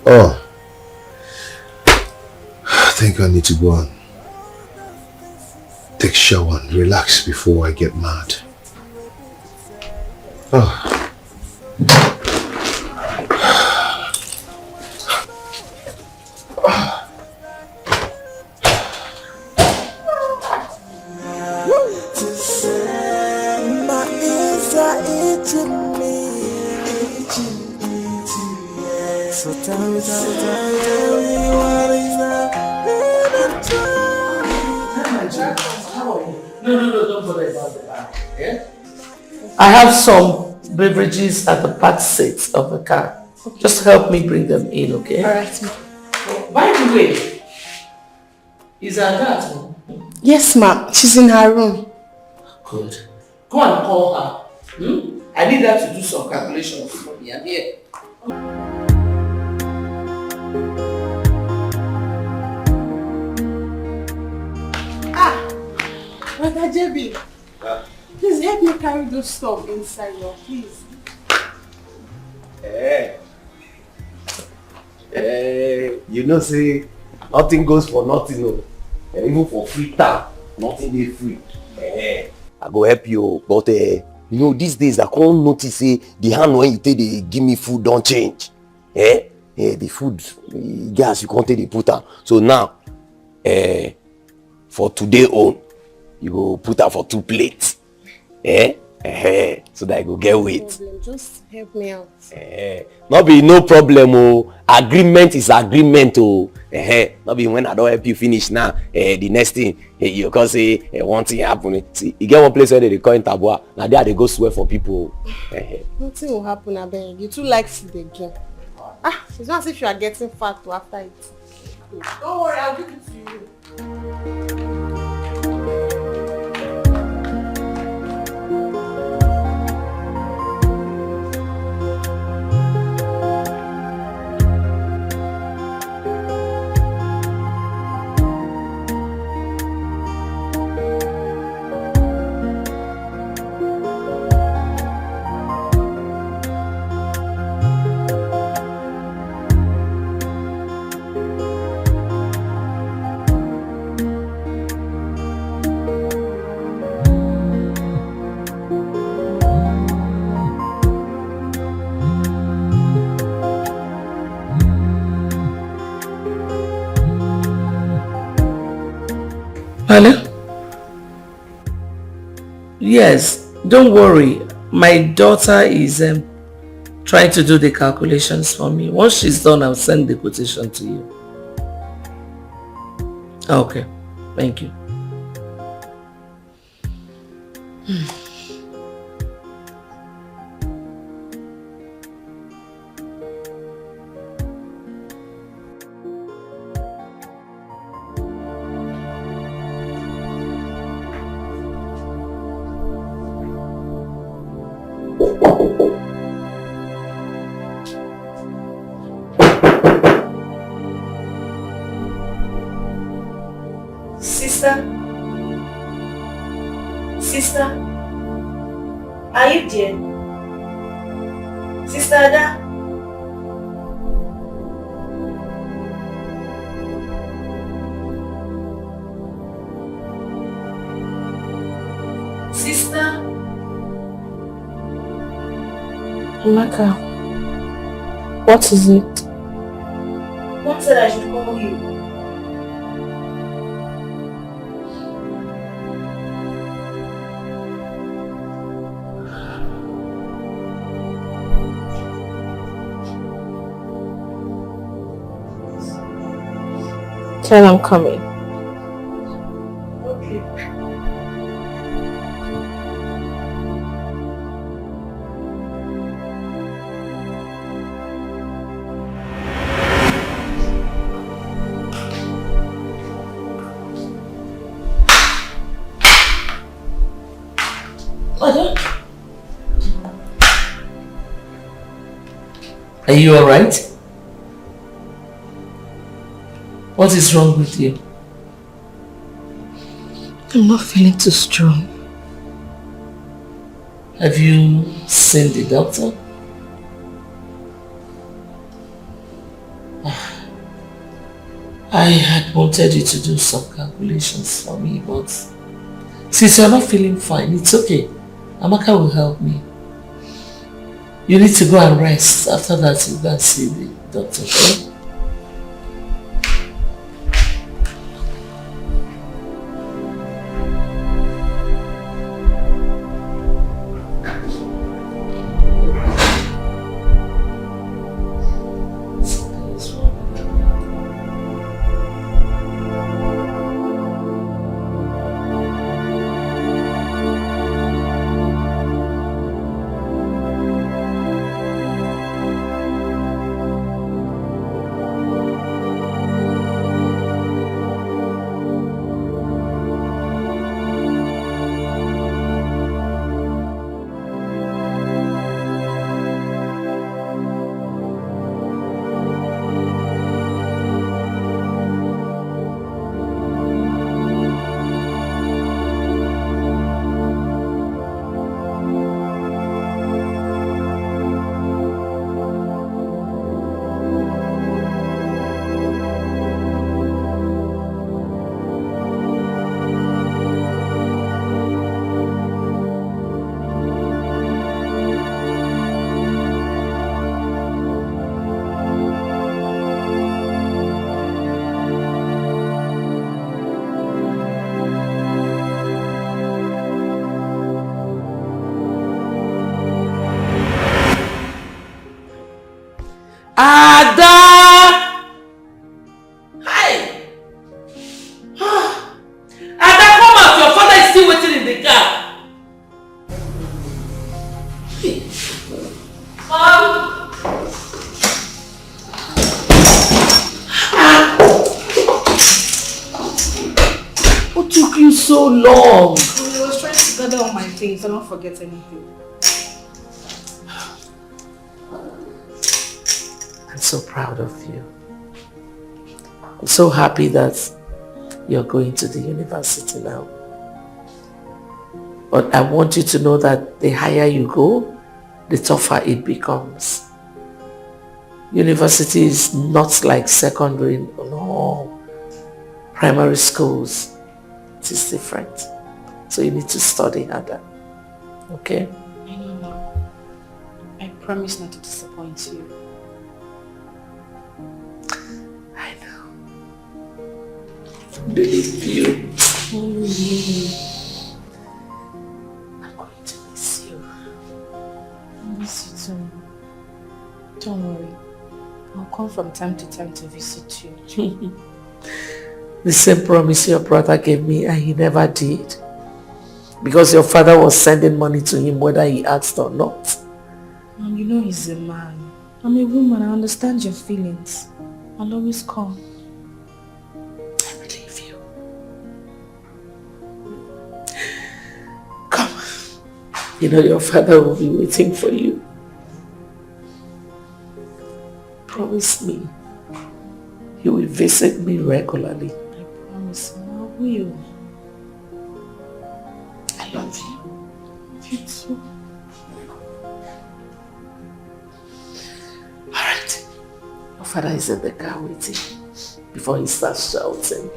Speaker 2: Oh, I think I need to go and take a shower and relax before I get mad. Oh.
Speaker 18: No, don't bother about the bag. Yeah? I have some beverages at the back seat of the car. Okay. Just help me bring them in, okay?
Speaker 9: Alright, ma.
Speaker 18: By the way, is Ada at home?
Speaker 9: Yes, ma. She's in her room.
Speaker 18: Good. Go and call her. I need her to do some calculations for me. I'm here.
Speaker 9: Brother JB, please help me carry those stuff inside here, please.
Speaker 1: You know, say, nothing goes for nothing, no. Even for free time, nothing is free. I go help you, but you know, these days I can't notice the hand when you take they give me food don't change. The food, the gas you can't take the put out. So now, for today on, you go put her for 2 plates. So that I go get weight.
Speaker 9: Just help me out.
Speaker 1: Not be no problem, oh. Agreement is agreement, oh. Not be when I don't help you finish now. The next thing you can say one thing happen. See, you get one place where they call in Tabua. Now there they go swear for people.
Speaker 9: Nothing will happen, I beg. You too like food again. It's not as if you are getting fat after it. Don't worry, I'll give it to you.
Speaker 18: Pardon? Yes, don't worry. My daughter is trying to do the calculations for me. Once she's done, I'll send the quotation to you. Okay, thank you.
Speaker 22: Sister, are you there? Sister Ada? Sister?
Speaker 7: Amaka, what is it?
Speaker 22: Mom said I should call you.
Speaker 7: Tell I'm coming.
Speaker 22: Okay.
Speaker 18: Mother? Are you alright? What is wrong with you?
Speaker 7: I'm not feeling too strong.
Speaker 18: Have you seen the doctor? I had wanted you to do some calculations for me, but since you're not feeling fine, it's okay. Amaka will help me. You need to go and rest. After that, you can see the doctor, okay? Ada! Hi! Ada, come out! Your father is still waiting in the car. What took you so long?
Speaker 7: I was trying to gather all my things and not forget anything.
Speaker 18: I'm so proud of you. I'm so happy that you're going to the university now. But I want you to know that the higher you go, the tougher it becomes. University is not like secondary, no, primary schools. It is different. So you need to study harder. Okay?
Speaker 7: I know, Mom. I promise not to disappoint you.
Speaker 18: I know. I believe you.
Speaker 4: Only I'm going to miss you.
Speaker 7: I miss you too. Don't worry. I'll come from time to time to visit you.
Speaker 18: The same promise your brother gave me and he never did. Because your father was sending money to him whether he asked or not.
Speaker 7: And you know he's a man. I'm a woman, I understand your feelings. I'll always come.
Speaker 18: I believe you. Come. You know your father will be waiting for you. Promise me you will visit me regularly.
Speaker 7: I promise you, I will.
Speaker 18: I love you.
Speaker 7: You too.
Speaker 18: Alright. Your father is in the car waiting before he starts shouting.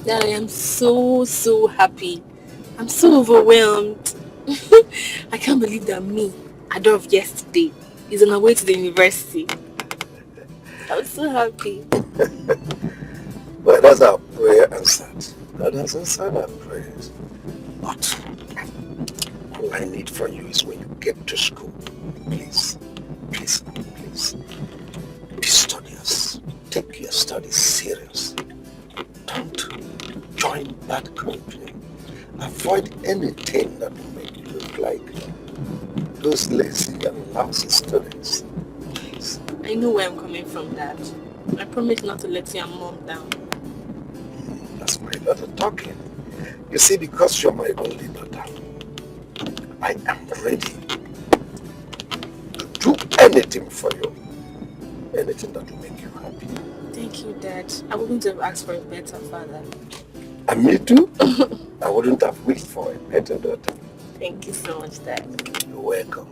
Speaker 9: Dad, I am so happy. I'm so overwhelmed. I can't believe that me, Ado of yesterday, is on my way to the university. I'm so happy.
Speaker 11: Well, that's our prayer answered. God has answered our prayers. But all I need from you is when you get to school, please, be studious. Take your studies serious. Don't join bad company. Avoid anything that will make you look like those lazy and lousy students. Please.
Speaker 9: I know where I'm coming from, Dad. I promise not to let your mom down.
Speaker 11: That's my daughter talking. You see, because you're my only daughter, I am ready to do anything for you. Anything that will make you happy.
Speaker 9: Thank you, Dad. I wouldn't have asked for a better father.
Speaker 11: And me too. I wouldn't have wished for a better daughter.
Speaker 9: Thank you so much, Dad.
Speaker 11: You're welcome.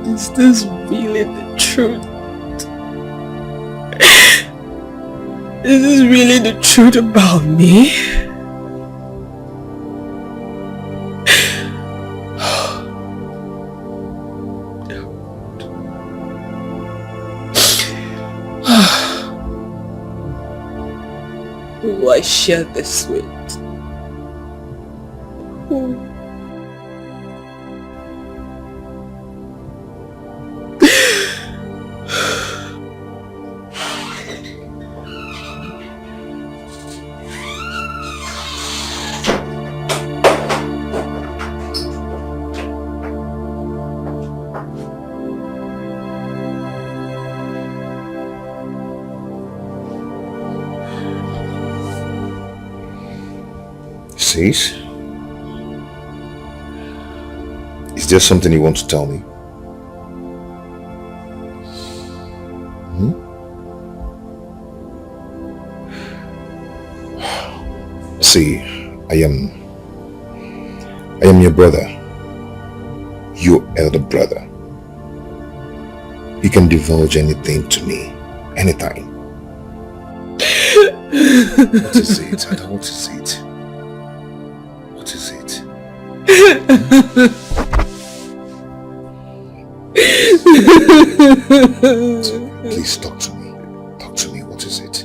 Speaker 18: Is this really the truth? Is this really the truth about me? Who do I share this with? Who?
Speaker 2: Sis? Is there something you want to tell me? See, I am your brother, your elder brother. You can divulge anything to me, anytime. What is it? I don't want to see it. What is it? Please talk to me. Talk to me. What is it?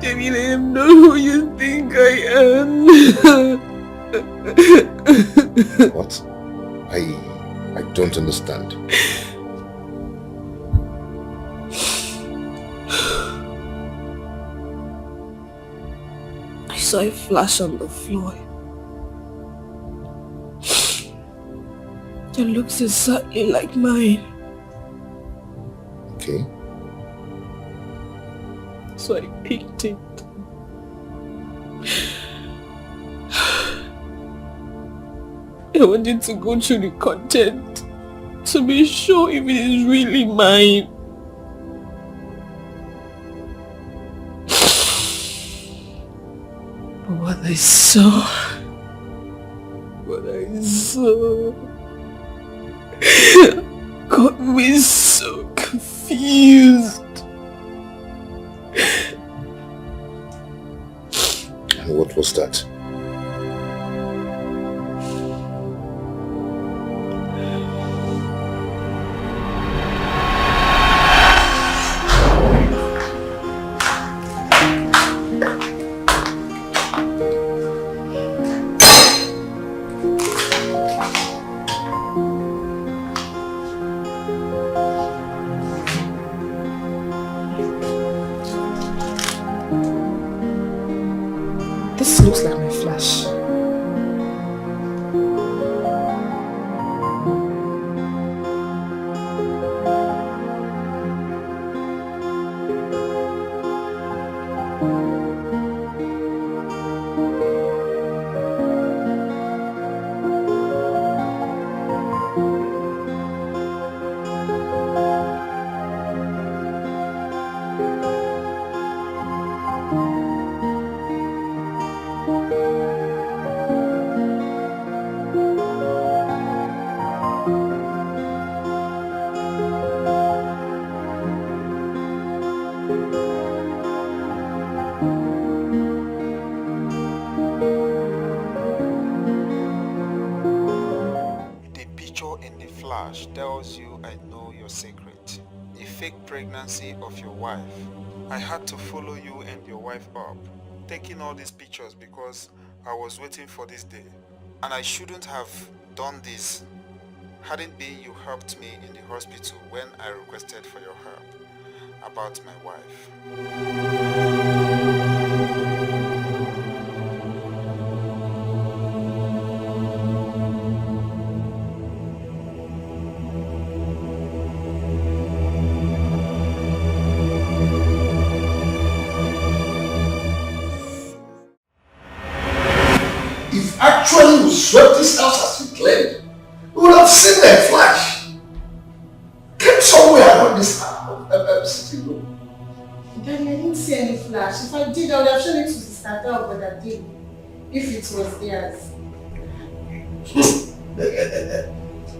Speaker 18: David, I am not who you think I am.
Speaker 2: What? I don't understand.
Speaker 3: I saw a flash on the floor. It looks exactly like mine.
Speaker 2: Okay.
Speaker 3: So I picked it. I wanted to go through the content to be sure if it is really mine. But what I saw got me so confused.
Speaker 2: And what was that?
Speaker 7: This looks like my flash.
Speaker 10: Tells you I know your secret. A fake pregnancy of your wife. I had to follow you and your wife up, taking all these pictures because I was waiting for this day. And I shouldn't have done this. Hadn't been you helped me in the hospital when I requested for your help about my wife.
Speaker 11: Actually, you swept this house as you claimed. You would have seen that flash. Came somewhere around this sitting room.
Speaker 9: Daddy, I didn't see any flash. If I did, I would have shown it to Sister Del, but I did. If it was theirs.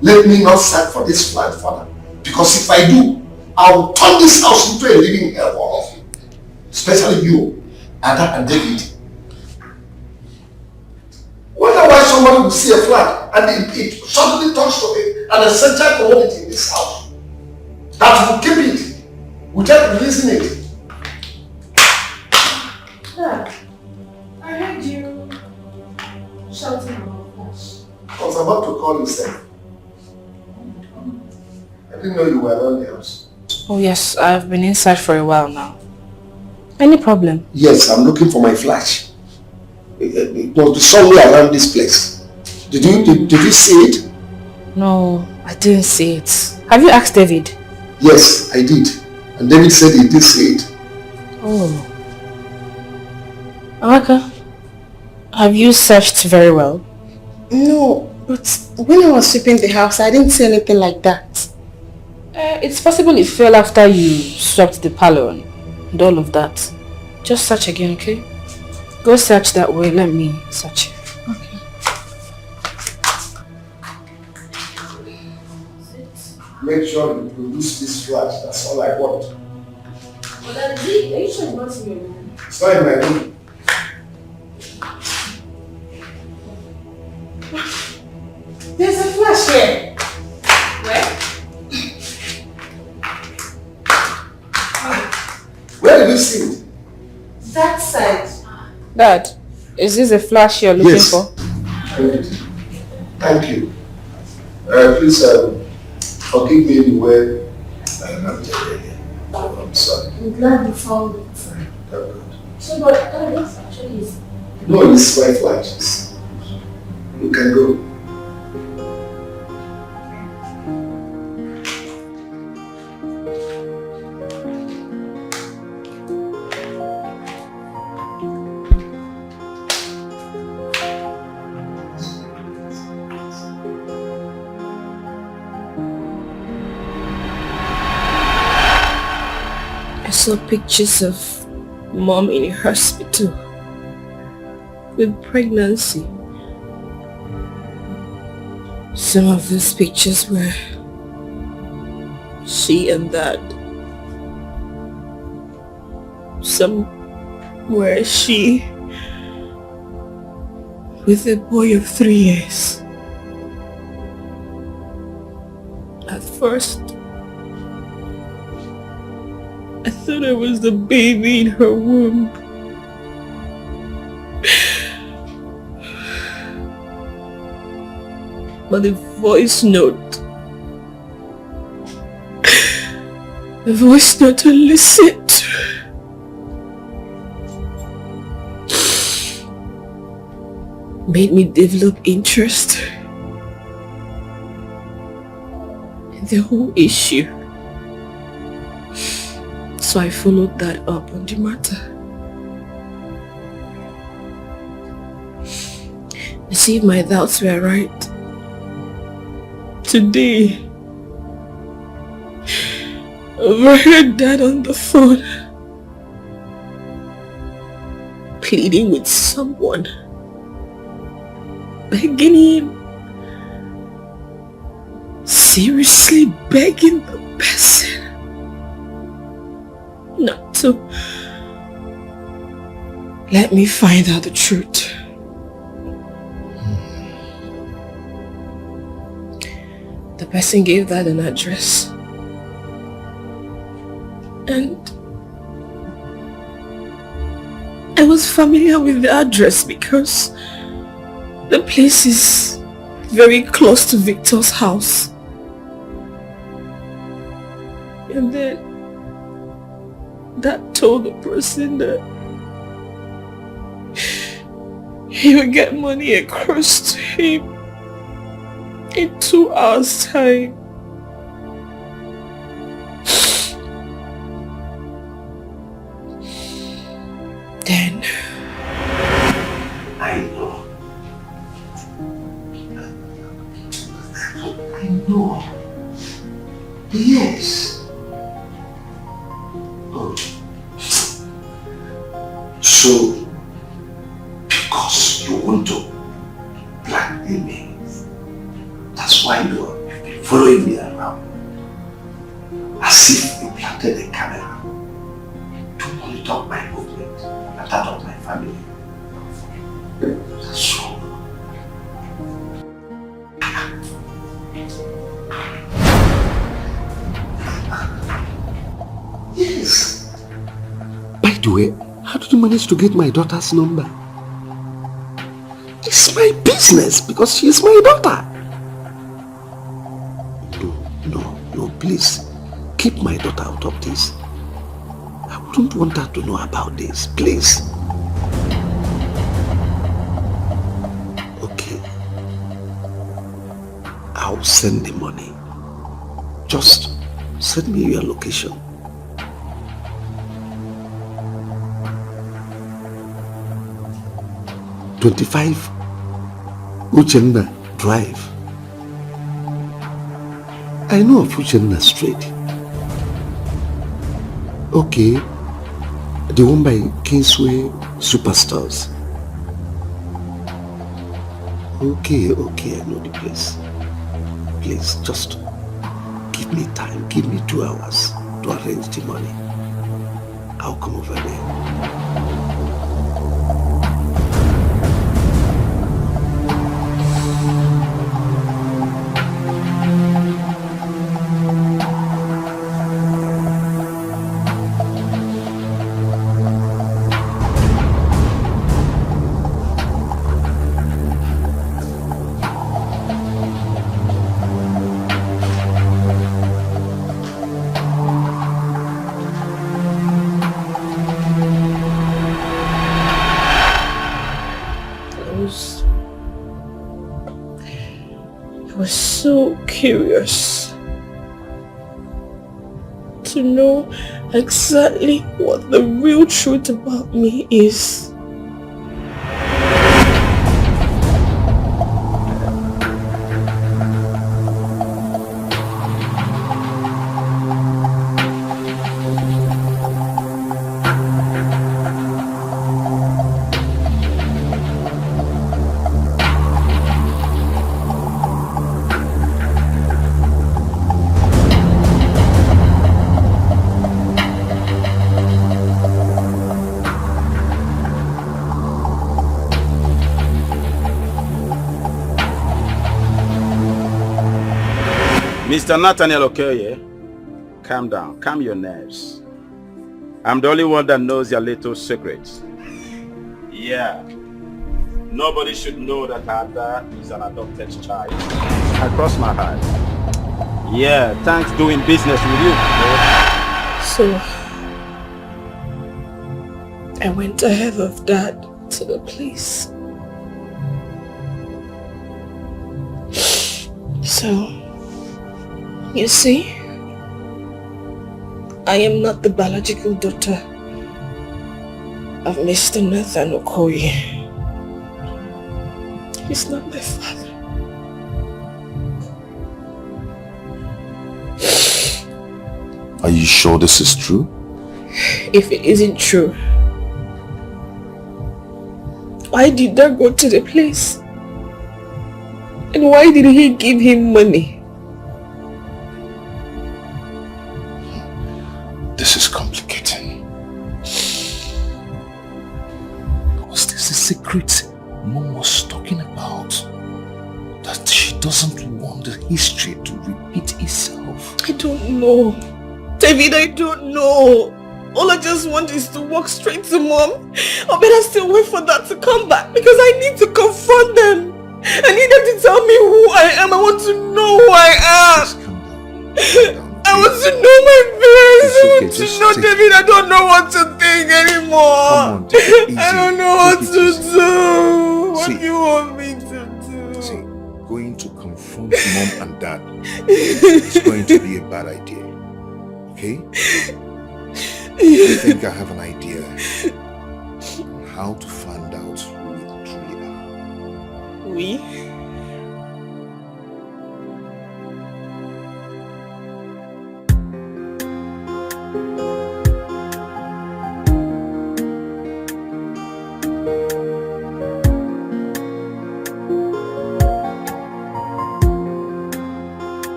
Speaker 11: Let me not search for this flat, Father. Because if I do, I will turn this house into a living hell for all of you. Especially you, Ada and David. Wonder why somebody will see a flag and it suddenly turns to an essential commodity in this house. That will keep it without releasing it.
Speaker 9: Dad, I heard you shouting about flash.
Speaker 11: I was about to call you, sir. I didn't know you were around the house.
Speaker 7: Oh yes, I've been inside for a while now. Any problem?
Speaker 11: Yes, I'm looking for my flash. It must be somewhere around this place. Did you see it?
Speaker 7: No, I didn't see it. Have you asked David?
Speaker 11: Yes, I did. And David said he did see it.
Speaker 7: Oh. Amaka, have you searched very well?
Speaker 9: No, but when I was sweeping the house, I didn't see anything like that.
Speaker 7: It's possible it fell after you swept the parlor and all of that. Just search again, okay? Go search that way, let me search it.
Speaker 9: Okay.
Speaker 11: Make sure you produce this flash, that's all I want.
Speaker 9: But are you sure it's not in your room?
Speaker 11: It's not in my room.
Speaker 9: There's a flash here. Where?
Speaker 11: Where did you see it?
Speaker 9: That side.
Speaker 7: Dad, is this a flash you're looking for?
Speaker 5: Thank you. Please forgive me the way I am today. I'm sorry.
Speaker 22: I'm glad you found it. So, but this actually is...
Speaker 5: No, it's white watches. You can go.
Speaker 3: I saw pictures of mom in a hospital with pregnancy. Some of these pictures were she and dad. Some were she with a boy of 3 years. At first, I thought I was the baby in her womb. But the voice note I listened to made me develop interest in the whole issue. So I followed that up on the matter. To see if my doubts were right. Today, I overheard Dad on the phone pleading with someone, begging him, seriously begging the person not to let me find out the truth. The person gave Dad an address, and I was familiar with the address because the place is very close to Victor's house. And then Dad told the person that he would get money across to him in 2 hours' time. Then
Speaker 11: I know. Yes. Oh. So, because you want to blackmail me, that's why you've been following me around. As if you planted a camera to monitor my movement and that of my family. That's wrong. Yes. By the way, how did you manage to get my daughter's number? It's my business because she is my daughter. No, please. Keep my daughter out of this. I wouldn't want her to know about this, please. Okay. I'll send the money. Just send me your location. "25 Uchenna Drive." I know of Uchenna Street. Okay. The one by Kingsway Superstores. Okay, I know the place. Please, just give me time. Give me 2 hours to arrange the money. I'll come over there.
Speaker 3: was so curious to know exactly what the real truth about me is.
Speaker 13: Mr. Nathaniel Okoye, calm down, calm your nerves. I'm the only one that knows your little secrets. Yeah, nobody should know that Ada is an adopted child. I cross my heart. Yeah, thanks doing business with you.
Speaker 3: So, I went ahead of Dad to the police. So, you see, I am not the biological daughter of Mr. Nathan Okoye. He's not my father.
Speaker 5: Are you sure this is true?
Speaker 3: If it isn't true, why did Dad go to the place? And why did he give him money?
Speaker 5: This is complicating. Was this the secret Mom was talking about? That she doesn't want the history to repeat itself?
Speaker 3: I don't know. David, I don't know. All I just want is to walk straight to Mom. I better still wait for that to come back because I need to confront them. I need them to tell me who I am. I want to know who I am. I want to know my parents. I want to know, David. I don't know what to think anymore.
Speaker 5: Come on, take it easy.
Speaker 3: I don't know what to do. What do you want me to do?
Speaker 5: See, going to confront Mom and Dad is going to be a bad idea. Okay? I think I have an idea on how to find out who we truly are.
Speaker 3: We?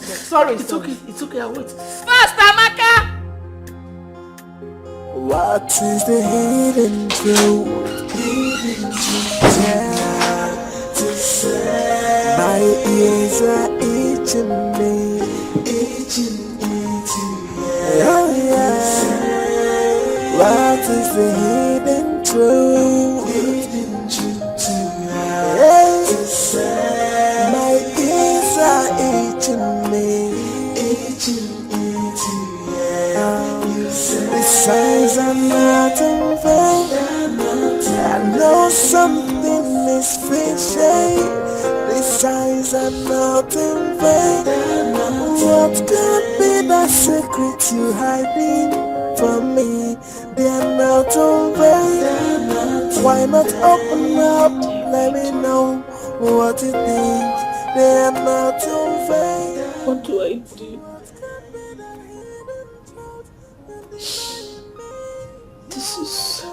Speaker 4: Sorry. It's okay, I'll wait.
Speaker 3: Fast, Amaka!
Speaker 12: What is the hidden truth? Tell to say. My ears are itching me. Oh yeah. What is the hidden truth? shame. These signs are not in vain. What could be the secret you hiding from me? They're not in vain. Why not open up? Let me know what you think. They're not in vain.
Speaker 9: What do I do? This is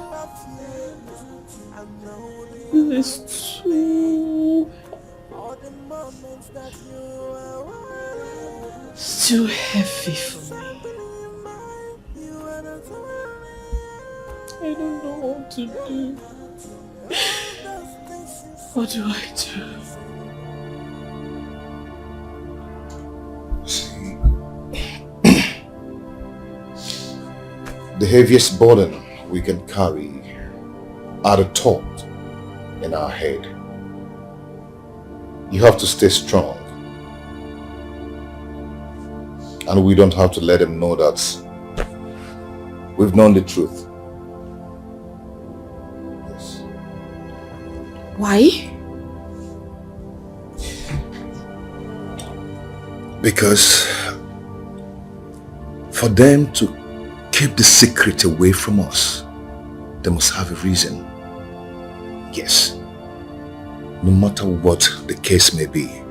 Speaker 9: too heavy for me. I don't know what to do. What do I do?
Speaker 2: See, the heaviest burden we can carry are the thoughts in our head. You have to stay strong. And we don't have to let them know that we've known the truth. Yes.
Speaker 9: Why?
Speaker 2: Because for them to keep the secret away from us, they must have a reason. Yes. No matter what the case may be,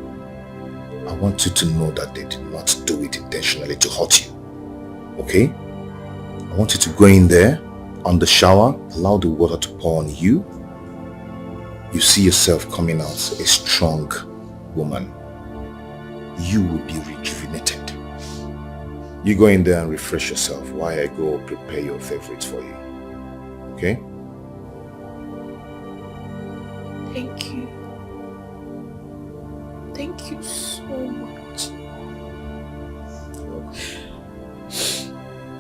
Speaker 2: I want you to know that they did not do it intentionally to hurt you. Okay? I want you to go in there, on the shower, allow the water to pour on you. You see yourself coming out a strong woman. You will be rejuvenated. You go in there and refresh yourself while I go prepare your favorites for you. Okay?
Speaker 9: Thank you. Thank you so much.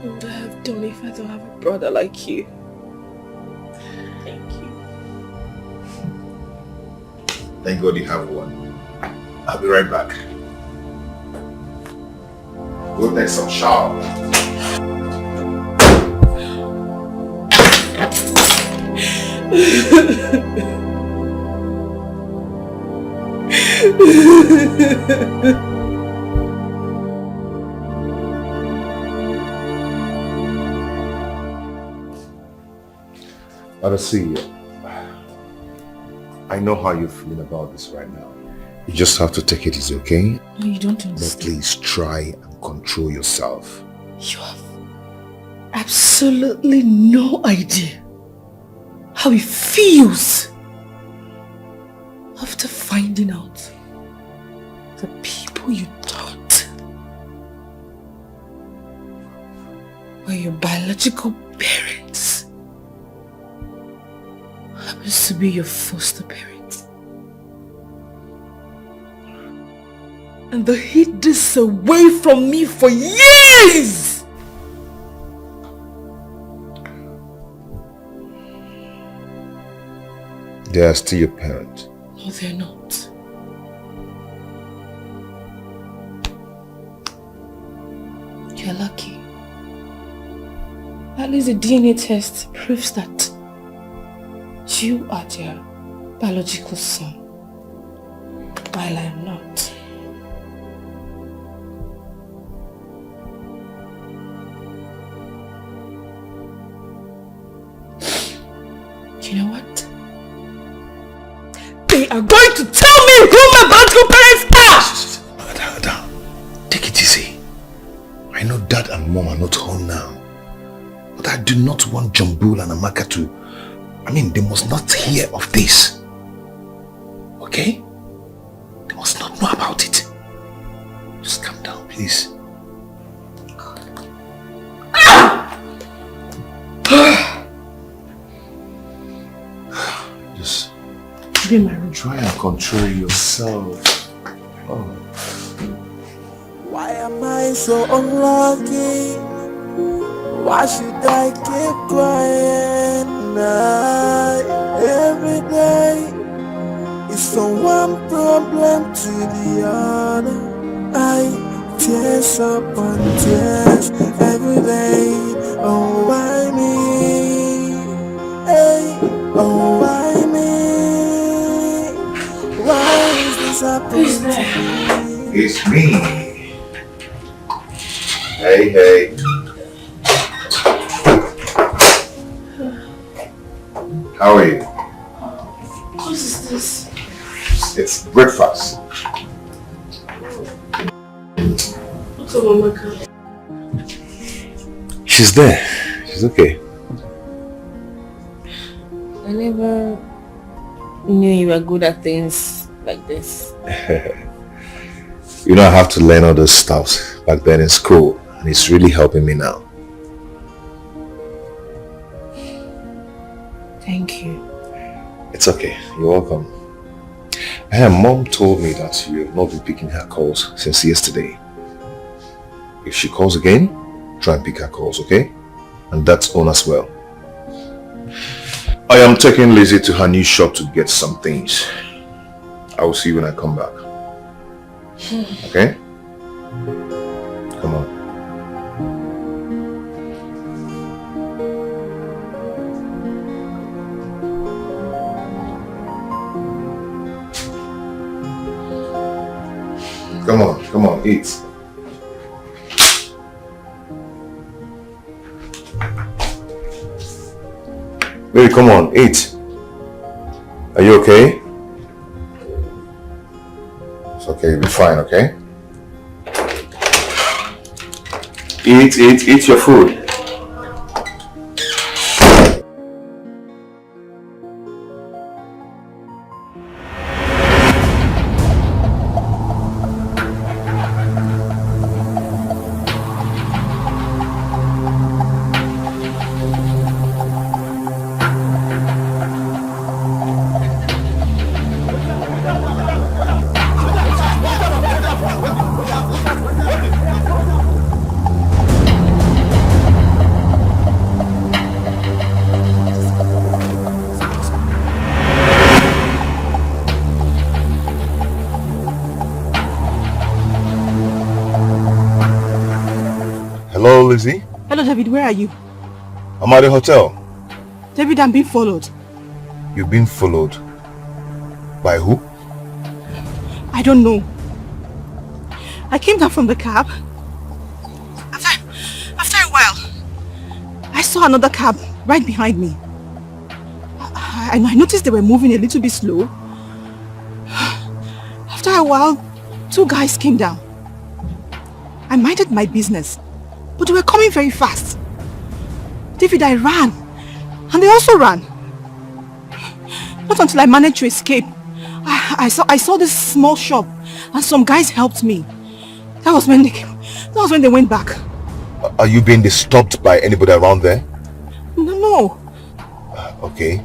Speaker 9: What would I have done if I don't have a brother like you? Thank you.
Speaker 2: Thank God you have one. I'll be right back. Go take some shower. See, I know how you're feeling about this right now. You just have to take it easy, okay?
Speaker 9: No, you don't understand.
Speaker 2: But please try and control yourself.
Speaker 9: You have absolutely no idea how it feels after finding out the people you thought were your biological parents happens to be your foster parents. And they hid this away from me for years!
Speaker 2: They are still your parent.
Speaker 9: No, they're not. You're lucky. At least the DNA test proves that you are their biological son, while I am not. You know what? They are going to tell me who my biological parents are!
Speaker 2: Madam, take it easy. I know Dad and Mom are not home now. But I do not want Jambul and Amaka to... they must not hear of this. Okay? They must not know about it. Just calm down, please. Just try and control yourself. Oh.
Speaker 12: Why am I so unlucky? Why should I keep crying? Every day it's from one problem to the other. I tears upon tears every day. Oh, why me? Hey, oh, why me? Who's there?
Speaker 5: It's me. Hey. How are you?
Speaker 12: What is this?
Speaker 5: It's breakfast.
Speaker 12: What's up, Mama?
Speaker 2: She's there. She's okay.
Speaker 9: I never knew you were good at things like this.
Speaker 2: You know, I have to learn all those stuff back then in school, and it's really helping me now.
Speaker 9: Thank you.
Speaker 2: It's okay. You're welcome. Her mom told me that you have not been picking her calls since yesterday. If she calls again, try and pick her calls, okay? And that's on as well. I am taking Lizzie to her new shop to get some things. I will see you when I come back. Okay? Come on. Come on, eat. Baby, come on, eat. Are you okay? It's okay, you'll be fine, okay? Eat your food. Hello, Lizzie.
Speaker 3: Hello, David. Where are you?
Speaker 2: I'm at the hotel.
Speaker 3: David, I'm being followed.
Speaker 2: You're being followed? By who?
Speaker 3: I don't know. I came down from the cab. After a while, I saw another cab right behind me. I noticed they were moving a little bit slow. After a while, two guys came down. I minded my business, but they were coming very fast. David, I ran, and they also ran. Not until I managed to escape. I saw this small shop, and some guys helped me. That was when they went back.
Speaker 2: Are you being disturbed by anybody around there?
Speaker 3: No.
Speaker 2: Okay.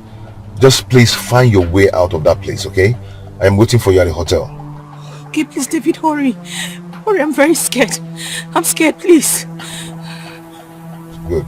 Speaker 2: Just please find your way out of that place, okay? I am waiting for you at the hotel.
Speaker 3: Okay, please, David, hurry. Hurry, I'm very scared. I'm scared, please.
Speaker 2: Good.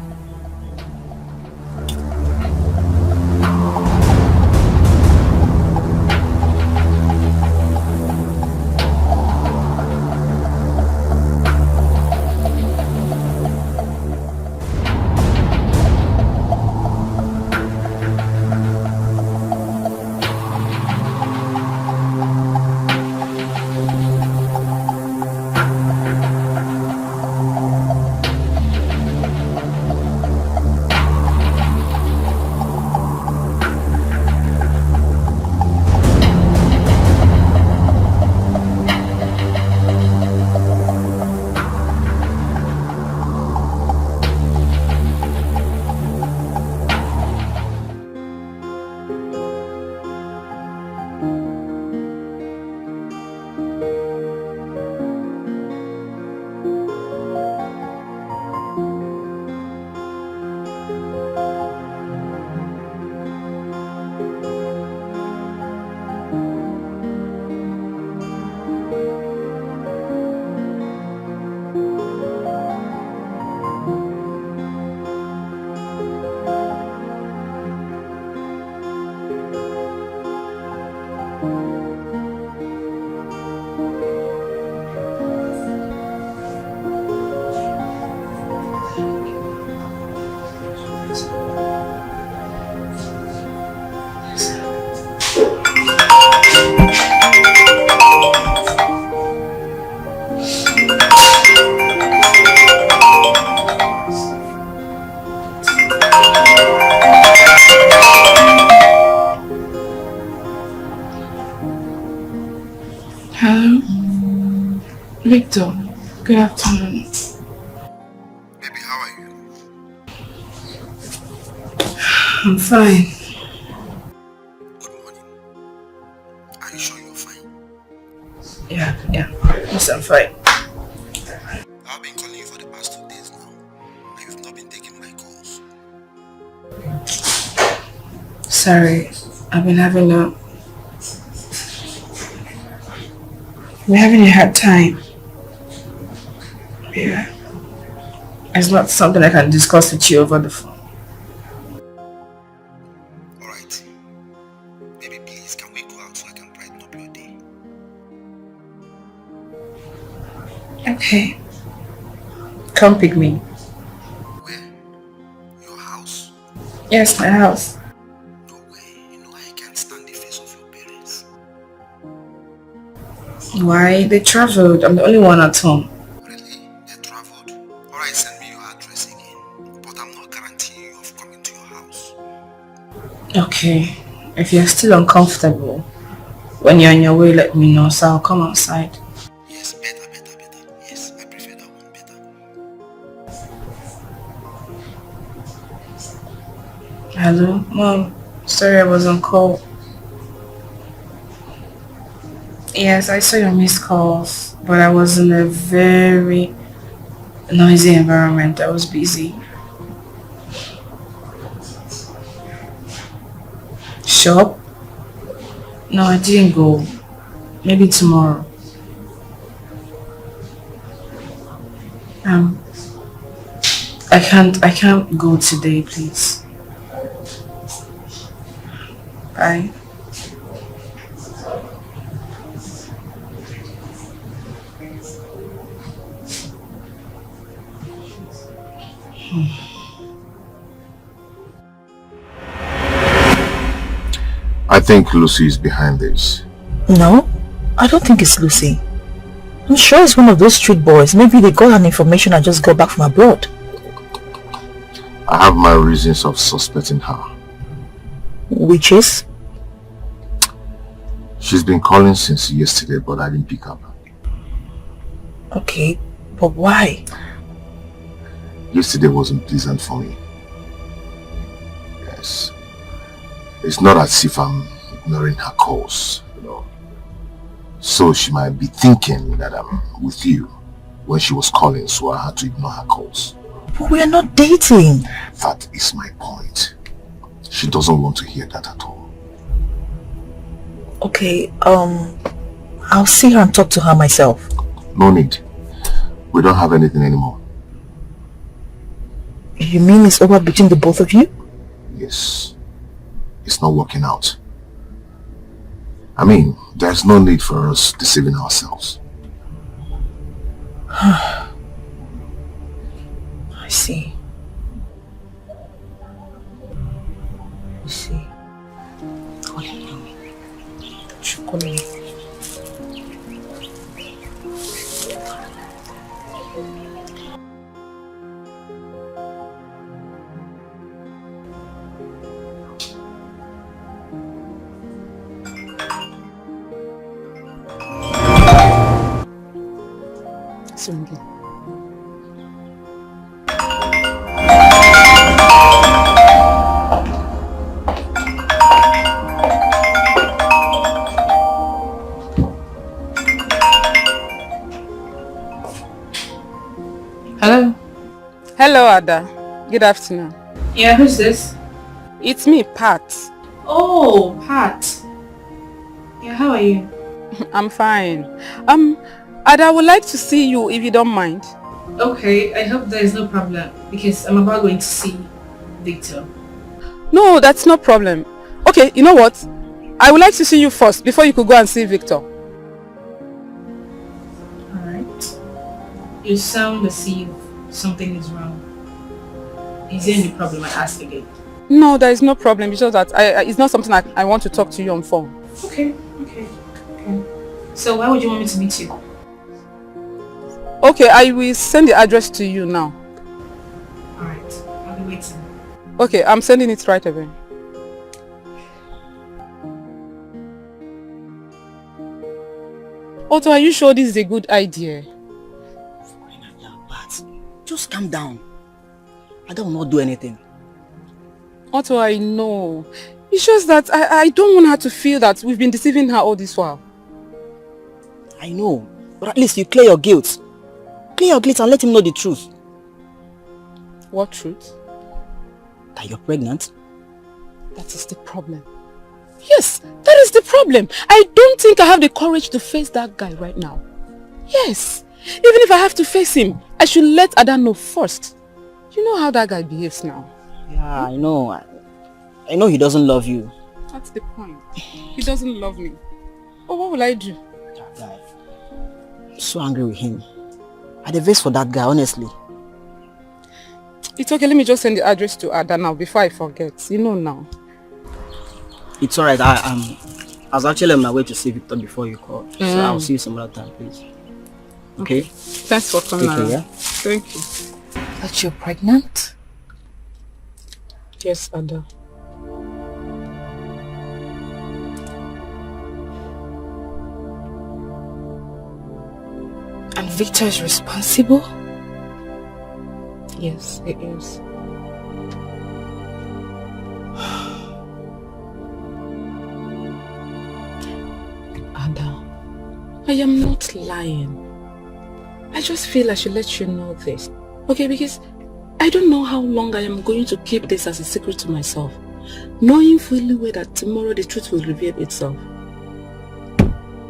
Speaker 6: Hello? Victor, good afternoon.
Speaker 11: Baby, how are you?
Speaker 6: I'm fine.
Speaker 11: Good morning. Are you sure you're fine?
Speaker 6: Yeah. Yes, I'm fine.
Speaker 11: I've been calling you for the past 2 days now, and you've not been taking my calls.
Speaker 6: Sorry, I've been having a hard time. Yeah. It's not something I can discuss with you over the phone.
Speaker 11: Alright. Baby, please, can we go out so I can brighten up your day?
Speaker 6: Okay. Come pick me.
Speaker 11: Where? Your house?
Speaker 6: Yes, my house.
Speaker 11: No way. You know I can't stand the face of your parents.
Speaker 6: Why? They traveled. I'm the only one at home.
Speaker 11: Really? They traveled? Alright, send me your address again. But I'm not guaranteeing you of coming to your house.
Speaker 6: Okay. If you're still uncomfortable, when you're on your way, let me know, so I'll come outside.
Speaker 11: Yes, better. Yes, I prefer that one better.
Speaker 6: Hello? Mom, sorry I was on call. Yes, I saw your missed calls, but I was in a very noisy environment. I was busy. Shop? No, I didn't go. Maybe tomorrow. I can't go today, please. Bye.
Speaker 5: I think Lucy is behind this.
Speaker 17: No, I don't think it's Lucy. I'm sure it's one of those street boys. Maybe they got an information and just got back from abroad.
Speaker 5: I have my reasons of suspecting her.
Speaker 17: Which is?
Speaker 5: She's been calling since yesterday, but I didn't pick up.
Speaker 17: Okay, but why?
Speaker 5: Yesterday wasn't pleasant for me. Yes. It's not as if I'm ignoring her calls, you know. So she might be thinking that I'm with you when she was calling, so I had to ignore her calls.
Speaker 17: But we are not dating.
Speaker 5: That is my point. She doesn't want to hear that at all.
Speaker 17: Okay, I'll see her and talk to her myself.
Speaker 5: No need. We don't have anything anymore.
Speaker 17: You mean it's over between the both of you?
Speaker 5: Yes. It's not working out. I mean, there's no need for us deceiving ourselves.
Speaker 17: I see.
Speaker 6: Hello?
Speaker 23: Hello, Ada. Good afternoon.
Speaker 6: Yeah, who's this?
Speaker 23: It's me, Pat.
Speaker 6: Oh, Pat. Yeah, how are you?
Speaker 23: I'm fine. Ada, I would like to see you if you don't mind.
Speaker 6: Okay, I hope there is no problem because I'm about going to see Victor.
Speaker 23: No, that's no problem. Okay, you know what? I would like to see you first before you could go and see Victor.
Speaker 6: Alright. You sound as if something is wrong. Is there any problem? I ask again.
Speaker 23: No, there is no problem. It's just that it's not something I want to talk to you on phone.
Speaker 6: Okay. So why would you want me to meet you?
Speaker 23: Okay, I will send the address to you now.
Speaker 6: Alright, I'll be waiting.
Speaker 23: Okay, I'm sending it right away. Otto, are you sure this is a good idea?
Speaker 8: But just calm down. Ada will not do anything.
Speaker 23: Otto, I know. It's just that I don't want her to feel that we've been deceiving her all this while.
Speaker 8: I know. But at least you clear your guilt. Clear your guilt and let him know the truth.
Speaker 23: What truth?
Speaker 8: That you're pregnant.
Speaker 23: That is the problem. Yes, that is the problem. I don't think I have the courage to face that guy right now. Yes. Even if I have to face him, I should let Ada know first. You know how that guy behaves now.
Speaker 8: Yeah, I know. I know he doesn't love you.
Speaker 23: That's the point. He doesn't love me. Oh, what will I do?
Speaker 8: I'm so angry with him. I had a face for that guy, honestly.
Speaker 23: It's okay, let me just send the address to Ada now before I forget. You know now.
Speaker 8: It's alright. I was actually on my way to see Victor before you called. So I'll see you some other time, please. Okay?
Speaker 23: Thanks for coming around.
Speaker 8: Yeah?
Speaker 23: Thank you.
Speaker 17: That you're pregnant?
Speaker 23: Yes, Ada.
Speaker 17: And Victor is responsible?
Speaker 23: Yes, he is. Ada, I am not lying. I just feel I should let you know this. Okay, because I don't know how long I am going to keep this as a secret to myself, knowing fully well that tomorrow the truth will reveal itself.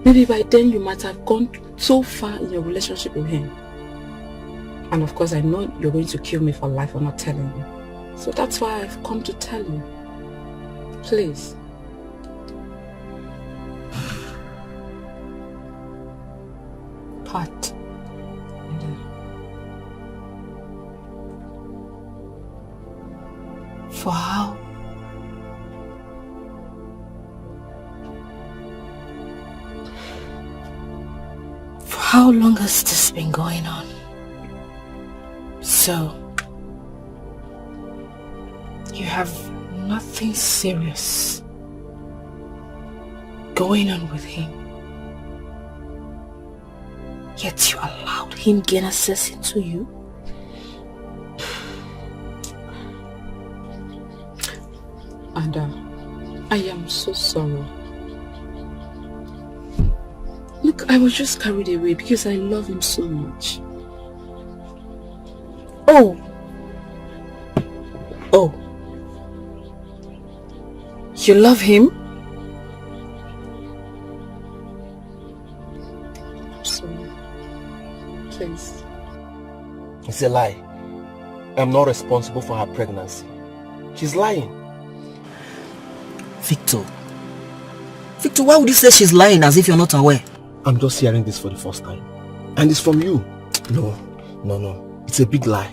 Speaker 23: Maybe by then you might have gone so far in your relationship with him. And of course I know you're going to kill me for life for not telling you. So that's why I've come to tell you. Please. Pat.
Speaker 17: For how? For how long has this been going on? So, you have nothing serious going on with him, yet you allowed him gain access into you?
Speaker 23: Ada, I am so sorry. Look, I was just carried away because I love him so much.
Speaker 17: Oh, you love him?
Speaker 23: I'm sorry. Please.
Speaker 1: It's a lie. I'm not responsible for her pregnancy. She's lying.
Speaker 8: Victor, why would you say she's lying as if you're not aware?
Speaker 1: I'm just hearing this for the first time. And it's from you. No. It's a big lie.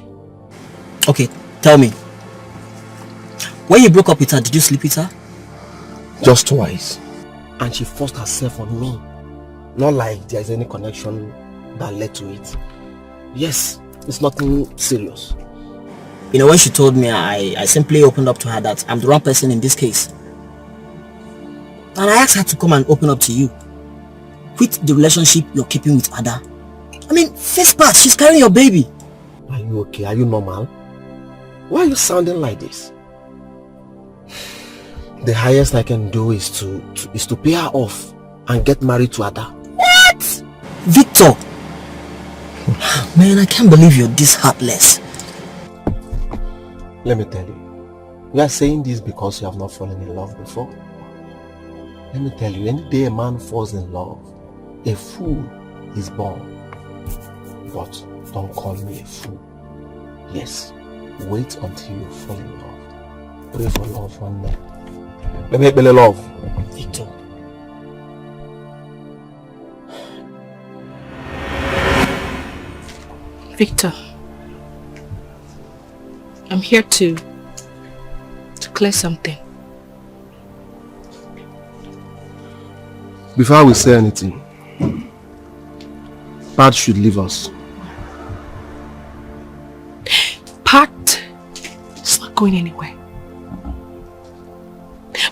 Speaker 8: Okay, tell me. When you broke up with her, did you sleep with her?
Speaker 1: Just twice. And she forced herself on me. Not like there's any connection that led to it. Yes, it's nothing serious.
Speaker 8: You know, when she told me, I simply opened up to her that I'm the wrong person in this case. And I asked her to come and open up to you. Quit the relationship you're keeping with Ada. I mean, face part, she's carrying your baby.
Speaker 1: Are you okay? Are you normal? Why are you sounding like this? The highest I can do is to pay her off and get married to Ada.
Speaker 8: What? Victor! Man, I can't believe you're this heartless.
Speaker 1: Let me tell you. We are saying this because you have not fallen in love before. Let me tell you, any day a man falls in love, a fool is born. But don't call me a fool. Yes, wait until you fall in love. Pray for love one day. Baby, love.
Speaker 8: Victor.
Speaker 7: Victor, I'm here to clear something.
Speaker 1: Before we say anything, Pat should leave us.
Speaker 7: Pat is not going anywhere.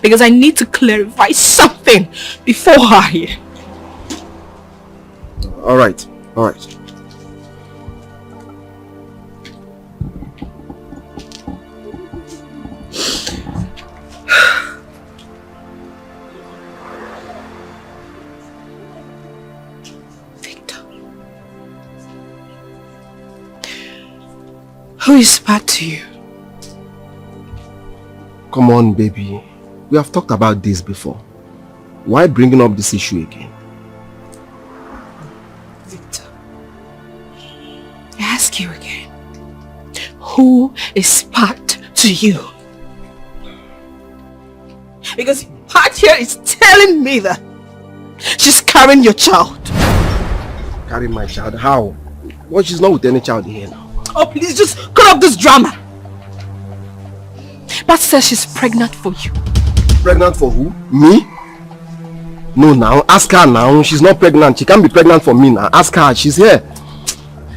Speaker 7: Because I need to clarify something before I...
Speaker 1: All right.
Speaker 3: Who is bad to you?
Speaker 1: Come on, baby. We have talked about this before. Why bringing up this issue again?
Speaker 3: Victor, I ask you again. Who is bad to you? Because part here is telling me that she's carrying your child.
Speaker 1: Carrying my child? How? Well, she's not with any child here now.
Speaker 3: Oh, please just cut off this drama. Pat says she's pregnant for you.
Speaker 1: Pregnant for who? Me? No, now. Ask her now. She's not pregnant. She can't be pregnant for me now. Ask her. She's here.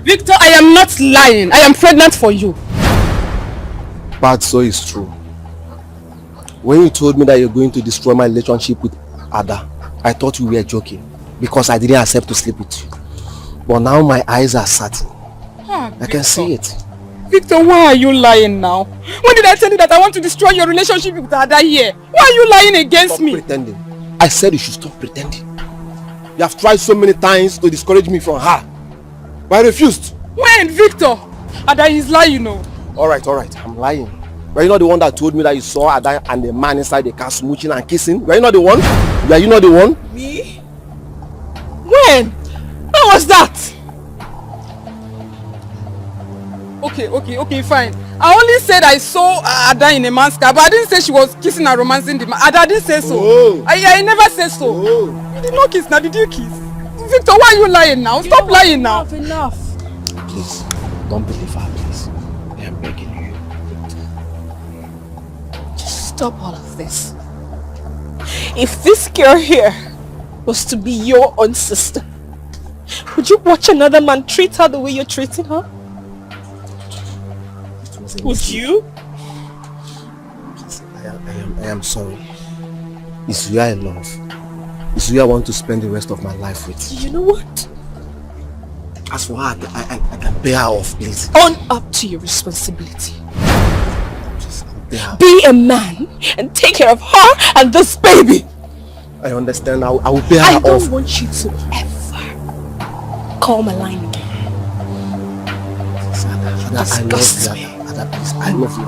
Speaker 23: Victor, I am not lying. I am pregnant for you.
Speaker 1: But so is true. When you told me that you're going to destroy my relationship with Ada, I thought you were joking because I didn't accept to sleep with you. But now my eyes are certain. I can see it.
Speaker 23: Victor, why are you lying now? When did I tell you that I want to destroy your relationship with Ada here? Why are you lying against me?
Speaker 1: Stop pretending. I said you should stop pretending. You have tried so many times to discourage me from her. But I refused.
Speaker 23: When, Victor? Ada is lying, you know.
Speaker 1: Alright, I'm lying. Were you not the one that told me that you saw Ada and the man inside the car smooching and kissing? Were you not the one? Were you not the one?
Speaker 23: Me? When? When was that? Okay, fine. I only said I saw Ada in a man's car, but I didn't say she was kissing and romancing the man. Ada didn't say so.
Speaker 1: Oh.
Speaker 23: I never said so.
Speaker 1: Oh.
Speaker 23: You did not kiss now, did you kiss? Victor, why are you lying now? Stop lying now.
Speaker 3: Enough.
Speaker 1: Please, don't believe her, please. I am begging you.
Speaker 3: Just stop all of this. If this girl here was to be your own sister, would you watch another man treat her the way you're treating her? Would you?
Speaker 1: I am sorry. It's you I love. It's you I want to spend the rest of my life with.
Speaker 3: You know what?
Speaker 1: As for her, I can pay her off, please.
Speaker 3: Own up to your responsibility. Be a man and take care of her and this baby.
Speaker 1: I understand. I will pay her off.
Speaker 3: I don't want you to ever call my line again.
Speaker 1: Ada, I love you. Ada, please. I love you.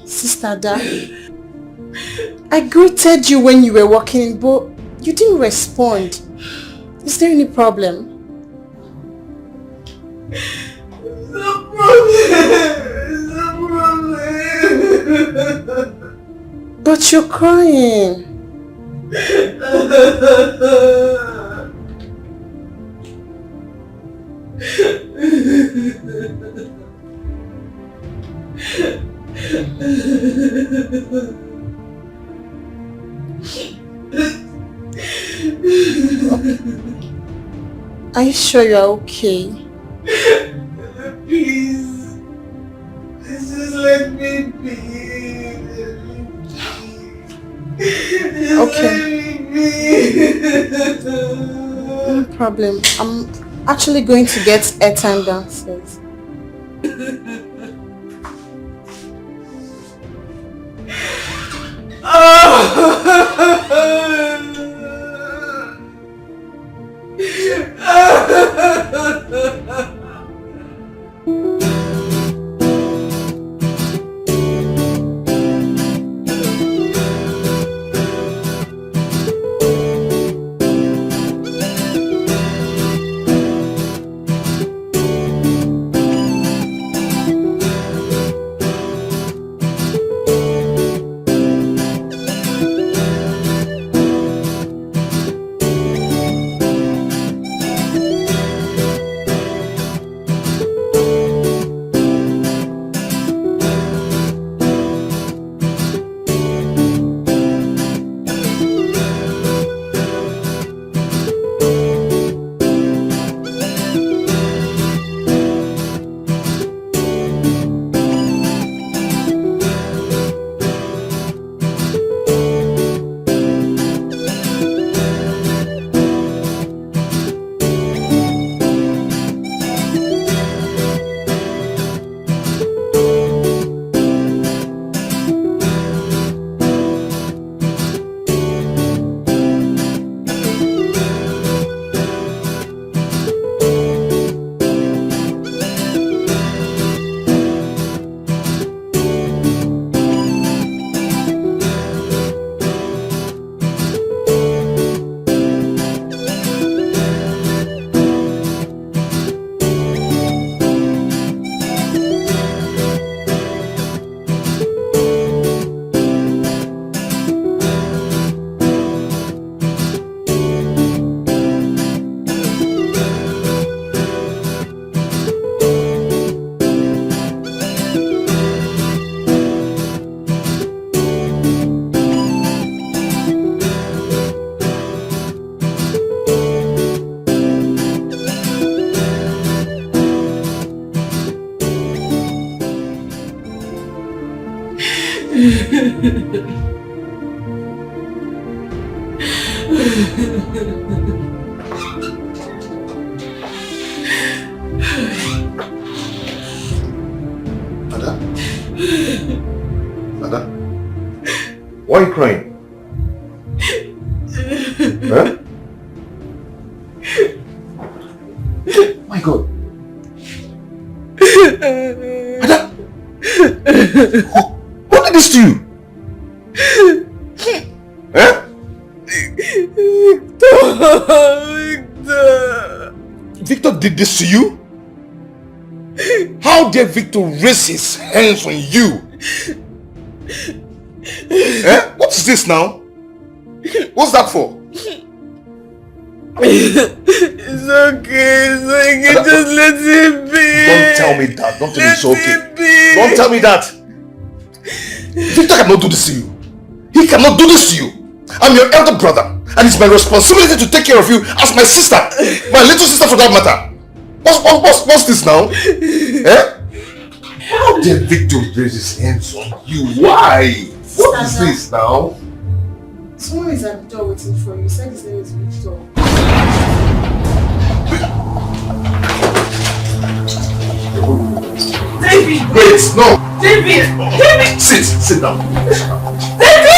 Speaker 22: Sister Ada, I greeted you when you were walking in, but you didn't respond. Is there any problem? But you're crying. Are you sure you're okay?
Speaker 12: Please. Just let me be.
Speaker 22: Okay. No problem. I'm actually going to get airtime downstairs.
Speaker 5: Ada? Ada? Why are you crying? Huh? My God. Ada? What did this to you? Huh? Victor did this to you? How dare Victor raise his hands on you? What is this now? What's that for?
Speaker 12: It's okay, just let it be.
Speaker 5: Don't tell me that. Don't tell me it's okay. Don't tell me that. Victor cannot do this to you. He cannot do this to you. I'm your elder brother, and it's my responsibility to take care of you as my sister, my little sister for that matter. What's this now? How dare Victor raise his hands on you? Why? What is this now?
Speaker 22: Someone is at the door waiting for you. He said his name is Victor.
Speaker 12: David!
Speaker 5: Wait, no!
Speaker 12: David! David!
Speaker 5: Sit down.
Speaker 12: David!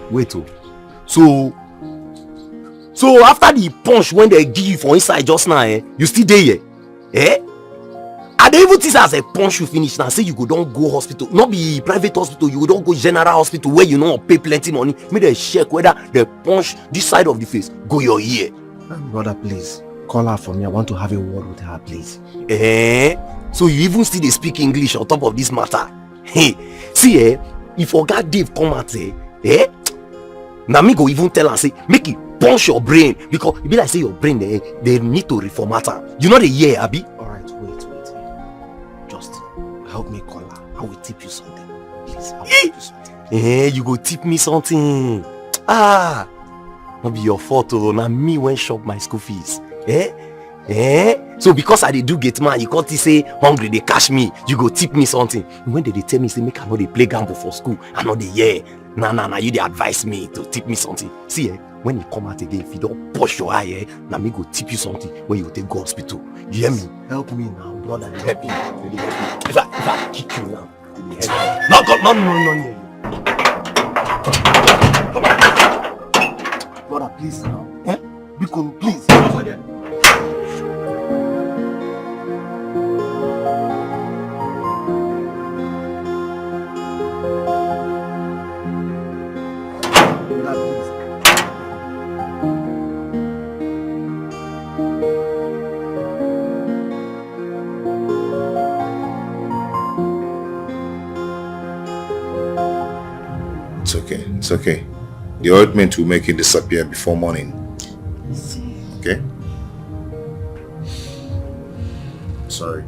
Speaker 1: Wait. So after the punch when they give you for inside just now, you still there? I dey even think as a punch you finish now, say you don't go hospital, not be private hospital, you don't go general hospital where you know pay plenty money. Make they check whether the punch this side of the face go your ear.
Speaker 14: Brother, please call her for me. I want to have a word with her, please.
Speaker 1: So you even still dey speak English on top of this matter? Hey, see, if Oga Dave come out, now me go even tell her say make it punch your brain, because it be like say your brain they need to reformat am. You know the year, Abi?
Speaker 14: Alright, wait. Just help me call her. I will tip you something. Please, I will tip you something.
Speaker 1: You go tip me something. Not be your fault, now me when shop my school fees. So because I dey do gate man, you can't say hungry they catch me, you go tip me something. When they tell me say make I know they play gamble for school, I know the year. Nah, you they advise me to tip me something. See, when you come out again, if you don't push your eye, now me go tip you something when you take go hospital. You hear me?
Speaker 14: Help me now, brother.
Speaker 1: Help me. If I kick you now, no.
Speaker 14: Brother, please now. Because please.
Speaker 5: It's okay. The ointment will make it disappear before morning. Okay? Sorry.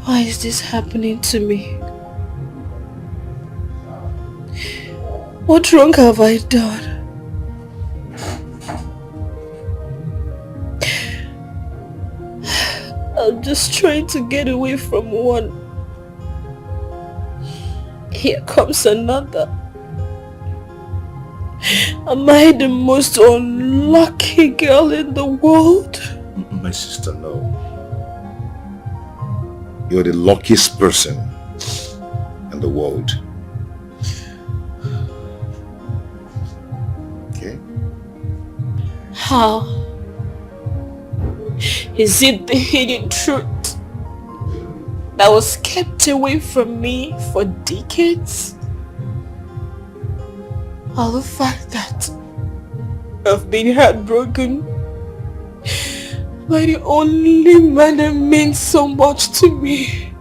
Speaker 6: Why is this happening to me? What wrong have I done? I'm just trying to get away from one. Here comes another. Am I the most unlucky girl in the world?
Speaker 5: My sister, no. You're the luckiest person in the world. Okay?
Speaker 6: How? Is it the hidden truth that was kept away from me for decades? Or the fact that I've been heartbroken by the only man that means so much to me?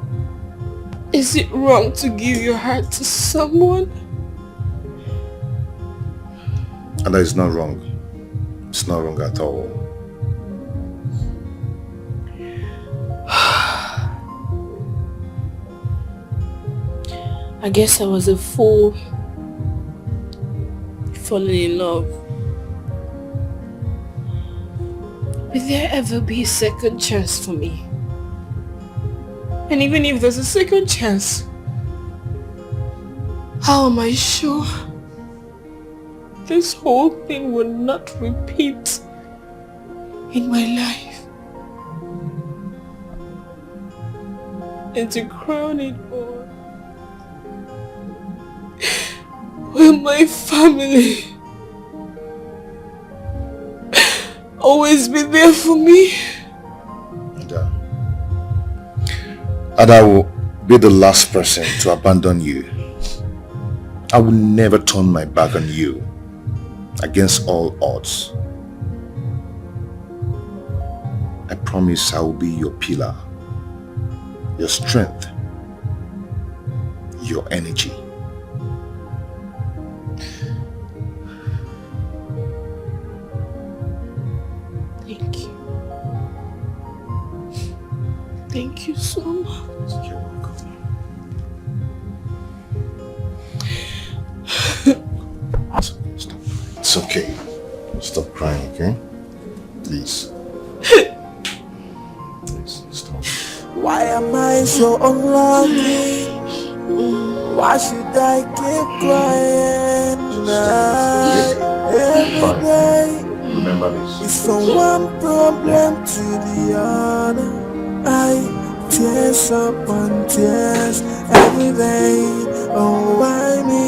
Speaker 23: Is it wrong to give your heart to someone?
Speaker 5: And that is not wrong. It's not wrong at all.
Speaker 23: I guess I was a fool falling in love. Will there ever be a second chance for me? And even if there's a second chance, how am I sure this whole thing will not repeat in my life? And to crown it all, will my family always be there for me?
Speaker 5: And I will be the last person to abandon you. I will never turn my back on you against all odds. I promise I will be your pillar, your strength, your energy.
Speaker 23: Thank you. Thank you so much.
Speaker 5: You're welcome. Stop. It's okay. Stop crying, okay? Please. Please, stop.
Speaker 12: Why am I so unlucky? Why should I keep crying every day?
Speaker 5: Remember this.
Speaker 12: It's from one problem to the other. I tears upon tears every day. Oh, why me?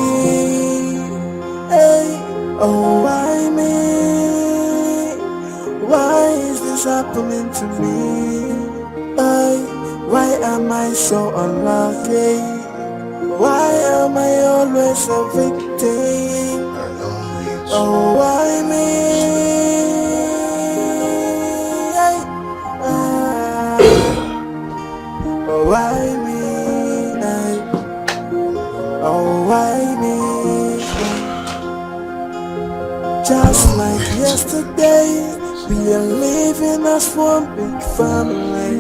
Speaker 12: Hey, oh, why me? Why is this happening to me? Why am I so unlucky? Why am I always a victim? Oh, why me? Oh, why me? Oh, why me? Just like yesterday, we are living as one big family.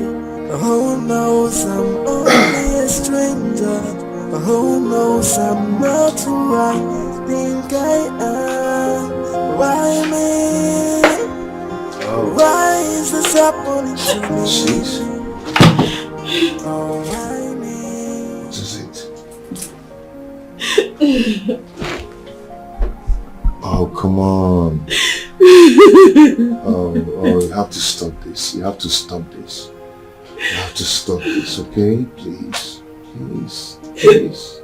Speaker 12: Who knows I'm only a stranger? Who knows I'm not who I think I am? Why me? Why is this happening to me? Oh, why me?
Speaker 5: This is it. Oh, come on. Oh, you have to stop this. You have to stop this. You have to stop this, okay? Please. Please. Please.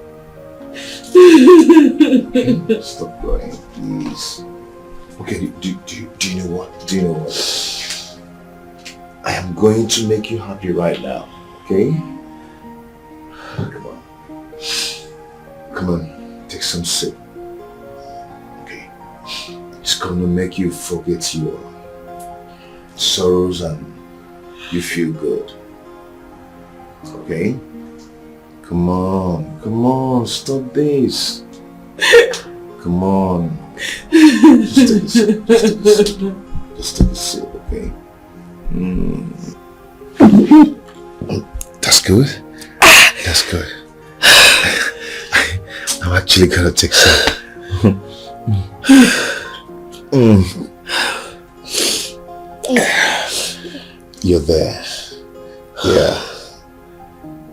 Speaker 5: Okay? Stop crying, please. Okay, do you know what? Do you know what? I am going to make you happy right now, okay? Come on. Come on, take some sip. Okay. It's gonna make you forget your sorrows and you feel good. Okay? Come on, stop this. Come on. Just take a sip, just take a sip, okay? That's good. That's good. I'm actually gonna take some. You're there. Yeah.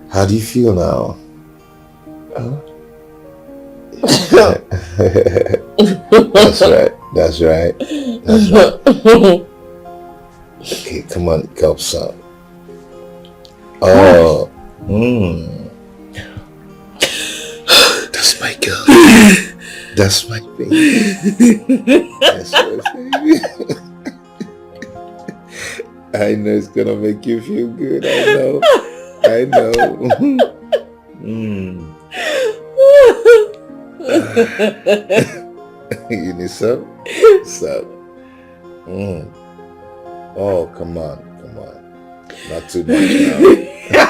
Speaker 5: How do you feel now? That's right. Okay, come on, gulp some. Oh. That's my girl. That's my baby. That's my baby. I know it's gonna make you feel good. I know. You need some? Some. Oh, come on. Not too much now.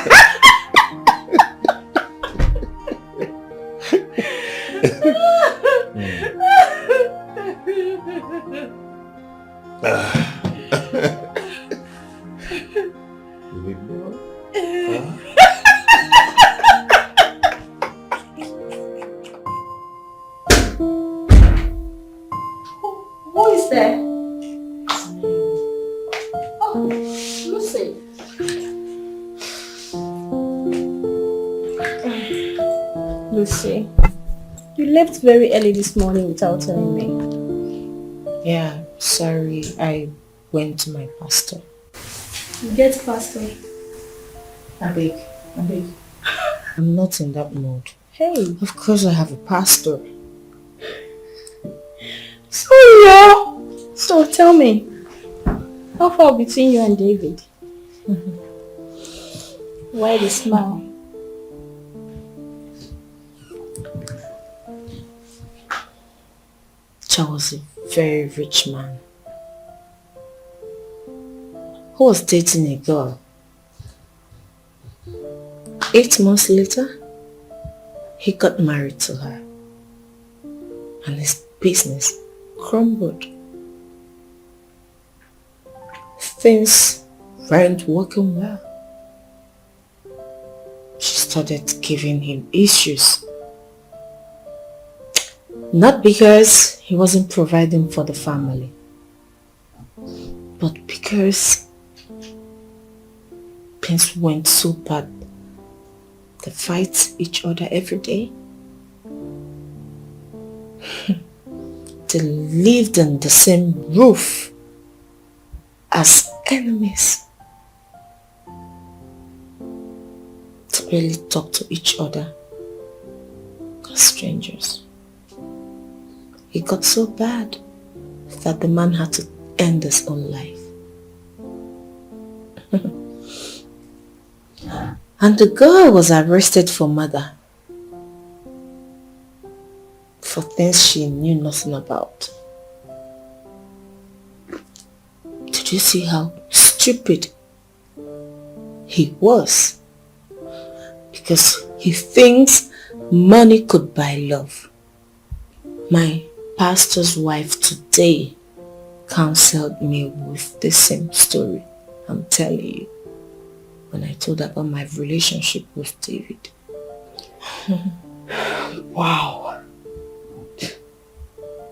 Speaker 22: Who is there? Oh, Lucy. Lucy, you left very early this morning without telling me.
Speaker 3: Yeah, sorry. I went to my pastor.
Speaker 22: You get pastor.
Speaker 3: I beg. I'm not in that mood.
Speaker 22: Hey.
Speaker 3: Of course I have a pastor.
Speaker 22: So tell me, how far between you and David? Why the smile?
Speaker 3: Charles was a very rich man who was dating a girl. 8 months later, he got married to her and his business crumbled. Things weren't working well. She started giving him issues. Not because he wasn't providing for the family, but because things went so bad. They fight each other every day. They lived on the same roof as enemies. They barely talk to each other as strangers. It got so bad that the man had to end his own life. And the girl was arrested for murder, for things she knew nothing about. Did you see how stupid he was? Because he thinks money could buy love. My pastor's wife today counseled me with the same story. I'm telling you. When I told her about my relationship with David.
Speaker 15: Wow.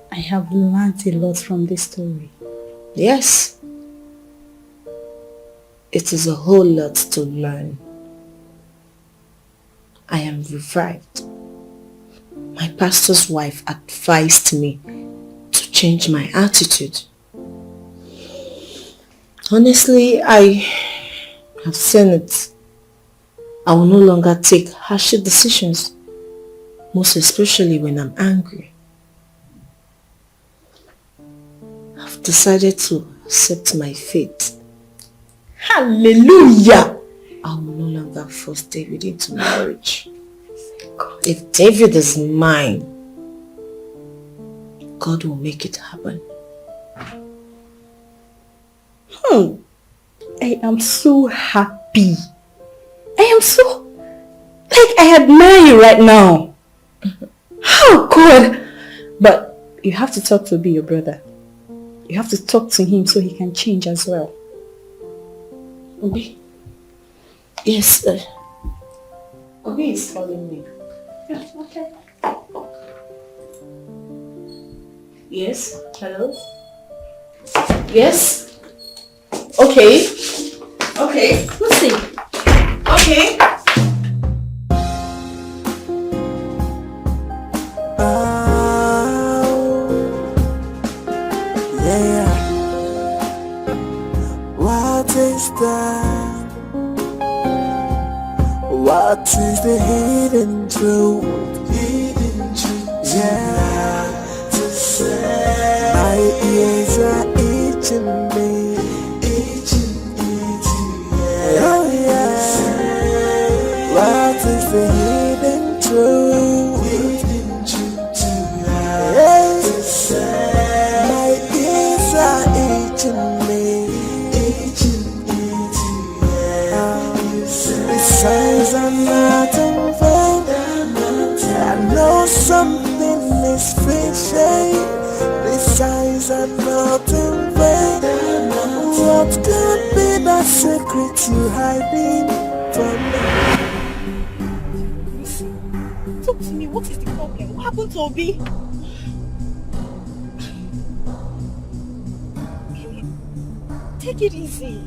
Speaker 15: I have learned a lot from this story.
Speaker 3: Yes. It is a whole lot to learn. I am revived. My pastor's wife advised me to change my attitude. Honestly, I have seen it. I will no longer take harsh decisions, most especially when I'm angry. I've decided to accept my fate.
Speaker 15: Hallelujah!
Speaker 3: I will no longer force David into marriage. If David is mine, God will make it happen.
Speaker 15: I am so happy. I am so... I admire you right now. Oh God! But you have to talk to your brother. You have to talk to him so he can change as well.
Speaker 3: Obi? Yes, Obi is calling me.
Speaker 15: Yeah, okay.
Speaker 3: Yes? Hello? Yes? Okay. Okay.
Speaker 15: Let's see.
Speaker 3: Okay.
Speaker 12: Yeah. What is that? What is the hidden truth? Hidden truth. Yeah. To say my ears are itching me. Oh yeah. What is the hidden truth? Hidden truth. Yeah. To say my ears are itching me. The signs are not in vain. I know something is fishy. The signs are not in vain. the secret you hiding from me?
Speaker 3: Talk to me, what is the problem? What happened to Obi? Take it easy.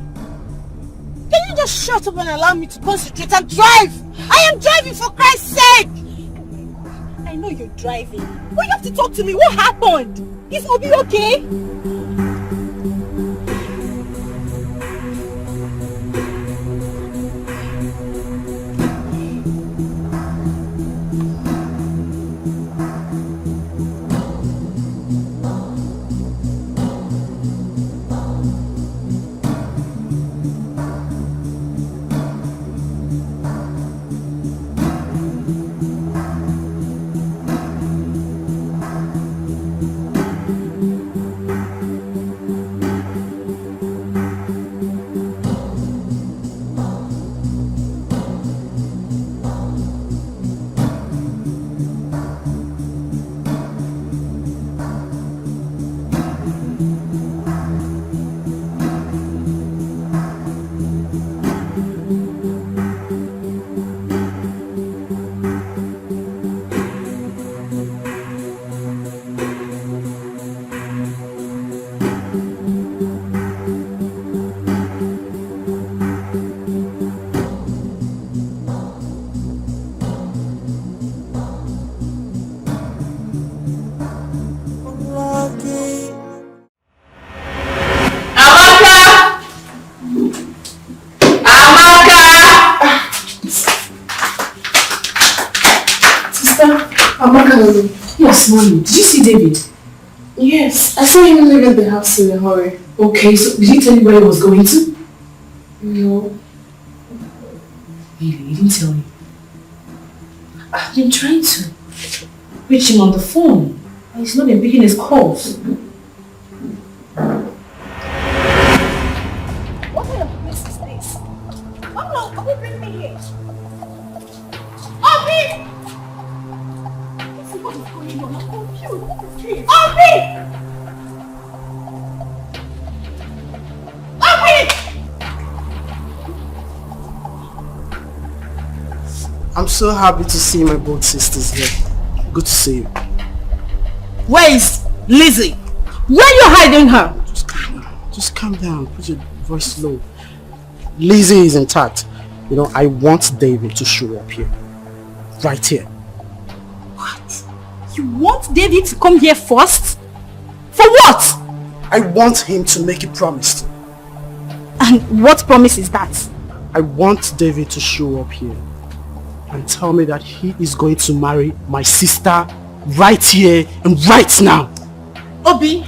Speaker 3: Can you just shut up and allow me to concentrate and drive? I am driving, for Christ's sake! I know you're driving, but you have to talk to me. What happened? Is Obi okay?
Speaker 4: Yes, mommy. Did you see David?
Speaker 15: Yes, I saw him leaving the house in a hurry.
Speaker 4: Okay, so did he tell you where he was going to?
Speaker 15: No.
Speaker 4: Really, he didn't tell me. I've been trying to reach him on the phone, and he's not been picking his calls.
Speaker 3: What kind of place is this? How long can we bring me here? Obi! What is going on? I'm confused. What is this? Obi! Obi!
Speaker 14: I'm so happy to see my both sisters here. Good to see you.
Speaker 3: Where is Lizzie? Where you hiding her?
Speaker 14: Just calm down. Put your voice low. Lizzie is intact. You know, I want David to show up here. Right here.
Speaker 3: What? You want David to come here first? For what?
Speaker 14: I want him to make a promise.
Speaker 3: And what promise is that?
Speaker 14: I want David to show up here and tell me that he is going to marry my sister right here and right now.
Speaker 3: Obi,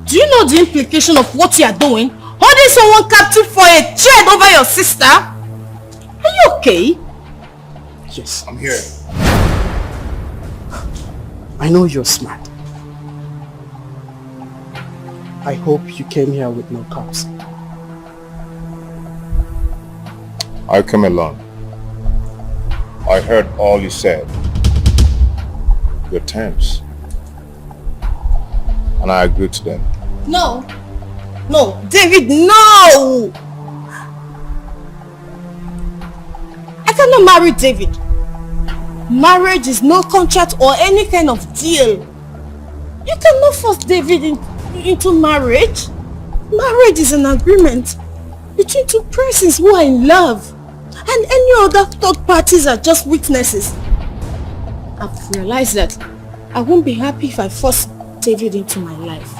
Speaker 3: do you know the implication of what you are doing? Holding someone captive for a thread over your sister? Are you okay?
Speaker 14: Yes.
Speaker 2: I'm here.
Speaker 14: I know you're smart. I hope you came here with no cops.
Speaker 2: I came alone. I heard all you said. Your terms. And I agreed to them.
Speaker 3: No. No, David, no! I cannot marry David. Marriage is no contract or any kind of deal. You cannot force David into marriage. Marriage is an agreement between two persons who are in love. And any other third parties are just witnesses. I've realized that I won't be happy if I force David into my life.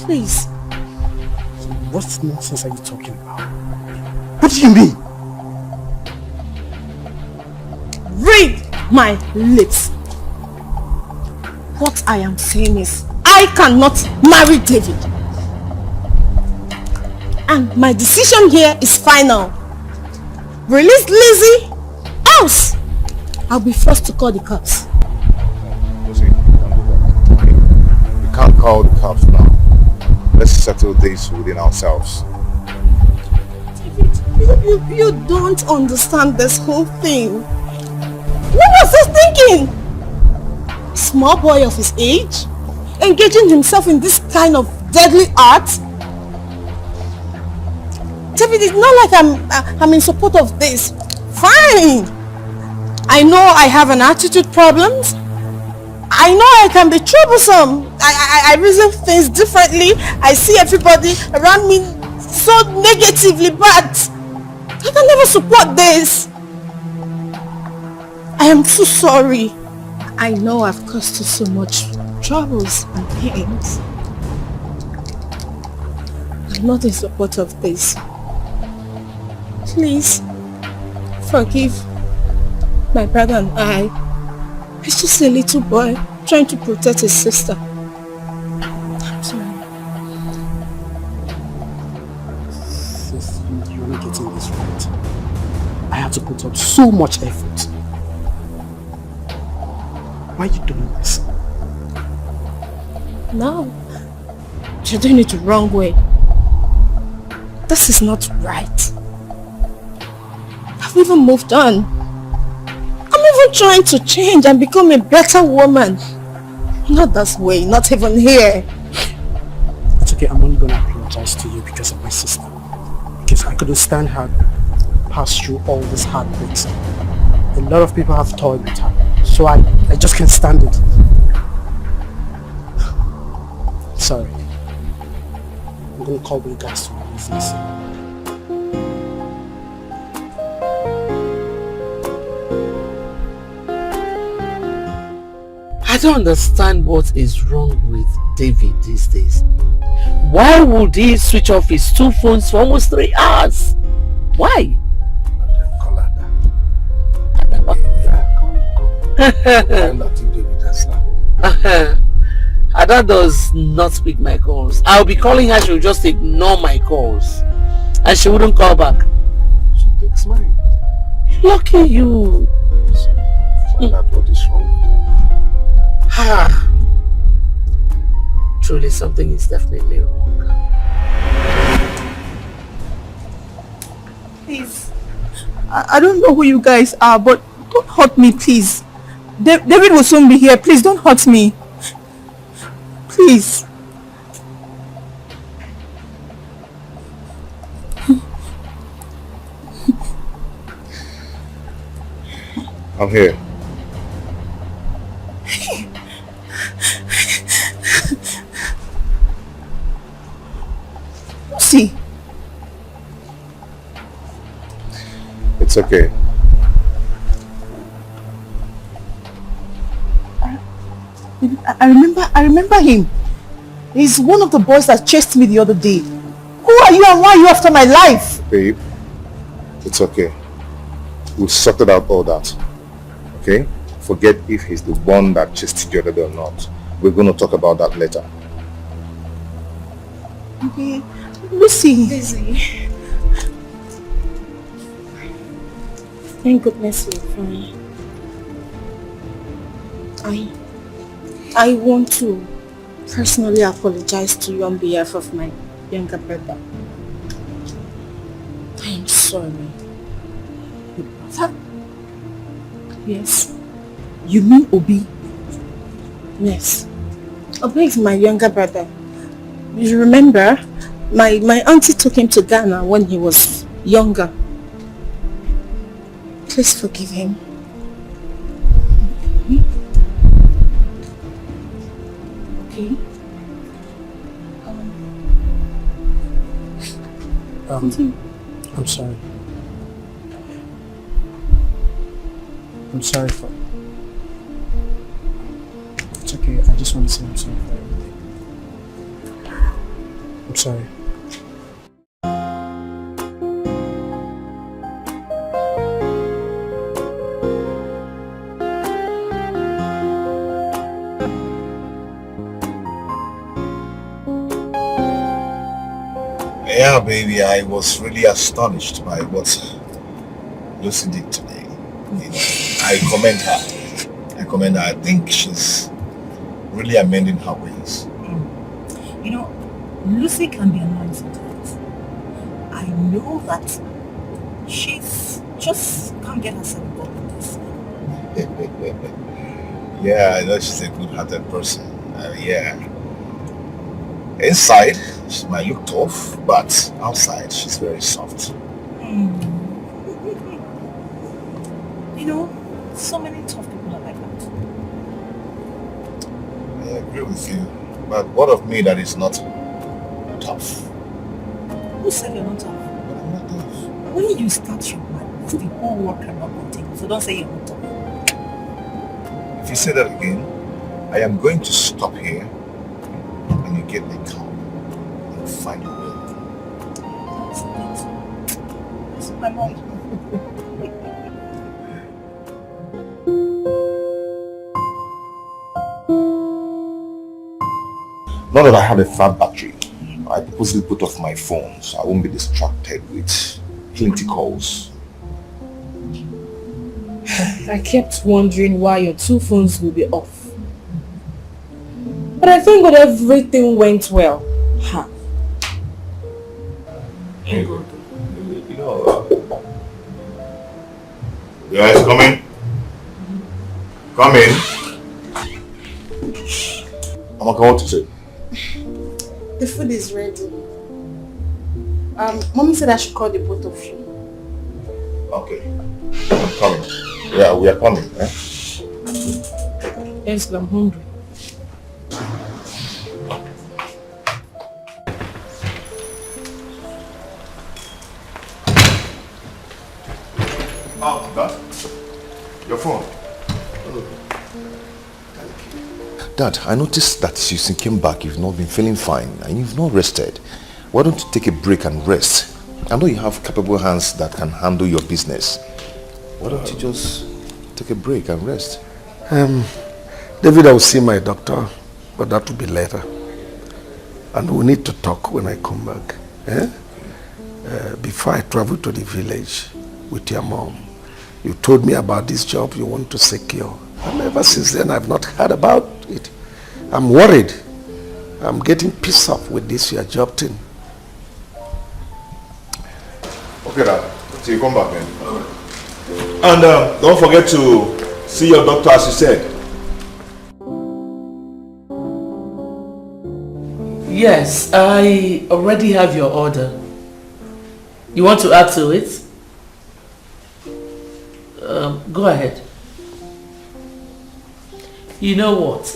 Speaker 3: Please.
Speaker 14: What nonsense are you talking about? What do you mean?
Speaker 3: Read my lips. What I am saying is, I cannot marry David. And my decision here is final. Release Lizzie, else I'll be forced to call the cops.
Speaker 2: We can't call the cops now. Let's settle this within ourselves.
Speaker 3: You don't understand this whole thing. What was he thinking? A small boy of his age? Engaging himself in this kind of deadly art? David, it's not like I'm in support of this. Fine. I know I have an attitude problems. I know I can be troublesome. I reason things differently. I see everybody around me so negatively, but I can never support this. I am so sorry. I know I've caused you so much troubles and pains. I'm not in support of this. Please, forgive my brother and I. He's just a little boy trying to protect his sister. I'm sorry.
Speaker 14: Sis, you're not getting this right. I had to put up so much effort. Why are you doing this?
Speaker 3: No. You're doing it the wrong way. This is not right. I've even moved on. I'm even trying to change and become a better woman. Not this way, not even here.
Speaker 14: It's okay, I'm only gonna apologize to you because of my sister. Because I couldn't stand her pass through all these heartbreaks. A lot of people have toyed with her. So I just can't stand it. Sorry. I'm gonna call you guys to my business.
Speaker 18: I don't understand what is wrong with David these days. Why would he switch off his 2 phones for almost 3 hours? Why? Ada does not pick my calls. I'll be calling her, she will just ignore my calls. And she wouldn't call back.
Speaker 5: She takes mine.
Speaker 18: Lucky you.
Speaker 5: Find out what is wrong with her.
Speaker 18: Truly something is definitely wrong.
Speaker 17: Please. I don't know who you guys are, but don't hurt me, please. David will soon be here. Please don't hurt me. Please.
Speaker 2: I'm here.
Speaker 17: See.
Speaker 2: It's okay.
Speaker 17: I remember him. He's one of the boys that chased me the other day. Who are you and why are you after my life?
Speaker 2: Babe, it's okay. We've sorted out all that. Okay? Forget if he's the one that chased the other day or not. We're going to talk about that later.
Speaker 17: Okay. Lucy.
Speaker 3: Lizzie. Thank goodness you're fine. I want to personally apologize to you on behalf of my younger brother. I am sorry.
Speaker 17: Your brother?
Speaker 3: Yes.
Speaker 17: You mean Obi?
Speaker 3: Yes. Obi is my younger brother. You remember, my auntie took him to Ghana when he was younger. Please forgive him. Okay.
Speaker 14: I'm sorry. I'm sorry for... It's okay, I just want to say I'm sorry for everything. I'm sorry.
Speaker 2: Yeah, baby, I was really astonished by what Lucy did today. You know, I commend her. I think she's really amending her ways.
Speaker 17: You know, Lucy can be annoying sometimes. I know that she's just can't get herself involved in this.
Speaker 2: Yeah, I know she's a good-hearted person. Yeah. Inside, She might look tough, but outside she's very soft.
Speaker 17: You know, so many tough people are like that.
Speaker 2: I agree with you. But what of me that is not tough?
Speaker 17: Who said you're not tough?
Speaker 2: I'm not tough.
Speaker 17: When you start your madness, the whole world cannot continue. So don't say you're not tough.
Speaker 2: If you say that again, I am going to stop here and you get my car and find your way.
Speaker 17: That's my mom.
Speaker 2: Now that I have a fat battery, I purposely put off my phone so I won't be distracted with plenty calls.
Speaker 9: I kept wondering why your 2 phones will be off. But I thank God everything went well. Huh.
Speaker 2: You know, you guys coming? Come in. Amaka, what to say?
Speaker 6: The food is ready. Mommy said I should call the both of you.
Speaker 2: Okay. I'm coming. Yeah, we are coming. Eh?
Speaker 9: Yes, I'm hungry.
Speaker 2: Oh, Dad. Your phone. Dad, I noticed that since you came back, you've not been feeling fine and you've not rested. Why don't you take a break and rest? I know you have capable hands that can handle your business. Why don't you just take a break and rest?
Speaker 11: David, I will see my doctor, but that will be later. And we need to talk when I come back. Before I travel to the village with your mom, you told me about this job you want to secure. And ever since then, I've not heard about it. I'm worried. I'm getting pissed off with this your job thing.
Speaker 2: Okay, Dad. So you come back then. And don't forget to see your doctor as you said.
Speaker 18: Yes, I already have your order. You want to add to it? Go ahead. You know what?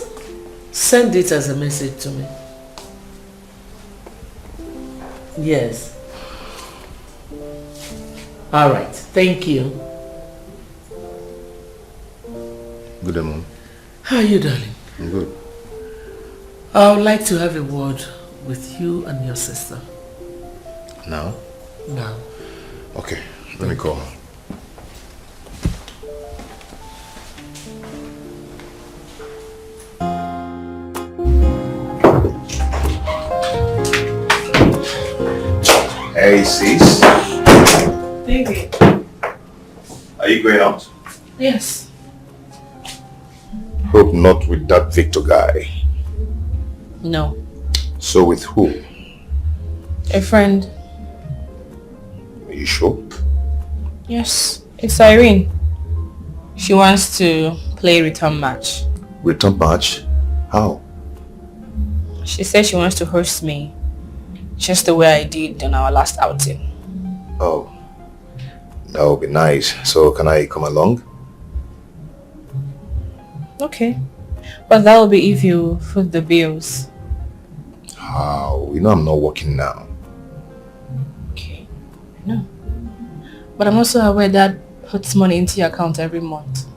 Speaker 18: Send it as a message to me. Yes. All right. Thank you.
Speaker 2: Good day, Mom.
Speaker 18: How are you, darling?
Speaker 2: I'm good.
Speaker 18: I would like to have a word with you and your sister.
Speaker 2: Now?
Speaker 18: Now.
Speaker 2: Okay. Let me call her. Hey, sis.
Speaker 9: Baby.
Speaker 2: Are you going out?
Speaker 9: Yes.
Speaker 2: Hope not with that Victor guy.
Speaker 9: No.
Speaker 2: So with who?
Speaker 9: A friend.
Speaker 2: Are you sure?
Speaker 9: Yes. It's Irene. She wants to play return match.
Speaker 2: Return match? How?
Speaker 9: She said she wants to host me, just the way I did on our last outing.
Speaker 2: Oh, that would be nice. So can I come along?
Speaker 9: Okay. But that will be if you foot the bills.
Speaker 2: How? You know I'm not working now.
Speaker 9: Okay. I know. But I'm also aware that puts money into your account every month.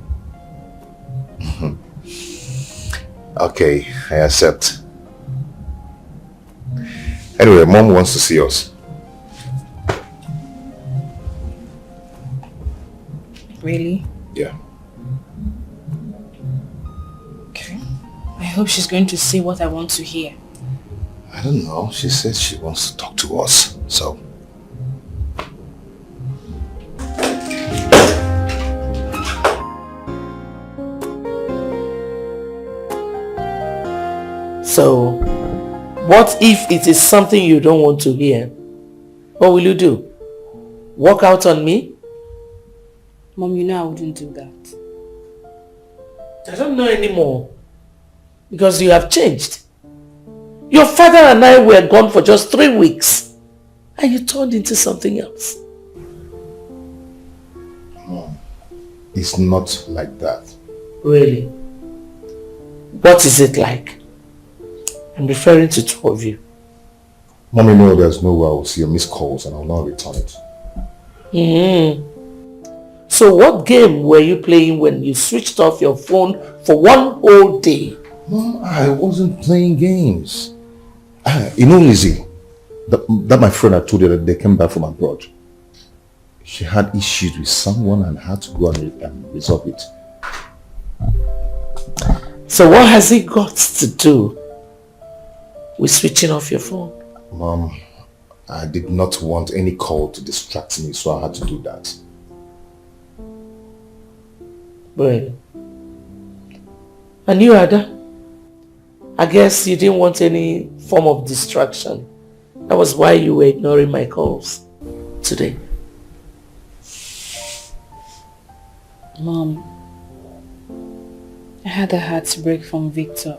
Speaker 2: Okay, I accept. Anyway, Mom wants to see us.
Speaker 9: Really?
Speaker 2: Yeah.
Speaker 9: Okay. I hope she's going to say what I want to hear.
Speaker 2: I don't know. She said she wants to talk to us, so.
Speaker 18: So, what if it is something you don't want to hear? What will you do? Walk out on me?
Speaker 9: Mom, you know I wouldn't do that.
Speaker 18: I don't know anymore. Because you have changed. Your father and I were gone for just 3 weeks. And you turned into something else.
Speaker 2: Mom, it's not like that.
Speaker 18: Really? What is it like? I'm referring to two of you.
Speaker 2: Mommy, no, there's no way I will see your missed calls and I will not return it.
Speaker 18: So what game were you playing when you switched off your phone for 1 whole day?
Speaker 2: Mom, I wasn't playing games. You know Lizzie, that my friend I told you that they came back from abroad. She had issues with someone and had to go and resolve it.
Speaker 18: So what has it got to do with switching off your phone?
Speaker 2: Mom, I did not want any call to distract me, so I had to do that.
Speaker 18: Well, and you, Ada? I guess you didn't want any form of distraction. That was why you were ignoring my calls today.
Speaker 23: Mom, I had a heartbreak from Victor.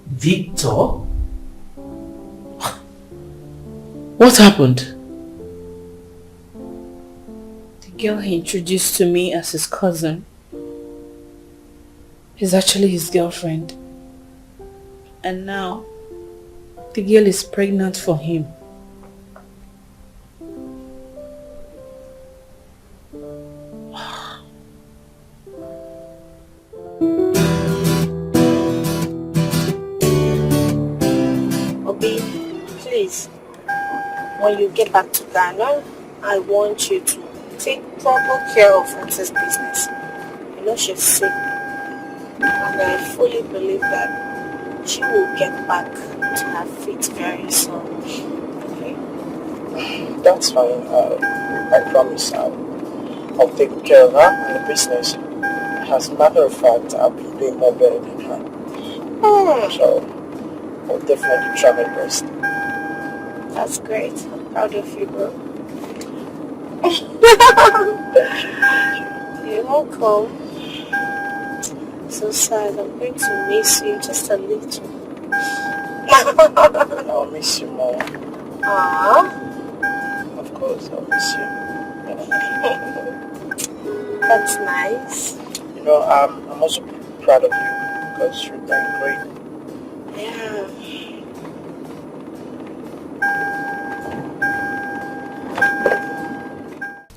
Speaker 18: Victor? What happened?
Speaker 23: The girl he introduced to me as his cousin is actually his girlfriend. And now, the girl is pregnant for him.
Speaker 3: Obi, please, when you get back to Ghana, I want you to take proper care of Frances' business. You know she's sick, and I fully believe that she will get back to her feet very soon. Okay?
Speaker 14: That's fine. I promise I'll take care of her and the business. As a matter of fact, I'll be doing more better than her. So I'll definitely try my best.
Speaker 3: That's great. I'm proud of you, bro. You're welcome. So sad. I'm going to miss you just a little.
Speaker 14: I'll miss you more.
Speaker 3: Aww.
Speaker 14: Of course, I'll miss you.
Speaker 3: That's nice.
Speaker 14: You know, I'm also proud of you because you're doing great.
Speaker 3: Yeah.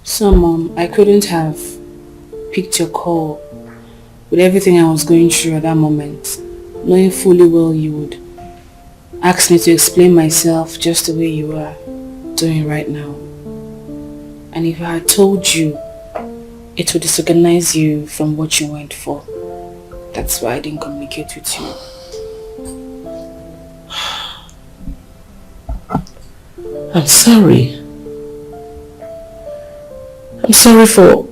Speaker 23: So Mom, I couldn't have picked your call with everything I was going through at that moment, knowing fully well you would ask me to explain myself just the way you are doing right now. And if I had told you, it would disorganize you from what you went for. That's why I didn't communicate with you.
Speaker 18: I'm sorry. I'm sorry for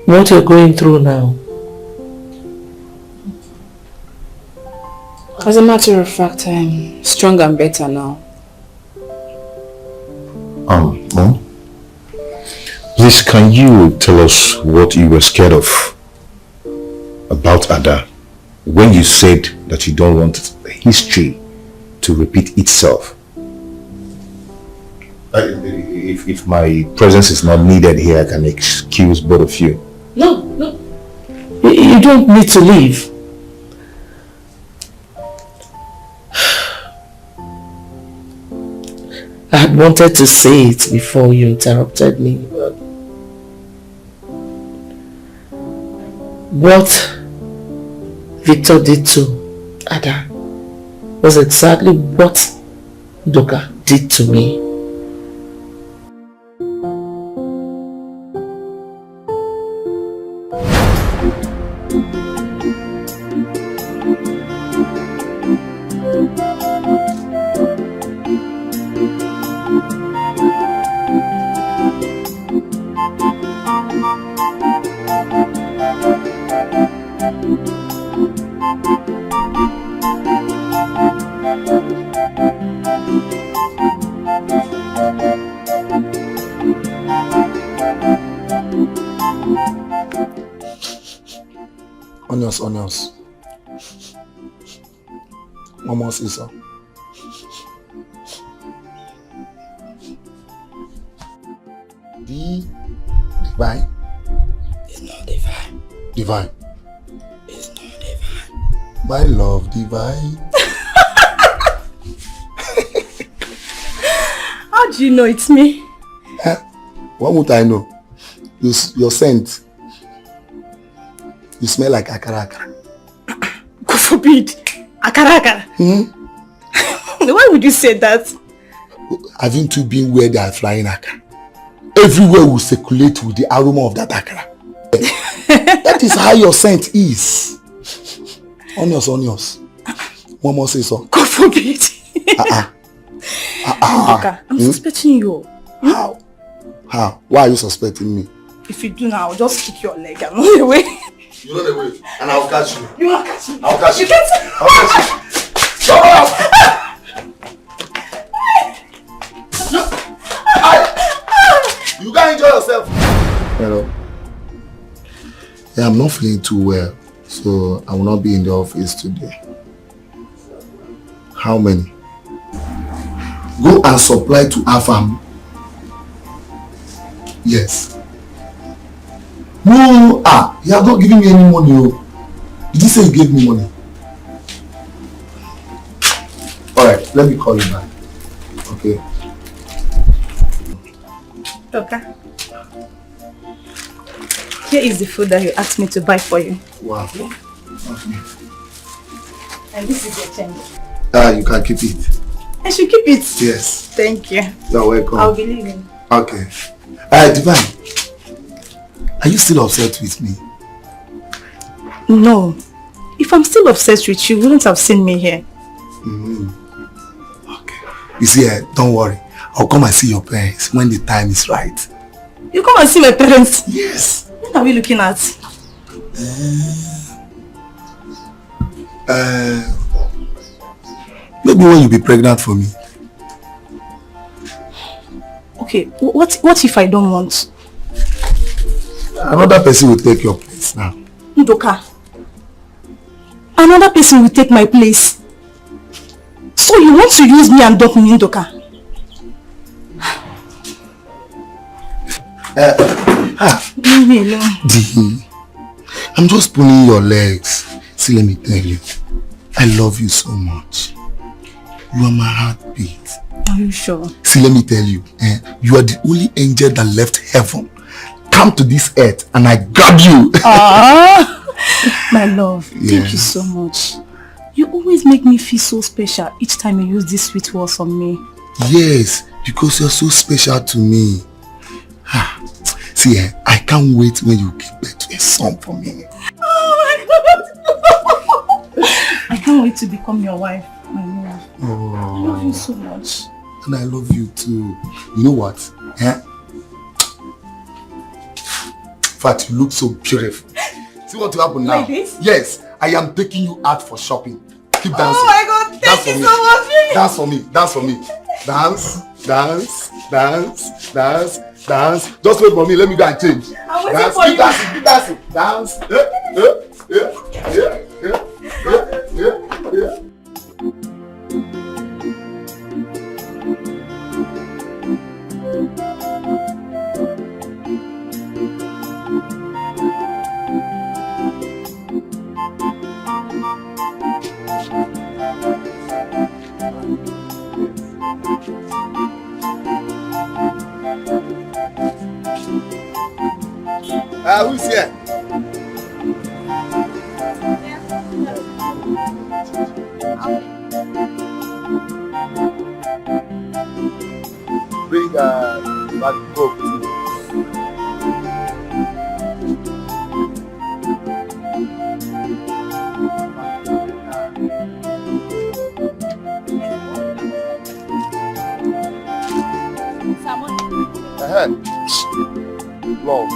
Speaker 18: what you're going through now.
Speaker 23: As a matter of fact, I'm stronger and better now.
Speaker 2: Mom? Please, can you tell us what you were scared of about Ada when you said that you don't want history to repeat itself? If my presence is not needed here, I can excuse both of you.
Speaker 18: No. You don't need to leave. I had wanted to say it before you interrupted me, but what Victor did to Ada was exactly what Doka did to me.
Speaker 14: Onions.
Speaker 19: One more sister. Divine.
Speaker 8: It's not divine.
Speaker 19: Divine.
Speaker 8: It's not divine.
Speaker 19: My love, divine.
Speaker 15: How do you know it's me?
Speaker 19: What would I know? Your scent. You smell like akara akara.
Speaker 15: God forbid. Akara akara. Why would you say that?
Speaker 19: Haven't you been where they are flying akara? Everywhere will circulate with the aroma of that akara. That is how your scent is. Onions. One more say so.
Speaker 15: God forbid. I'm suspecting you.
Speaker 19: How? Why are you suspecting me?
Speaker 15: If you do now, I'll just kick your leg and run away.
Speaker 19: You run away, and I'll catch you.
Speaker 15: You will catch me.
Speaker 19: I'll catch you.
Speaker 15: You can't.
Speaker 19: I'll catch you. Shut up! You can't enjoy yourself. Hello. Yeah, I'm not feeling too well, so I will not be in the office today. How many? Go and supply to our family. Yes. No, you have not given me any money. Did you say you gave me money? Alright, let me call you back. Okay.
Speaker 15: Okay. Here is the food that you asked me to buy for you.
Speaker 19: Wow. Okay.
Speaker 15: And this is your change.
Speaker 19: You can keep it.
Speaker 15: I should keep it?
Speaker 19: Yes.
Speaker 15: Thank you.
Speaker 19: You're welcome.
Speaker 15: I'll be leaving.
Speaker 19: Okay. Divine. Are you still upset with me?
Speaker 15: No. If I'm still obsessed with you, wouldn't have seen me here.
Speaker 19: Okay. You see, don't worry. I'll come and see your parents when the time is right.
Speaker 15: You come and see my parents?
Speaker 19: Yes.
Speaker 15: What are we looking at?
Speaker 19: Maybe when you be pregnant for me.
Speaker 15: Okay, what if I don't want?
Speaker 19: Another person will take your place now.
Speaker 15: Ndoka. Another person will take my place. So you want to use me and dump me, Ndoka? Leave me alone.
Speaker 19: Dee, I'm just pulling your legs. See, let me tell you. I love you so much. You are my heartbeat.
Speaker 15: Are you sure?
Speaker 19: See, let me tell you. You are the only angel that left heaven. Come to this earth and I grab you.
Speaker 15: My love, thank you so much. You always make me feel so special each time you use these sweet words on me.
Speaker 19: Yes, because you're so special to me. See, I can't wait when you give birth to a son for me.
Speaker 15: Oh my God! I can't wait to become your wife, my love.
Speaker 19: Oh.
Speaker 15: I love you so much.
Speaker 19: And I love you too. You know what? In fact, you look so beautiful. See what will happen now?
Speaker 15: Like this?
Speaker 19: Yes, I am taking you out for shopping. Keep dancing.
Speaker 15: Oh my God, thank you so much.
Speaker 19: Dance for me. Dance for me. Dance, dance, dance, dance, dance. Just wait for me. Let me go and change.
Speaker 15: I'm waiting
Speaker 19: Dance,
Speaker 15: for
Speaker 19: keep
Speaker 15: you.
Speaker 19: dancing, keep dancing. Dance. Who's here? Bring back Coke. Love.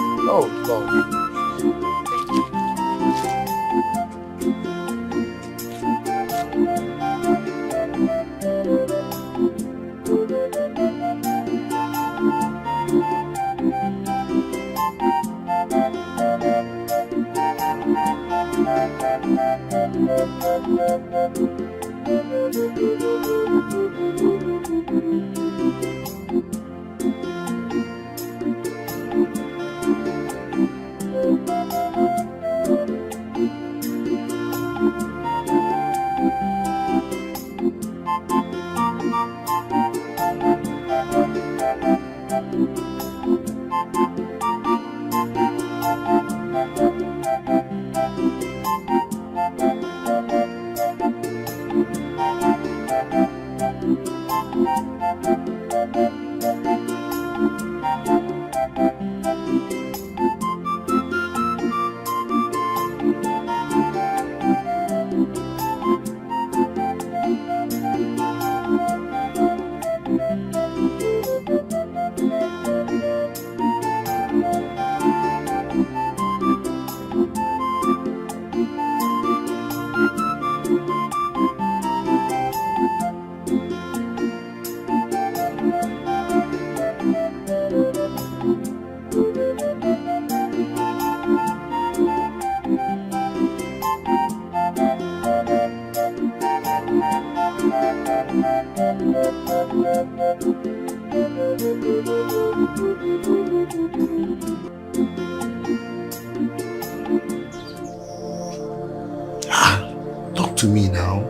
Speaker 19: Talk to me now.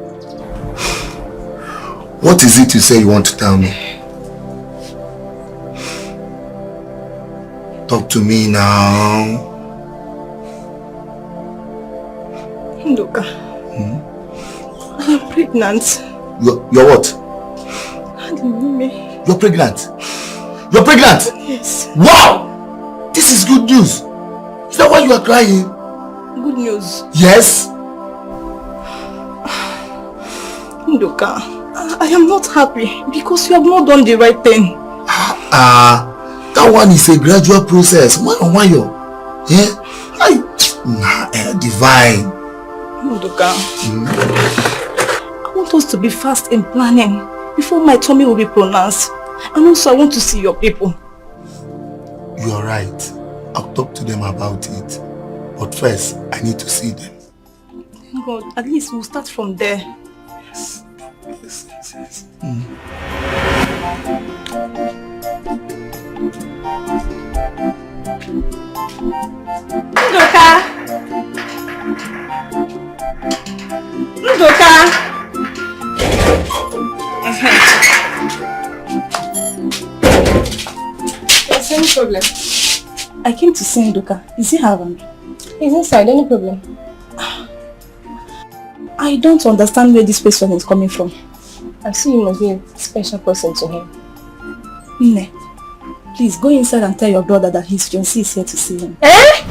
Speaker 19: What is it you say you want to tell me? Talk to me now.
Speaker 3: Ndoka, I am pregnant.
Speaker 19: You're what? You're pregnant? You're pregnant?
Speaker 3: Yes.
Speaker 19: Wow! This is good news. Is that why you are crying?
Speaker 3: Good news.
Speaker 19: Yes?
Speaker 3: Ndoka, I am not happy because you have not done the right thing.
Speaker 19: That one is a gradual process. Why you? Yeah? Divine.
Speaker 3: Ndoka, I want us to be fast in planning before my tummy will be pronounced. And also I want to see your people.
Speaker 19: You are right. I'll talk to them about it. But first, I need to see them.
Speaker 3: God, at least we'll start from there.
Speaker 19: Yes.
Speaker 3: Ndoka! Ndoka!
Speaker 9: Yes, any problem?
Speaker 3: I came to see Ndoka. Is he around?
Speaker 9: He's inside, any problem?
Speaker 3: I don't understand where this person is coming from.
Speaker 9: I see you must be a special person to him.
Speaker 3: Nne, please go inside and tell your brother that his fiancé is here to see him.
Speaker 9: Eh?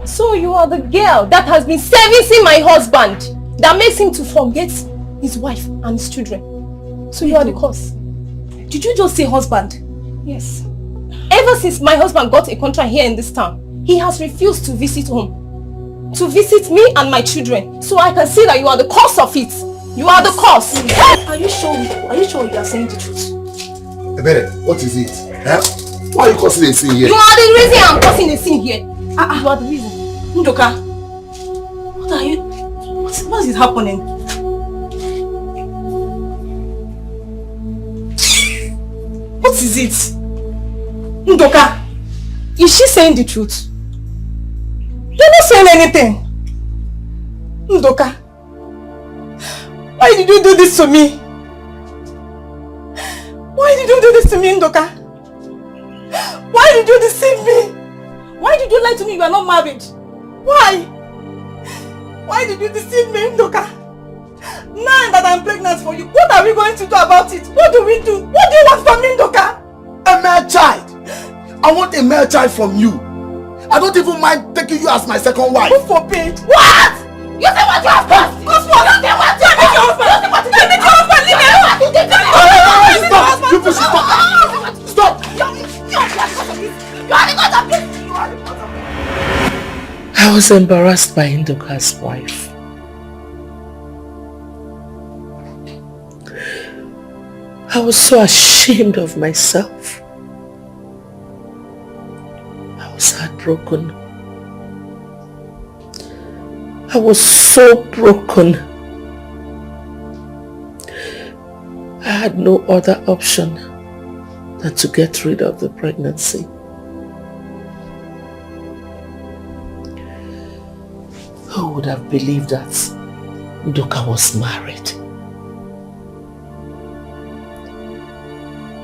Speaker 9: So you are the girl that has been servicing my husband, that makes him to forget his wife and his children. So you are the cause.
Speaker 3: Did you just say husband?
Speaker 9: Yes. Ever since my husband got a contract here in this town, he has refused to visit home. To visit me and my children. So I can see that you are the cause of it. You are the cause.
Speaker 3: Are you sure? Are you sure you are saying the truth?
Speaker 19: Ebere, what is it? Why are you causing a scene here?
Speaker 9: You are the reason I'm causing a scene here. You are the reason.
Speaker 3: Ndoka, what are you? What is happening? What is it? Ndoka,
Speaker 9: is she saying the truth?
Speaker 3: You're not saying anything. Ndoka, why did you do this to me? Why did you do this to me, Ndoka? Why did you deceive me? Why did you lie to me you are not married? Why? Why did you deceive me, Ndoka? Now that I'm pregnant for you, what are we going to do about it? What do we do? What do you want from me, Ndoka?
Speaker 19: A male child. I want a male child from you. I don't even mind taking you as my second wife.
Speaker 3: Who forbid?
Speaker 9: What? You say what you have done? What? You say what you have done? You say what you have done? Leave me.
Speaker 19: Stop! You push it, stop! Stop!
Speaker 9: You are the cause of this. You are the cause of this.
Speaker 18: I was embarrassed by Ndoka's wife. I was so ashamed of myself. I was heartbroken. I was so broken. I had no other option than to get rid of the pregnancy. Who would have believed that Ndoka was married?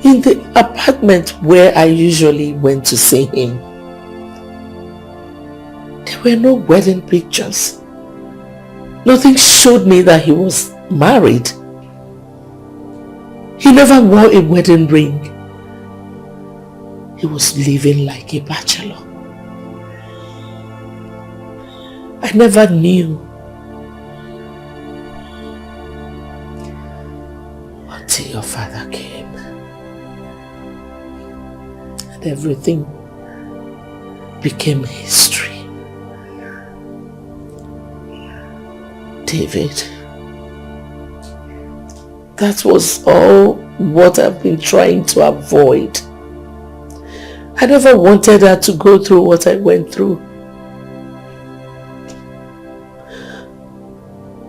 Speaker 18: In the apartment where I usually went to see him, there were no wedding pictures. Nothing showed me that he was married. He never wore a wedding ring. He was living like a bachelor. I never knew until your father came. And everything became history. David, that was all what I've been trying to avoid. I never wanted her to go through what I went through.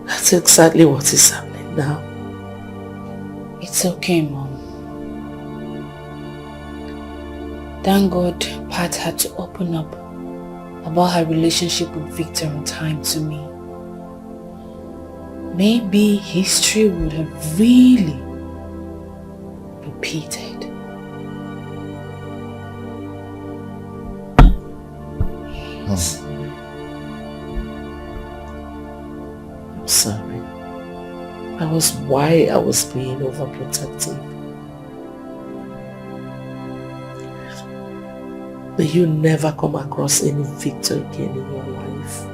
Speaker 18: That's exactly what is happening now.
Speaker 6: It's okay, Mom. Thank God Pat had to open up about her relationship with Victor on time to me. Maybe history would have really repeated.
Speaker 18: I'm sorry. That was why I was being overprotective. May you never come across any Victor again in your life.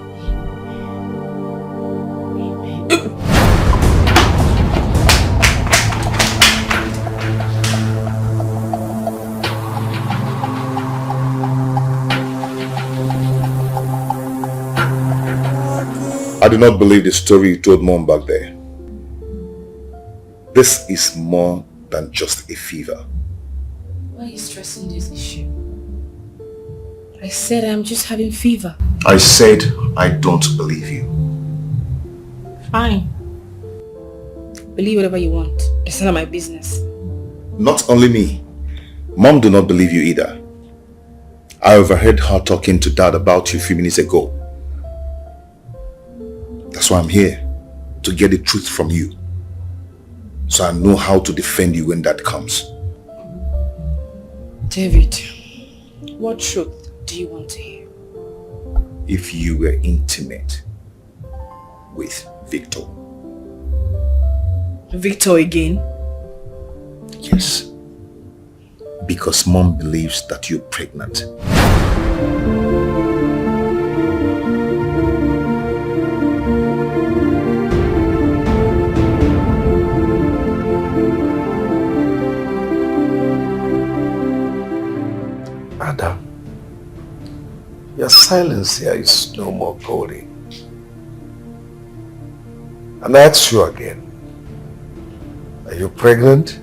Speaker 2: I do not believe the story you told Mom back there. This is more than just a fever.
Speaker 6: Why are you stressing this issue? I said I'm just having fever.
Speaker 2: I said I don't believe you.
Speaker 6: Fine. Believe whatever you want. It's none of my business.
Speaker 2: Not only me. Mom do not believe you either. I overheard her talking to Dad about you a few minutes ago. That's why I'm here, to get the truth from you. So I know how to defend you when that comes.
Speaker 6: David, what truth do you want to hear?
Speaker 2: If you were intimate with Victor.
Speaker 6: Victor again?
Speaker 2: Yes. Because Mom believes that you're pregnant.
Speaker 11: Adam, your silence here is no more golden. And I ask you again, are you pregnant?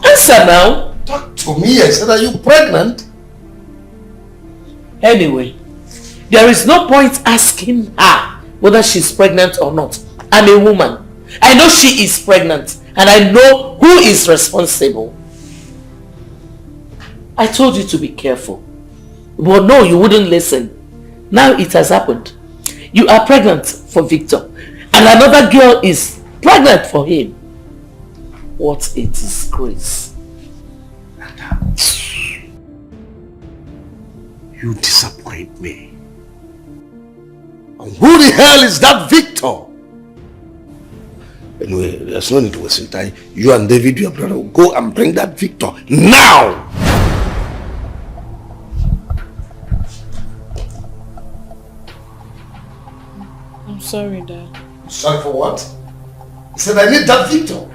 Speaker 18: Answer now.
Speaker 11: Talk to me. I said, are you pregnant?
Speaker 18: Anyway, there is no point asking her whether she's pregnant or not. I'm a woman. I know she is pregnant. And I know who is responsible. I told you to be careful. But no, you wouldn't listen. Now it has happened. You are pregnant for Victor. And another girl is pregnant for him. What a disgrace.
Speaker 11: You disappoint me. And who the hell is that Victor? Anyway, there's no need to waste time. You and David, your brother, will go and bring that Victor now!
Speaker 6: I'm sorry, Dad.
Speaker 11: Sorry for what? He said, I need that Victor.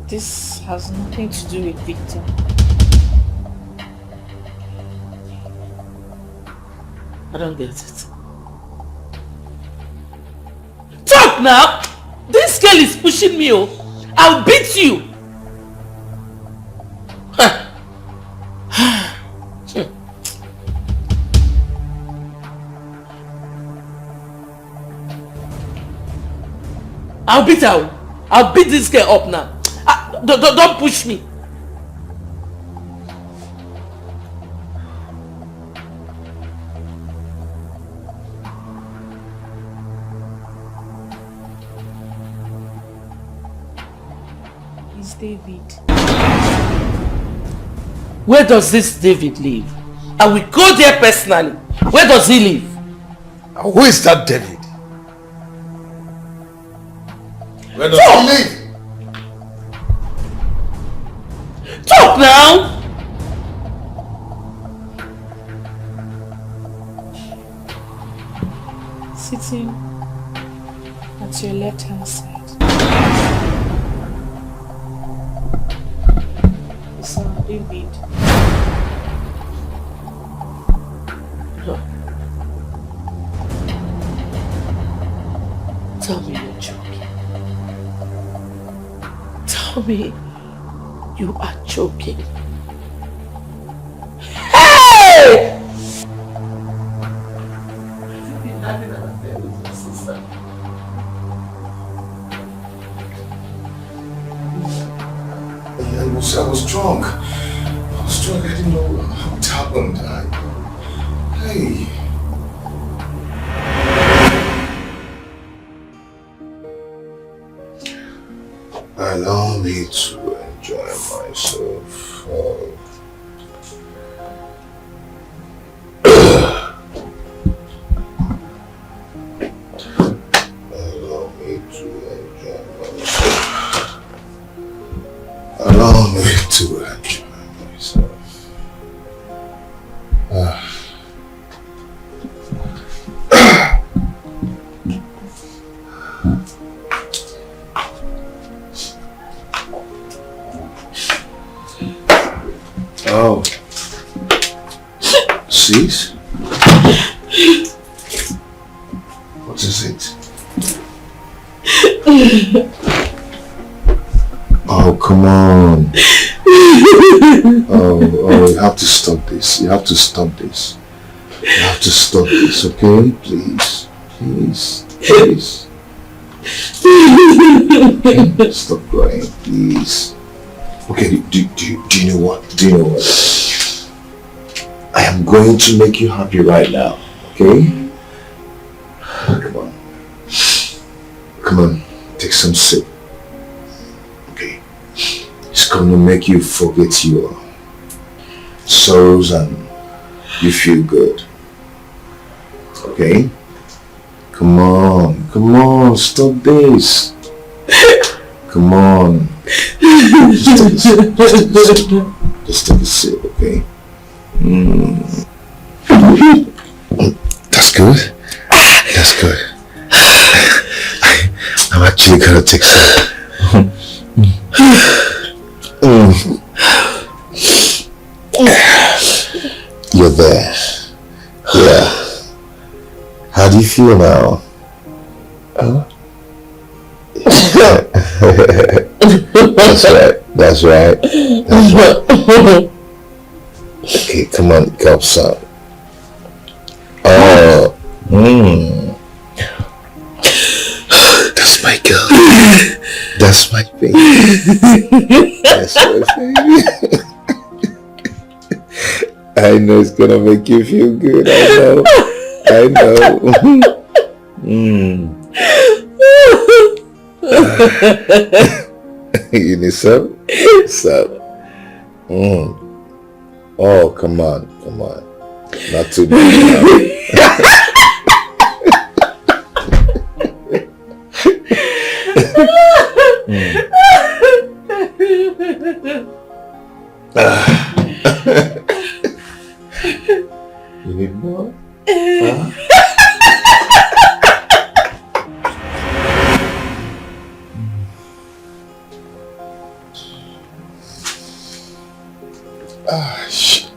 Speaker 6: This has nothing to do with Victor.
Speaker 18: I don't get it. Talk now! This girl is pushing me. I'll beat you. I'll beat her. I'll beat this girl up now. Don't push me.
Speaker 6: It's David.
Speaker 18: Where does this David live? I will go there personally. Where does he live?
Speaker 11: Who is that David? Where does he live?
Speaker 18: Talk now!
Speaker 23: Sitting at your left hand side. So, David.
Speaker 18: Tell me you're joking. Tell me you are joking. Hey!
Speaker 11: I was drunk. I didn't know how it happened. Hey. Allow me to enjoy myself. Allow me to enjoy myself. Allow me to enjoy myself. Oh. Sis? What is it? Oh, come on. Oh, you have to stop this. You have to stop this. You have to stop this, okay? Please. Please. Please. Okay? Stop crying, please. Okay, do you know what? Do you know what? I am going to make you happy right now, okay? Come on. Come on, take some sip. Okay. It's going to make you forget your sorrows and you feel good. Okay? Come on, stop this. Come on. Just take a sip. Just take a sip, okay? That's good. That's good. I'm actually gonna take some. You're there. Yeah. How do you feel now? That's right. Okay, come on, go some. Oh, that's my girl. That's my baby. That's my baby. I know it's gonna make you feel good. I know. You need some? Some. Oh, come on. Not too bad. You need more? Huh? Shit.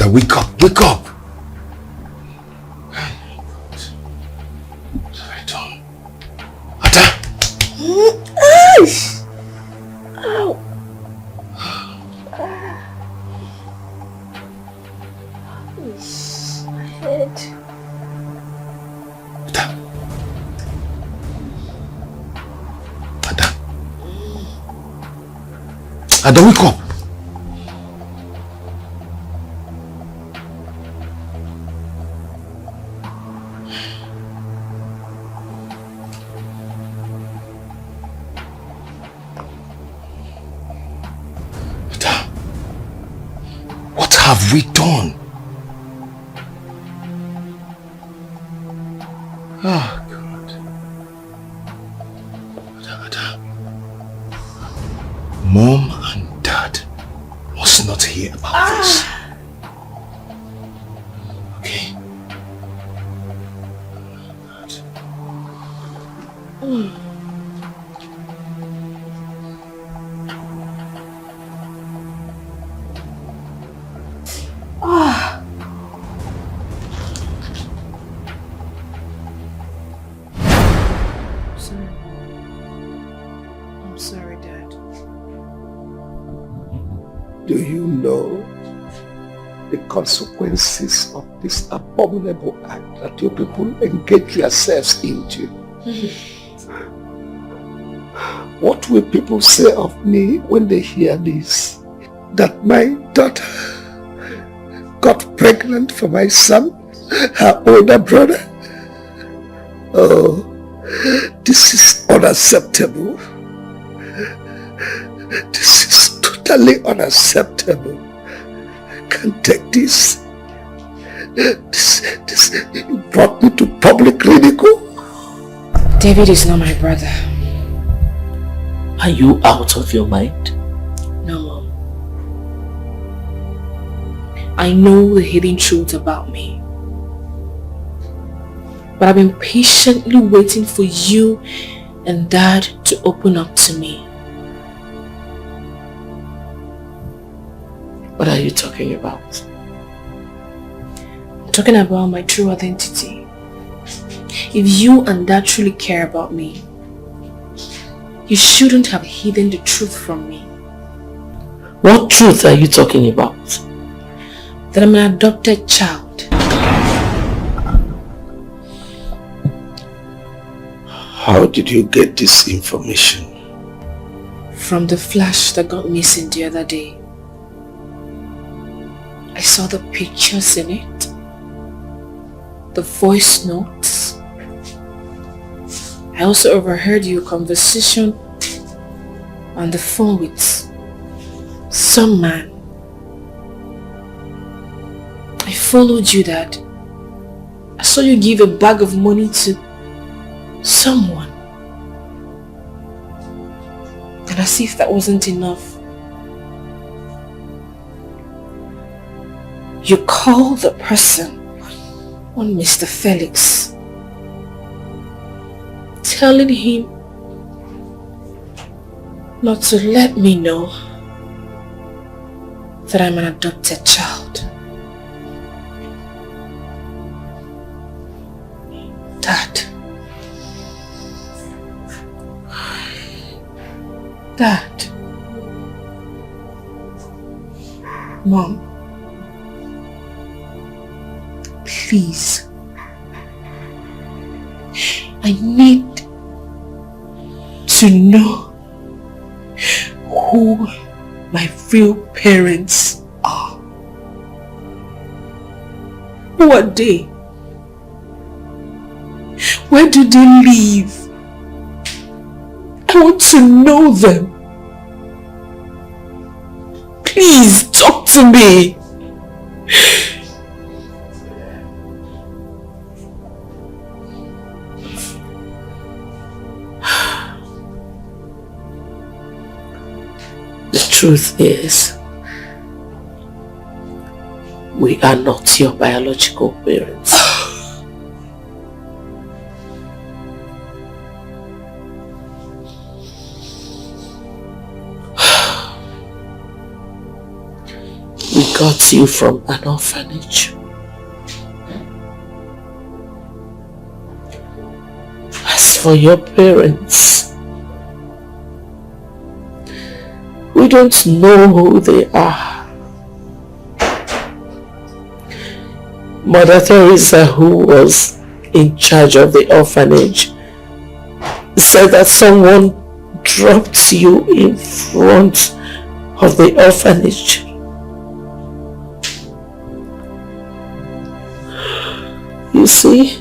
Speaker 11: Wake up! What have I done? Ada!
Speaker 19: Ada, wake up. Ada, what have we done? Ah, God. Ada. Mom and Dad must not hear about this. Okay?
Speaker 7: I'm sorry, Dad.
Speaker 11: Do you know the consequences of this abominable act that your people engage yourselves into? What will people say of me when they hear this? That my daughter got pregnant for my son, her older brother? Oh, this is unacceptable. This is totally unacceptable. I can't take this. This brought me to public ridicule.
Speaker 18: David is not my brother. Are you out of your mind? No, Mom. I know the hidden truth about me. But I've been patiently waiting for you and Dad to open up to me. What are you talking about? I'm talking about my true identity. If you and Dad truly care about me, you shouldn't have hidden the truth from me. What truth are you talking about? That I'm an adopted child.
Speaker 11: How did you get this information?
Speaker 18: From the flash that got missing the other day. I saw the pictures in it, the voice notes. I also overheard your conversation on the phone with some man. I followed you, Dad. I saw you give a bag of money to someone. And as if that wasn't enough, you called the person on Mr. Felix, telling him not to let me know that I'm an adopted child. Dad. Mom. Please. I need to know who my real parents are. Who are they? Where do they live? I want to know them. Please talk to me. The truth is, we are not your biological parents. We got you from an orphanage. As for your parents, we don't know who they are. Mother Teresa, who was in charge of the orphanage, said that someone dropped you in front of the orphanage. You see,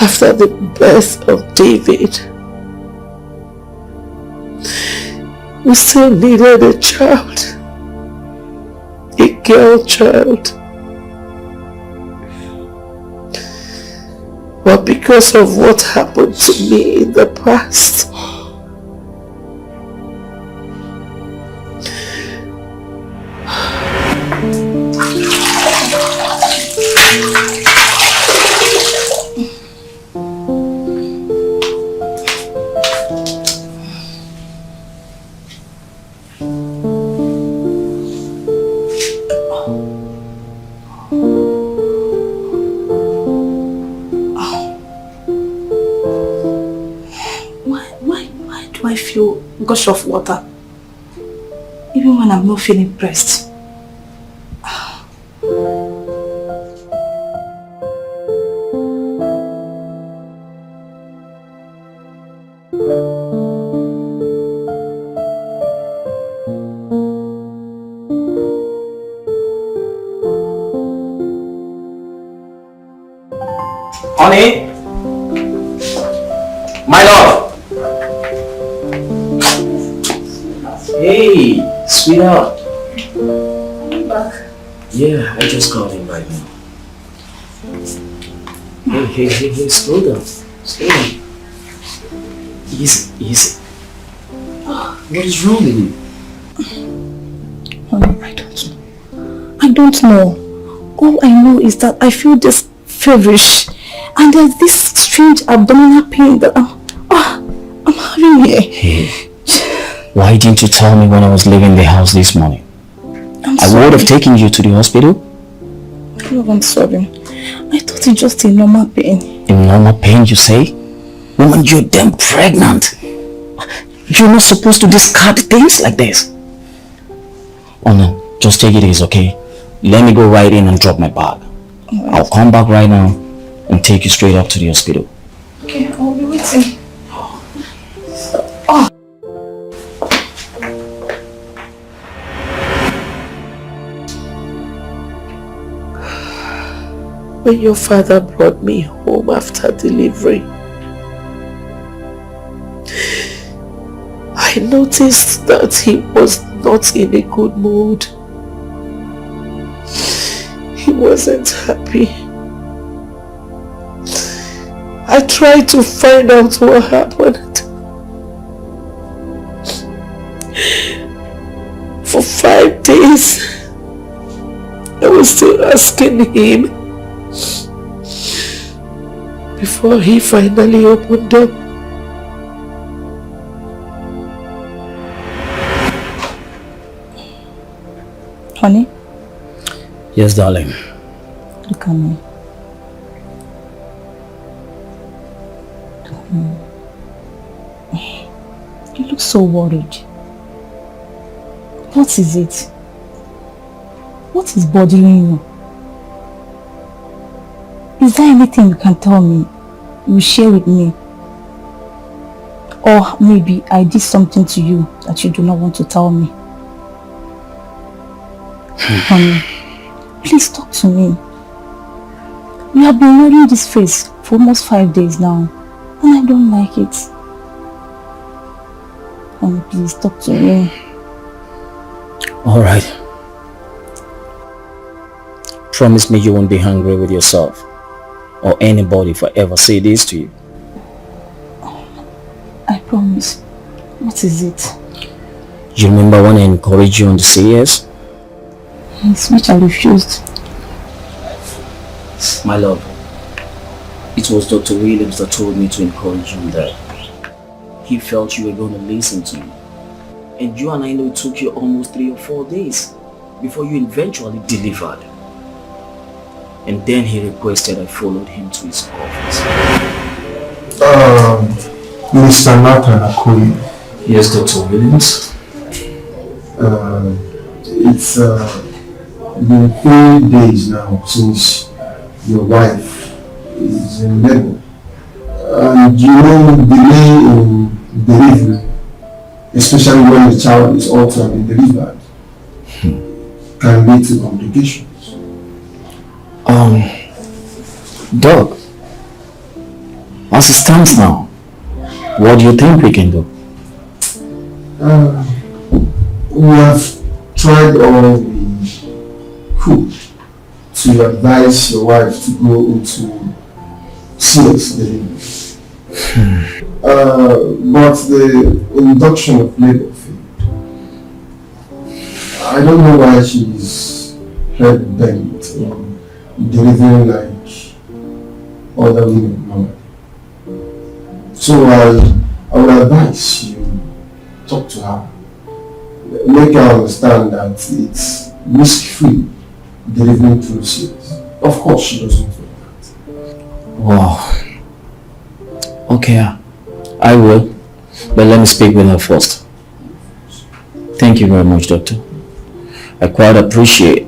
Speaker 18: after the birth of David, we still needed a child, a girl child. But because of what happened to me in the past,
Speaker 17: gush of water, even when I'm not feeling pressed.
Speaker 16: Honey, my love. Hey, sweetheart.
Speaker 17: I'm back.
Speaker 16: Yeah, I just got in right now. Hey, slow down. Slow down. Easy. What is wrong with you?
Speaker 17: Honey, I don't know. All I know is that I feel this feverish and there's this strange abdominal pain that I'm having here.
Speaker 16: Hey, why didn't you tell me when I was leaving the house this morning? I would have taken you to the hospital.
Speaker 17: Love, I'm sorry. I thought it's just a normal pain.
Speaker 16: A normal pain, you say? Woman, you're damn pregnant. You're not supposed to discard things like this. Oh no, just take it easy, okay? Let me go right in and drop my bag. Right. I'll come back right now and take you straight up to the hospital.
Speaker 17: Okay, I'll be waiting.
Speaker 18: When your father brought me home after delivery, I noticed that he was not in a good mood. He wasn't happy. I tried to find out what happened. For 5 days, I was still asking him before he finally opened up.
Speaker 17: Honey?
Speaker 16: Yes, darling.
Speaker 17: Look at me. You look so worried. What is it? What is bothering you? Is there anything you can tell me? You will share with me? Or maybe I did something to you that you do not want to tell me? Honey, please talk to me. You have been wearing this face for almost 5 days now, and I don't like it. Honey, please talk to me.
Speaker 16: Alright. Promise me you won't be angry with yourself or anybody if I ever say this to you.
Speaker 17: I promise. What is it?
Speaker 16: You remember when I encouraged you on the CS?
Speaker 17: Yes, which I refused.
Speaker 16: My love, it was Dr. Williams that told me to encourage you that. He felt you were going to listen to me. And you and I know it took you almost 3 or 4 days before you eventually delivered. And then he requested I followed him to his office.
Speaker 20: Mr. Nathan Akoye.
Speaker 16: Yes, Dr. Williams.
Speaker 20: It's been 3 days now since your wife is in labor. And you know, delay in delivery especially when the child is also to have been delivered, can lead to complications.
Speaker 16: Doc, as it stands now, what do you think we can do?
Speaker 20: We have tried all we could to advise your wife to go into serious delivery. But the induction of labor failed. I don't know why she's head bent on delivering like other women normally. So I would advise you talk to her. Make her understand that it's risk-free delivering through series. Of course she doesn't know that.
Speaker 16: Wow. Okay, I will. But let me speak with her first. Thank you very much, Doctor. I quite appreciate.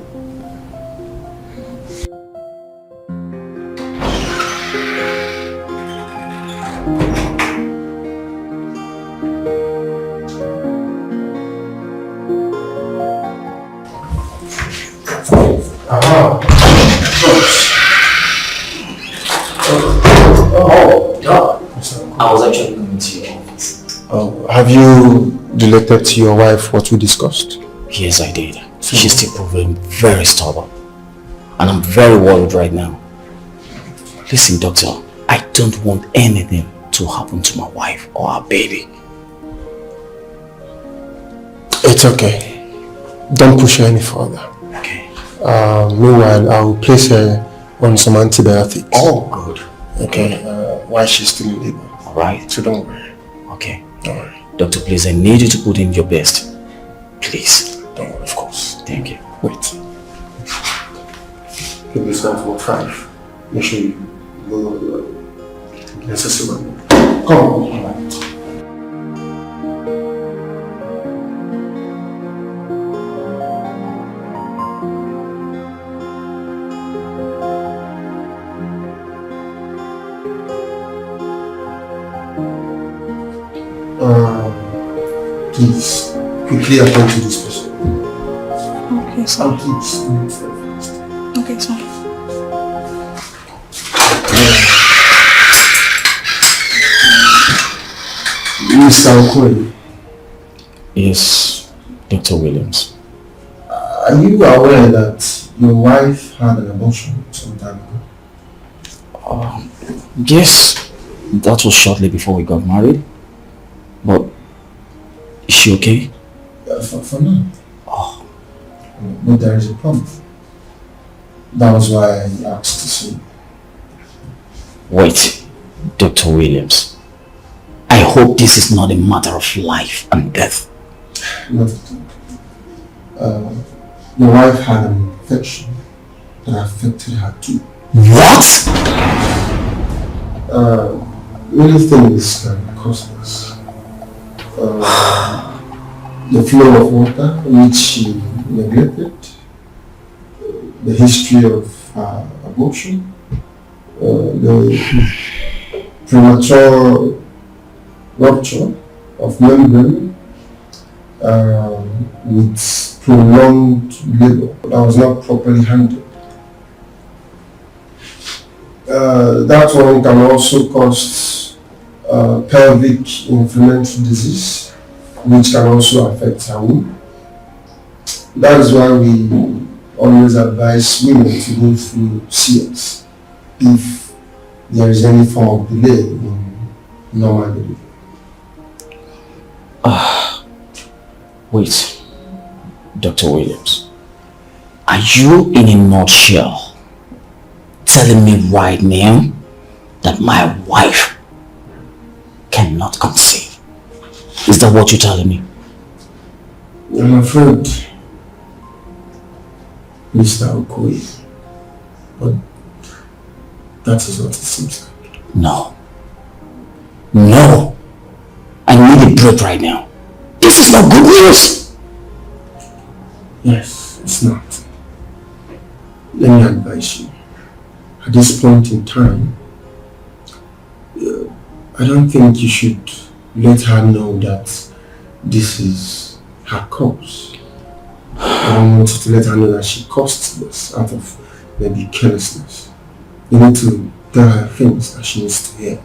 Speaker 16: I was actually going to your office.
Speaker 20: Have you related to your wife what we discussed?
Speaker 16: Yes, I did. She's still proving very stubborn. And I'm very worried right now. Listen, doctor, I don't want anything to happen to my wife or our baby.
Speaker 20: It's okay. Don't push her any further.
Speaker 16: Okay.
Speaker 20: Meanwhile, I will place her on some antibiotics.
Speaker 16: Oh, good.
Speaker 20: Okay. While she's still in labor.
Speaker 16: Alright.
Speaker 20: So don't worry.
Speaker 16: Okay.
Speaker 20: Don't worry.
Speaker 16: Doctor, please, I need you to put in your best. Please.
Speaker 20: Don't worry, of course.
Speaker 16: Thank you.
Speaker 20: Wait. Okay, this time for 5. Make sure you go necessary. Come on. Please, quickly attend to this person.
Speaker 17: Okay, sir.
Speaker 20: Please.
Speaker 17: Okay, sir.
Speaker 20: Mr. Okoye.
Speaker 16: Yes, Dr. Williams.
Speaker 20: Are you aware that your wife had an abortion some time ago?
Speaker 16: Yes, that was shortly before we got married. But is she okay?
Speaker 20: For now. Oh. But there is a problem. That was why I asked to see.
Speaker 16: Wait, Dr. Williams. I hope this is not a matter of life and death.
Speaker 20: No. Your wife had an infection that affected her too.
Speaker 16: What?
Speaker 20: Many things can cause this. The flow of water which she neglected, the history of abortion, the premature rupture of membrane with prolonged labor that was not properly handled. That one can also cause pelvic inflammatory disease, which can also affect her womb. That is why we always advise women to go through CS if there is any form of delay in normal delivery.
Speaker 16: Wait, Dr. Williams. Are you in a nutshell telling me right now that my wife cannot conceive? Is that what you're telling me?
Speaker 20: I'm afraid, Mr. Okoye, but that is what it seems like.
Speaker 16: No. No! I need a break right now. This is not good news!
Speaker 20: Yes, it's not. Let me advise you. At this point in time, I don't think you should let her know that this is her cause. I don't want you to let her know that she caused this out of maybe carelessness. You need to tell her things that she needs to hear.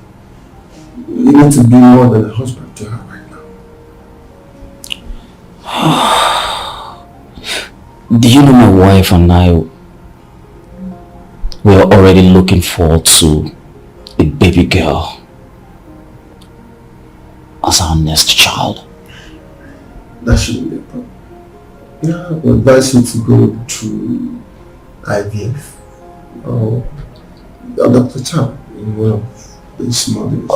Speaker 20: You need to be more than a husband to her right
Speaker 16: now. Do you know my wife and I, we are already looking forward to a baby girl as our next child?
Speaker 20: That shouldn't be a problem. Yeah, I would advise you to go through IVF or adopt a child in one of these models.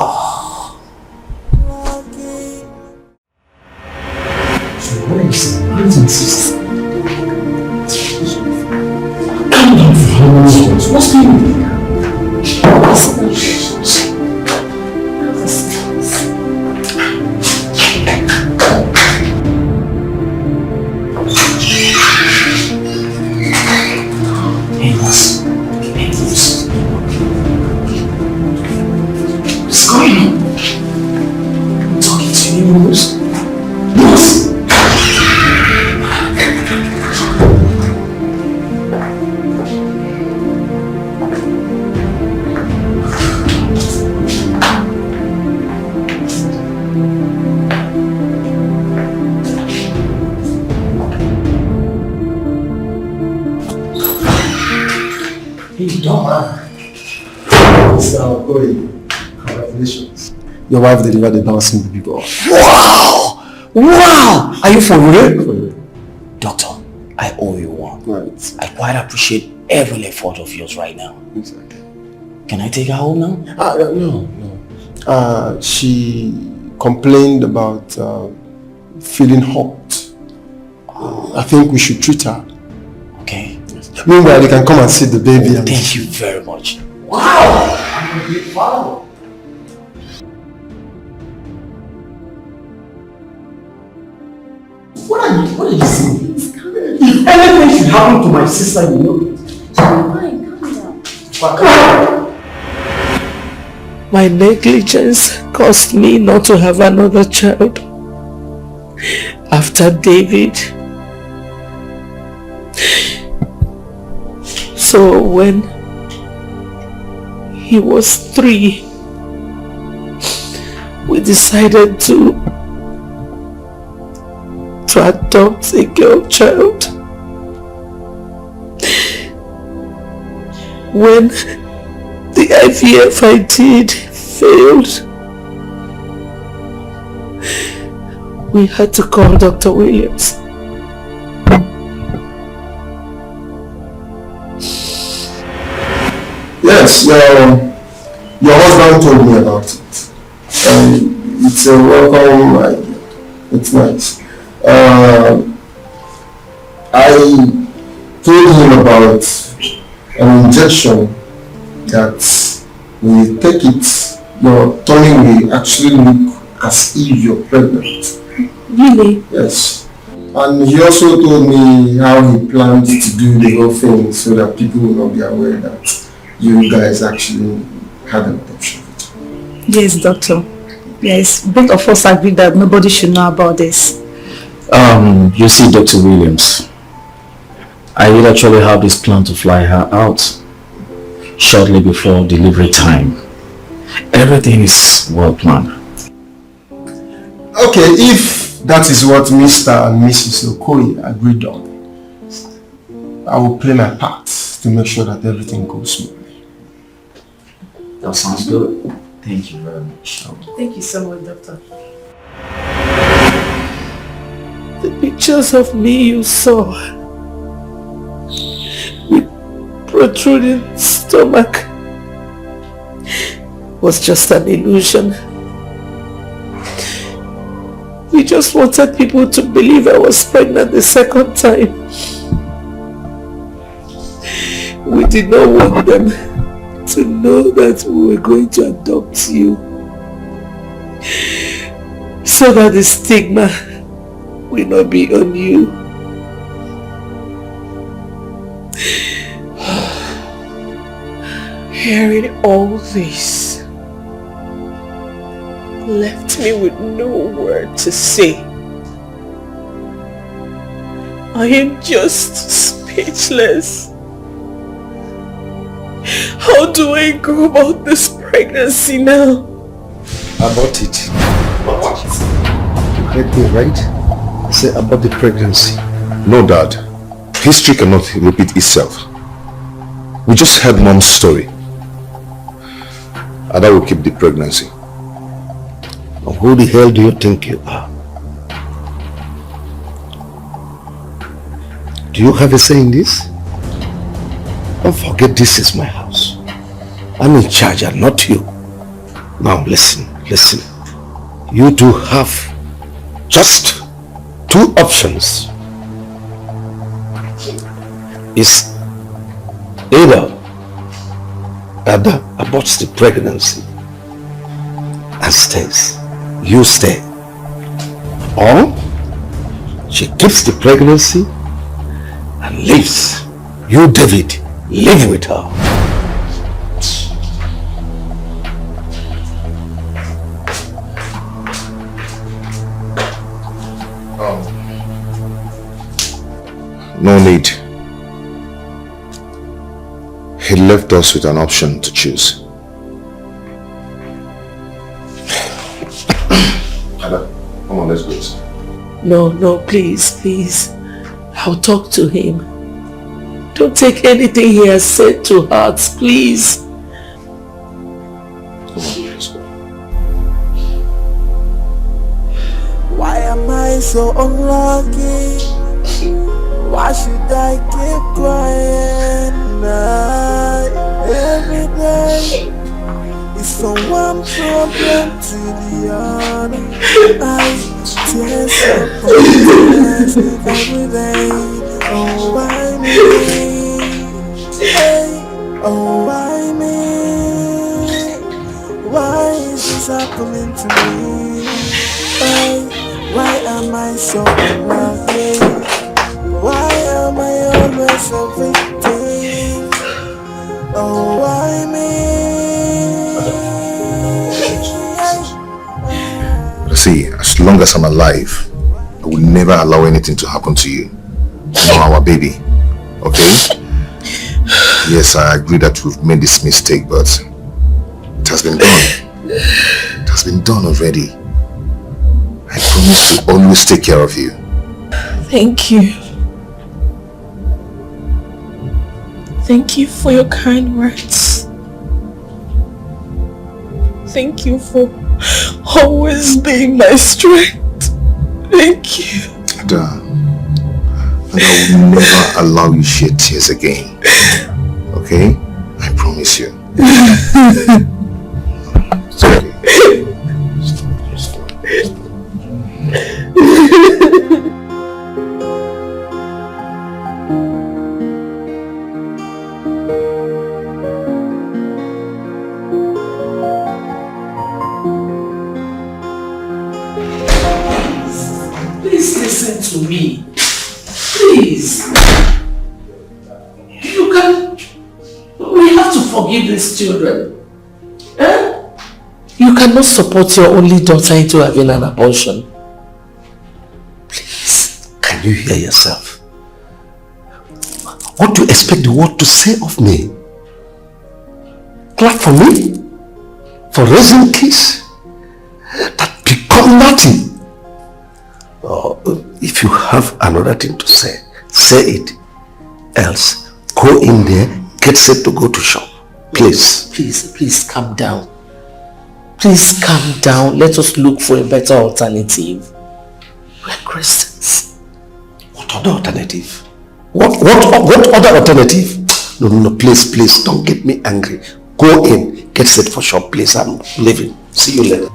Speaker 20: So what is it? Brothers and sisters, calm down for how many years? What's going on? Congratulations. Your wife delivered a bouncing baby boy.
Speaker 16: Wow! Wow! Are you for real? Doctor, I owe you one.
Speaker 20: Right.
Speaker 16: I quite appreciate every effort of yours right now.
Speaker 20: Exactly.
Speaker 16: Can I take her home now?
Speaker 20: No. She complained about feeling hot. I think we should treat her.
Speaker 16: Okay.
Speaker 20: Meanwhile, you can come and see the baby.
Speaker 16: Thank you very much.
Speaker 20: Wow! I'm a big father. What are you saying? If anything should happen to my sister, you know it.
Speaker 15: Fine, calm down.
Speaker 18: My negligence caused me not to have another child after David. So when he was 3, we decided to adopt a girl child. When the IVF I did failed, we had to call Dr. Williams.
Speaker 20: Yes, your husband told me about it. It's a welcome idea. It's nice. I told him about an injection that when you take it, your tummy will actually look as if you're pregnant.
Speaker 17: Really?
Speaker 20: Yes. And he also told me how he planned to do the whole thing so that people will not be aware that you guys actually had an adoption.
Speaker 17: Yes, doctor. Yes, both of us agree that nobody should know about this.
Speaker 16: You see, Dr. Williams, I did actually have this plan to fly her out shortly before delivery time. Everything is well planned.
Speaker 20: Okay, if that is what Mr. and Mrs. Okoye agreed on, I will play my part to make sure that everything goes smoothly.
Speaker 16: That sounds good. Thank you very much.
Speaker 9: Thank you so much, doctor.
Speaker 18: The pictures of me you saw with protruding stomach was just an illusion. We just wanted people to believe I was pregnant the second time. We did not want them to know that we were going to adopt you, so that the stigma will not be on you. Hearing all this left me with no word to say I am just speechless. How do I go about this pregnancy now?
Speaker 11: About it.
Speaker 18: What?
Speaker 11: You heard me right? I said about the pregnancy.
Speaker 2: No, Dad. History cannot repeat itself. We just heard Mom's story. Ada will keep the pregnancy.
Speaker 11: Who the hell do you think you are? Do you have a say in this? Don't forget this is my house. I'm in charge and not you. Now listen. You do have just two options. It's either Ada aborts the pregnancy and stays. You stay. Or she keeps the pregnancy and leaves. You, David, live with her.
Speaker 2: No need. He left us with an option to choose. Ada, come on, let's go.
Speaker 18: No, please. I'll talk to him. Don't take anything he has said to heart, please.
Speaker 2: Come on, let's go.
Speaker 12: Why am I so unlucky? Why should I keep crying every day? It's from one problem to the other. I tears up every day. Oh, why me? Hey, oh, why me? Why is this happening to me? Hey, why am I so unlucky? Why am I always a victim? Oh, why me?
Speaker 2: See, as long as I'm alive, I will never allow anything to happen to you. Nor our baby. Okay? Yes, I agree that we've made this mistake, but it has been done. It has been done already. I promise to always take care of you.
Speaker 18: Thank you. Thank you for your kind words. Thank you for always being my strength. Thank you.
Speaker 2: Ada, and I will never allow you shed tears again. Okay? I promise you. It's okay.
Speaker 18: Please listen to me. Please. We have to forgive these children. Eh? You cannot support your only daughter into having an abortion.
Speaker 11: Please, can you hear yourself? What do you expect the world to say of me? Clap for me? For raising kids that become nothing? Or if you have another thing to say it. Else, go in there, get set to go to shop. Please.
Speaker 18: Please calm down. Please calm down. Let us look for a better alternative. We're Christians.
Speaker 11: What other alternative? What other alternative? No, please, don't get me angry. Go in, get set for shop, please. I'm leaving. See you later.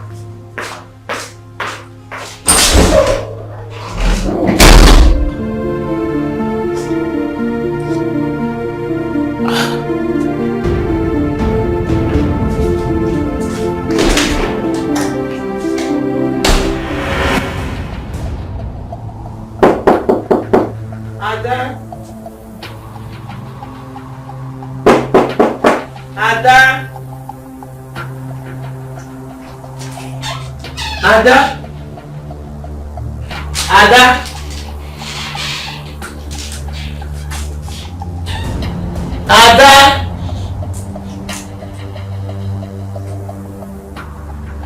Speaker 18: Ada!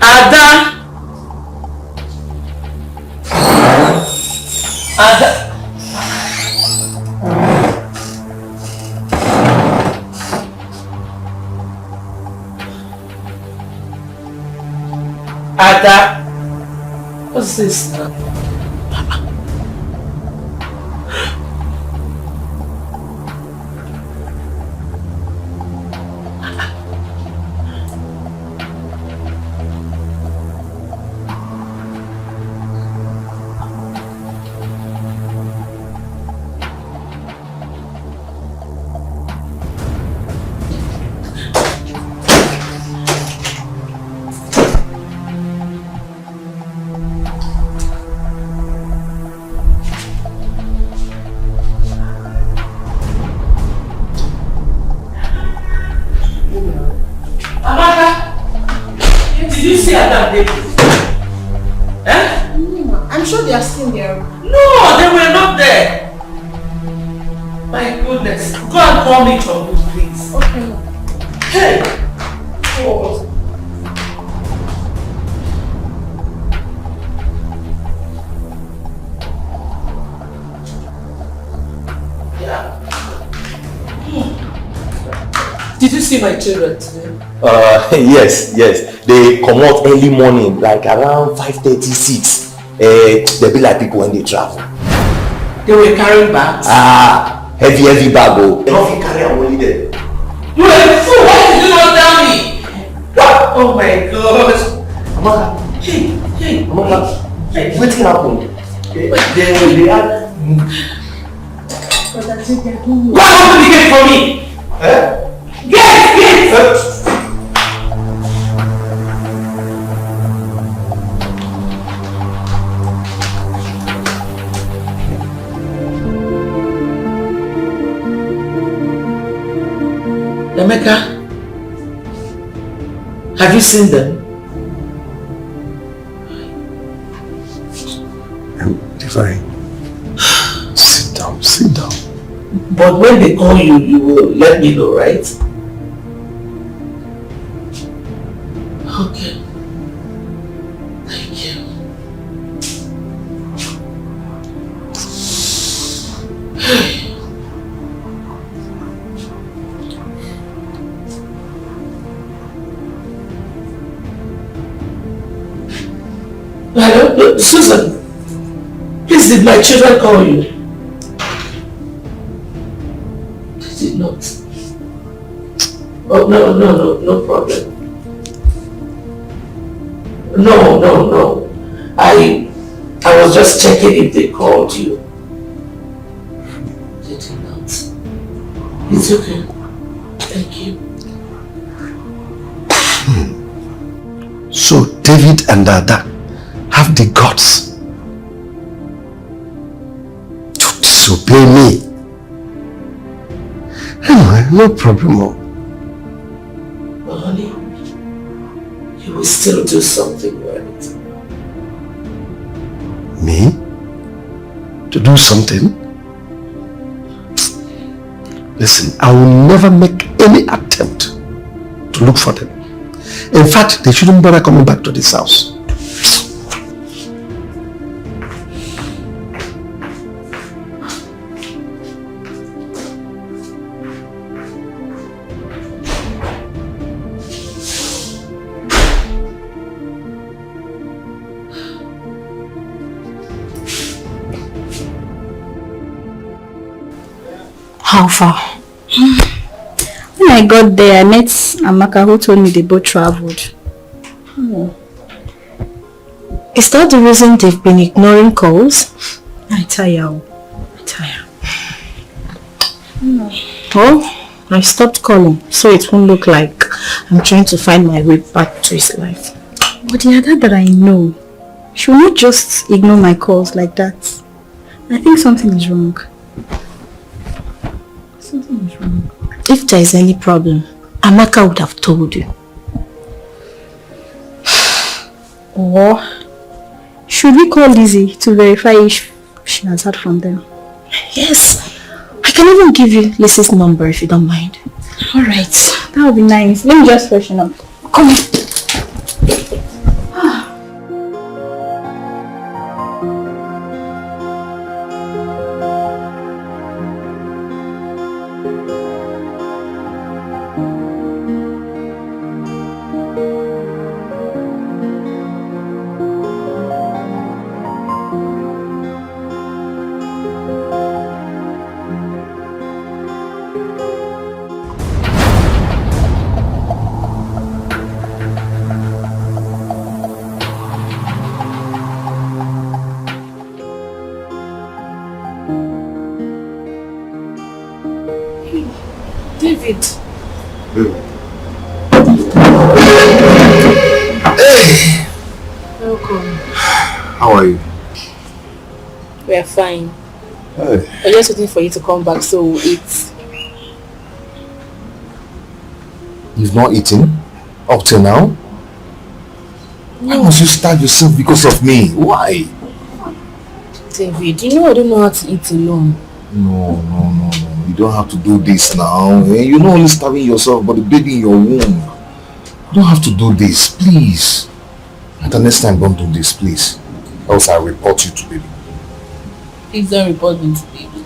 Speaker 18: Ada! Ada! Ada! What's this now?
Speaker 9: I'm sure they are still there.
Speaker 18: No, they were not there. My goodness. Go and call me trouble, please.
Speaker 9: Okay.
Speaker 18: Hey! Oh. Yeah. Did you see my children today?
Speaker 1: Yes. They come out early morning, like around 5:36. They be like people when they travel.
Speaker 18: They were carrying bags?
Speaker 1: Heavy bag. They don't carry only there.
Speaker 18: You are a fool! Why did you not tell me? What? Oh my God!
Speaker 1: Amaka.
Speaker 18: Hey.
Speaker 1: Amaka. Hey, what happened? They are...
Speaker 18: Go and open the gate for me! Get! Emeka, have you seen them?
Speaker 11: Divine, sit down.
Speaker 18: But when they call you, you will let me know, right? Okay. Thank you. Hello, Susan. Please, did my children call you? They did not. Oh, no problem. No. I was just checking if they called you. They did not. It's okay. Thank you.
Speaker 11: So David and Ada have the guts to disobey me. Anyway, no problem.
Speaker 18: But honey, you will still do something right.
Speaker 11: Me? To do something? Listen, I will never make any attempt to look for them. In fact, they shouldn't bother coming back to this house.
Speaker 17: How far? When I got there, I met Amaka who told me they both traveled.
Speaker 3: Is that the reason they've been ignoring calls?
Speaker 17: I tire.
Speaker 3: Oh, I stopped calling so it won't look like I'm trying to find my way back to his life.
Speaker 17: But the other that I know, she will not just ignore my calls like that. I think something is wrong.
Speaker 3: If there is any problem, Amaka would have told you.
Speaker 17: Or should we call Lizzie to verify if she has heard from them?
Speaker 3: Yes, I
Speaker 17: can even give you Lisa's number if you don't mind.
Speaker 15: Alright, that would be nice. Let me just freshen up.
Speaker 17: Come on.
Speaker 7: David.
Speaker 2: Hey!
Speaker 7: Welcome.
Speaker 2: How are you?
Speaker 7: We are fine.
Speaker 2: Hey.
Speaker 7: We're just waiting for you to come back so we'll eat.
Speaker 2: You've not eaten? Up till now? Why must you starve yourself because of me? Why?
Speaker 7: David, you know I don't know how to eat alone.
Speaker 2: No. You don't have to do this now. You're not only starving yourself, but the baby in your womb. You don't have to do this, please. Until next time, don't do this, please. Else I'll report you to baby.
Speaker 7: Please don't report me to baby.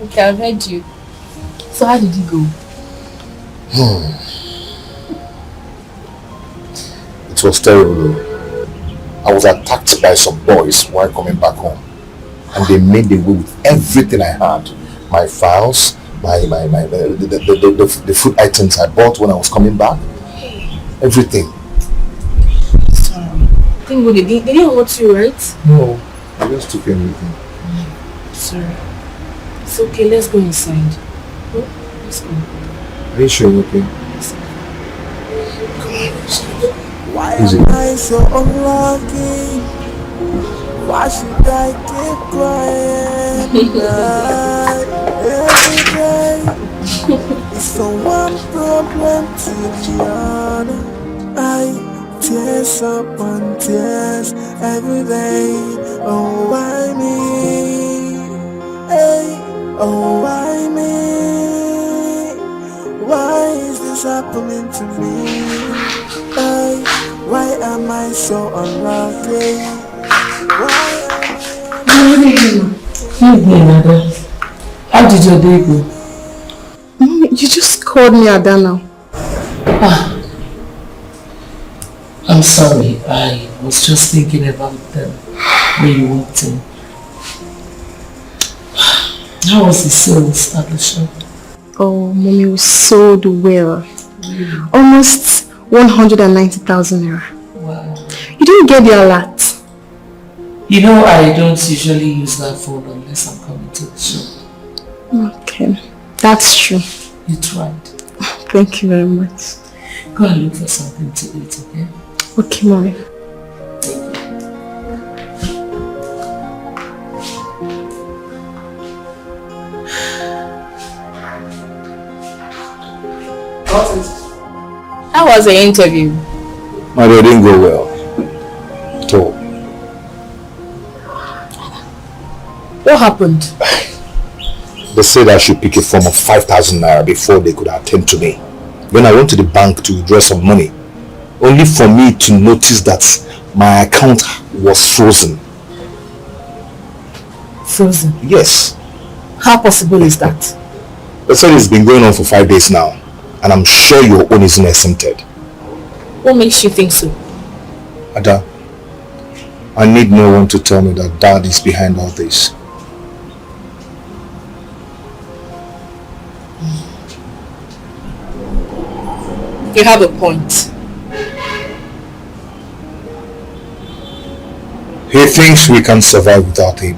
Speaker 7: Okay, I've heard you. So how did you go?
Speaker 2: It was terrible. I was attacked by some boys while coming back home. And they made away with everything I had. My files, the food items I bought when I was coming back. Everything.
Speaker 7: Sorry. I think they didn't hurt you, right?
Speaker 2: No, I just took everything.
Speaker 7: Sorry. It's okay, let's go inside. Let's go.
Speaker 2: Are you sure you're okay?
Speaker 12: Why am I so unlucky? Why should I keep crying night, every day? It's from one problem to the other. I tears upon tears every day. Oh, why me? Hey, oh, why me? Why is this happening to me? Hey, why am I so unlucky?
Speaker 18: How did your day go?
Speaker 14: Mommy, you just called me Ada now.
Speaker 18: I'm sorry. I was just thinking about them when you walked in. How was the sales at the shop?
Speaker 14: Oh, Mommy, we sold well. Almost 190,000 naira.
Speaker 18: Wow.
Speaker 14: You didn't get the alert.
Speaker 18: You know, I don't usually use that phone unless I'm coming to the shop.
Speaker 14: Okay, that's true.
Speaker 18: You tried.
Speaker 14: Thank you very much.
Speaker 18: Go and look for something to eat, okay?
Speaker 14: Okay, Mommy.
Speaker 7: How was the interview?
Speaker 2: My day didn't go well. At all.
Speaker 7: What happened?
Speaker 2: They said I should pick a form of 5,000 naira before they could attend to me. When I went to the bank to withdraw some money, only for me to notice that my account was frozen.
Speaker 7: Frozen?
Speaker 2: Yes.
Speaker 7: How possible is that?
Speaker 2: They said it's been going on for 5 days now, and I'm sure your own isn't exempted.
Speaker 7: What makes you think so?
Speaker 2: Ada, I need no one to tell me that Dad is behind all this.
Speaker 7: You have a point.
Speaker 2: He thinks we can survive without him.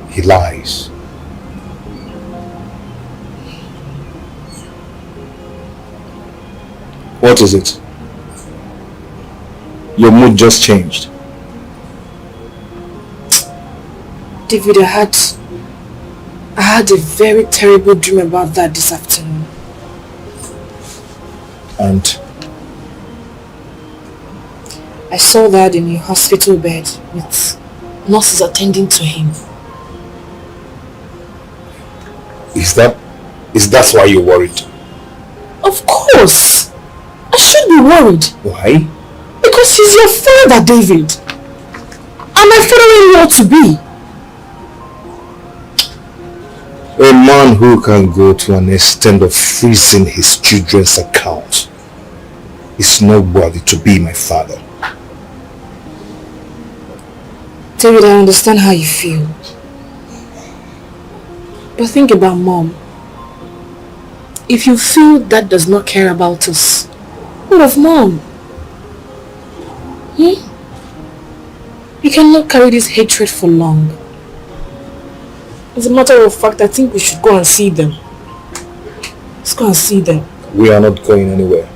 Speaker 2: He lies. What is it? Your mood just changed.
Speaker 7: David, I had a very terrible dream about that this afternoon.
Speaker 2: And
Speaker 7: I saw Dad in a hospital bed with nurses attending to him.
Speaker 2: Is that why you're worried?
Speaker 17: Of course. I should be worried.
Speaker 2: Why?
Speaker 17: Because he's your father, David. And my father-in-law to be.
Speaker 2: A man who can go to an extent of freezing his children's account is not worthy to be my father.
Speaker 17: David, I understand how you feel. But think about Mom. If you feel Dad does not care about us, what of Mom? You cannot carry this hatred for long. As a matter of fact, I think we should go and see them. Let's go and see them.
Speaker 2: We are not going anywhere.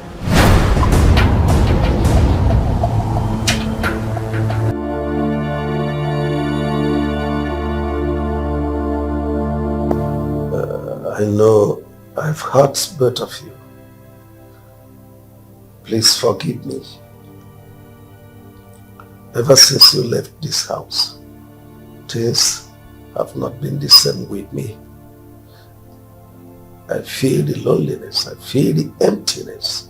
Speaker 11: I know I've hurt both of you. Please forgive me. Ever since you left this house, things have not been the same with me. I feel the loneliness, I feel the emptiness.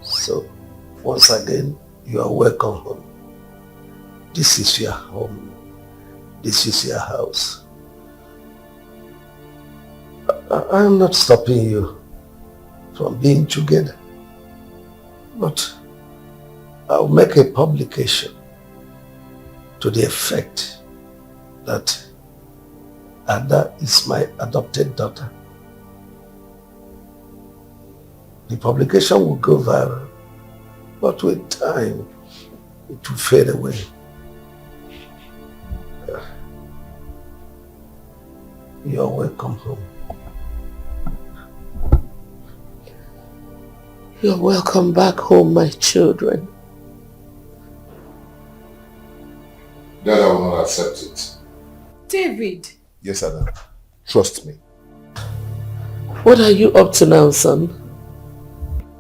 Speaker 11: So, once again, you are welcome home. This is your home. This is your house. I am not stopping you from being together, but I'll make a publication to the effect that Ada is my adopted daughter. The publication will go viral, but with time, it will fade away. You're welcome home.
Speaker 18: You're welcome back home, my children.
Speaker 2: Dad, I will not accept it.
Speaker 9: David.
Speaker 2: Yes, Ada. Trust me.
Speaker 18: What are you up to now, son?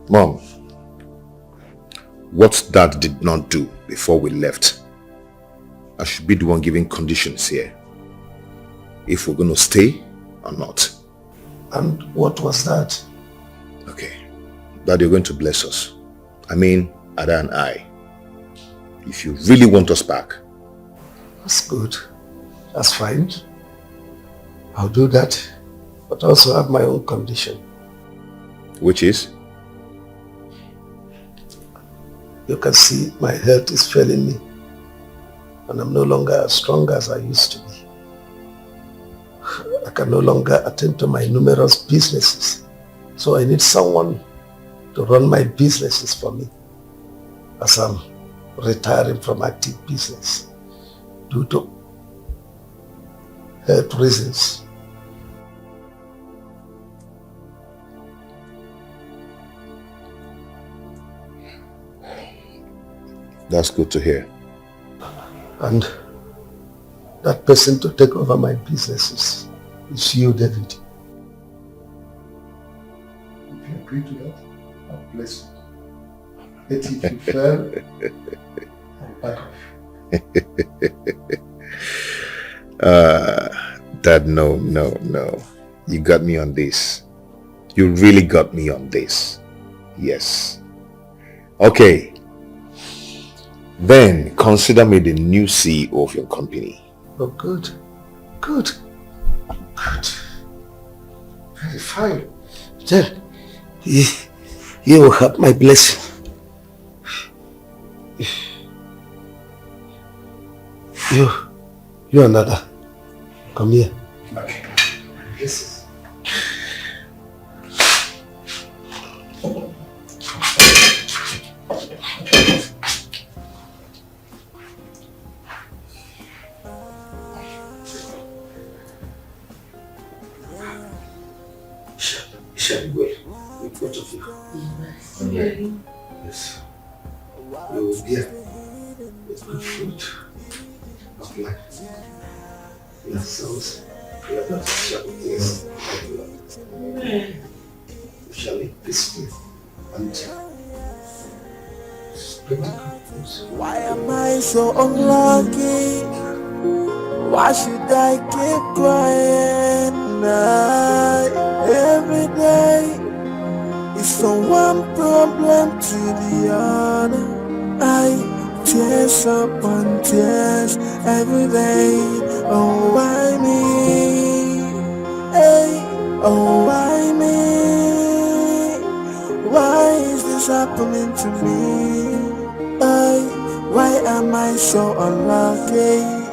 Speaker 2: Mom, what Dad did not do before we left, I should be the one giving conditions here. If we're going to stay or not.
Speaker 11: And what was that?
Speaker 2: Okay. That you're going to bless us. I mean, Ada and I. If you really want us back.
Speaker 11: That's good. That's fine. I'll do that. But I also have my own condition.
Speaker 2: Which is?
Speaker 11: You can see my health is failing me. And I'm no longer as strong as I used to be. I can no longer attend to my numerous businesses. So I need someone to run my businesses for me as I'm retiring from active business due to health reasons.
Speaker 2: That's good to hear.
Speaker 11: And that person to take over my businesses is you, David. If you agree to that, I'll bless you. But if you fail, I'll back off.
Speaker 2: Dad, no. You got me on this. You really got me on this. Yes. Okay. Then consider me the new CEO of your company.
Speaker 11: Oh, good. Good. Very fine. Then, you will have my blessing. You another. Come here.
Speaker 2: Okay.
Speaker 11: Yes. Shall we wait with both of you? Yes. You will bear the good fruit of life. Your sons, your daughters shall be blessed of the Lord. You shall live peacefully and spread the good news.
Speaker 12: Why am I so unlucky? Why should I keep crying? Every day it's from one problem to the other. I tears upon tears every day. Oh, why me? Hey, oh, why me? Why is this happening to me? Why am I so unlucky?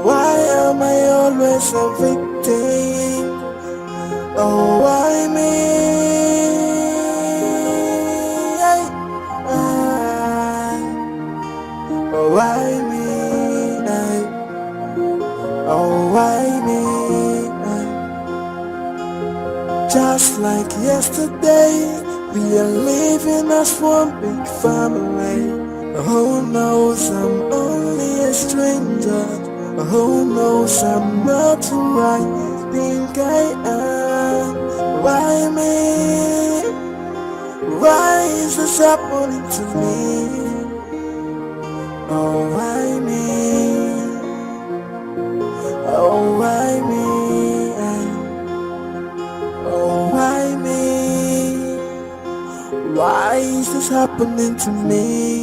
Speaker 12: Why am I always a victim? Oh, why me? Oh, why me? Oh, why me? Just like yesterday, we are living as one big family. Who knows I'm only a stranger? Who knows I'm not who I think I am? Why me? Why is this happening to me? Oh, why me? Oh, why me? Oh, why me? Why is this happening to me?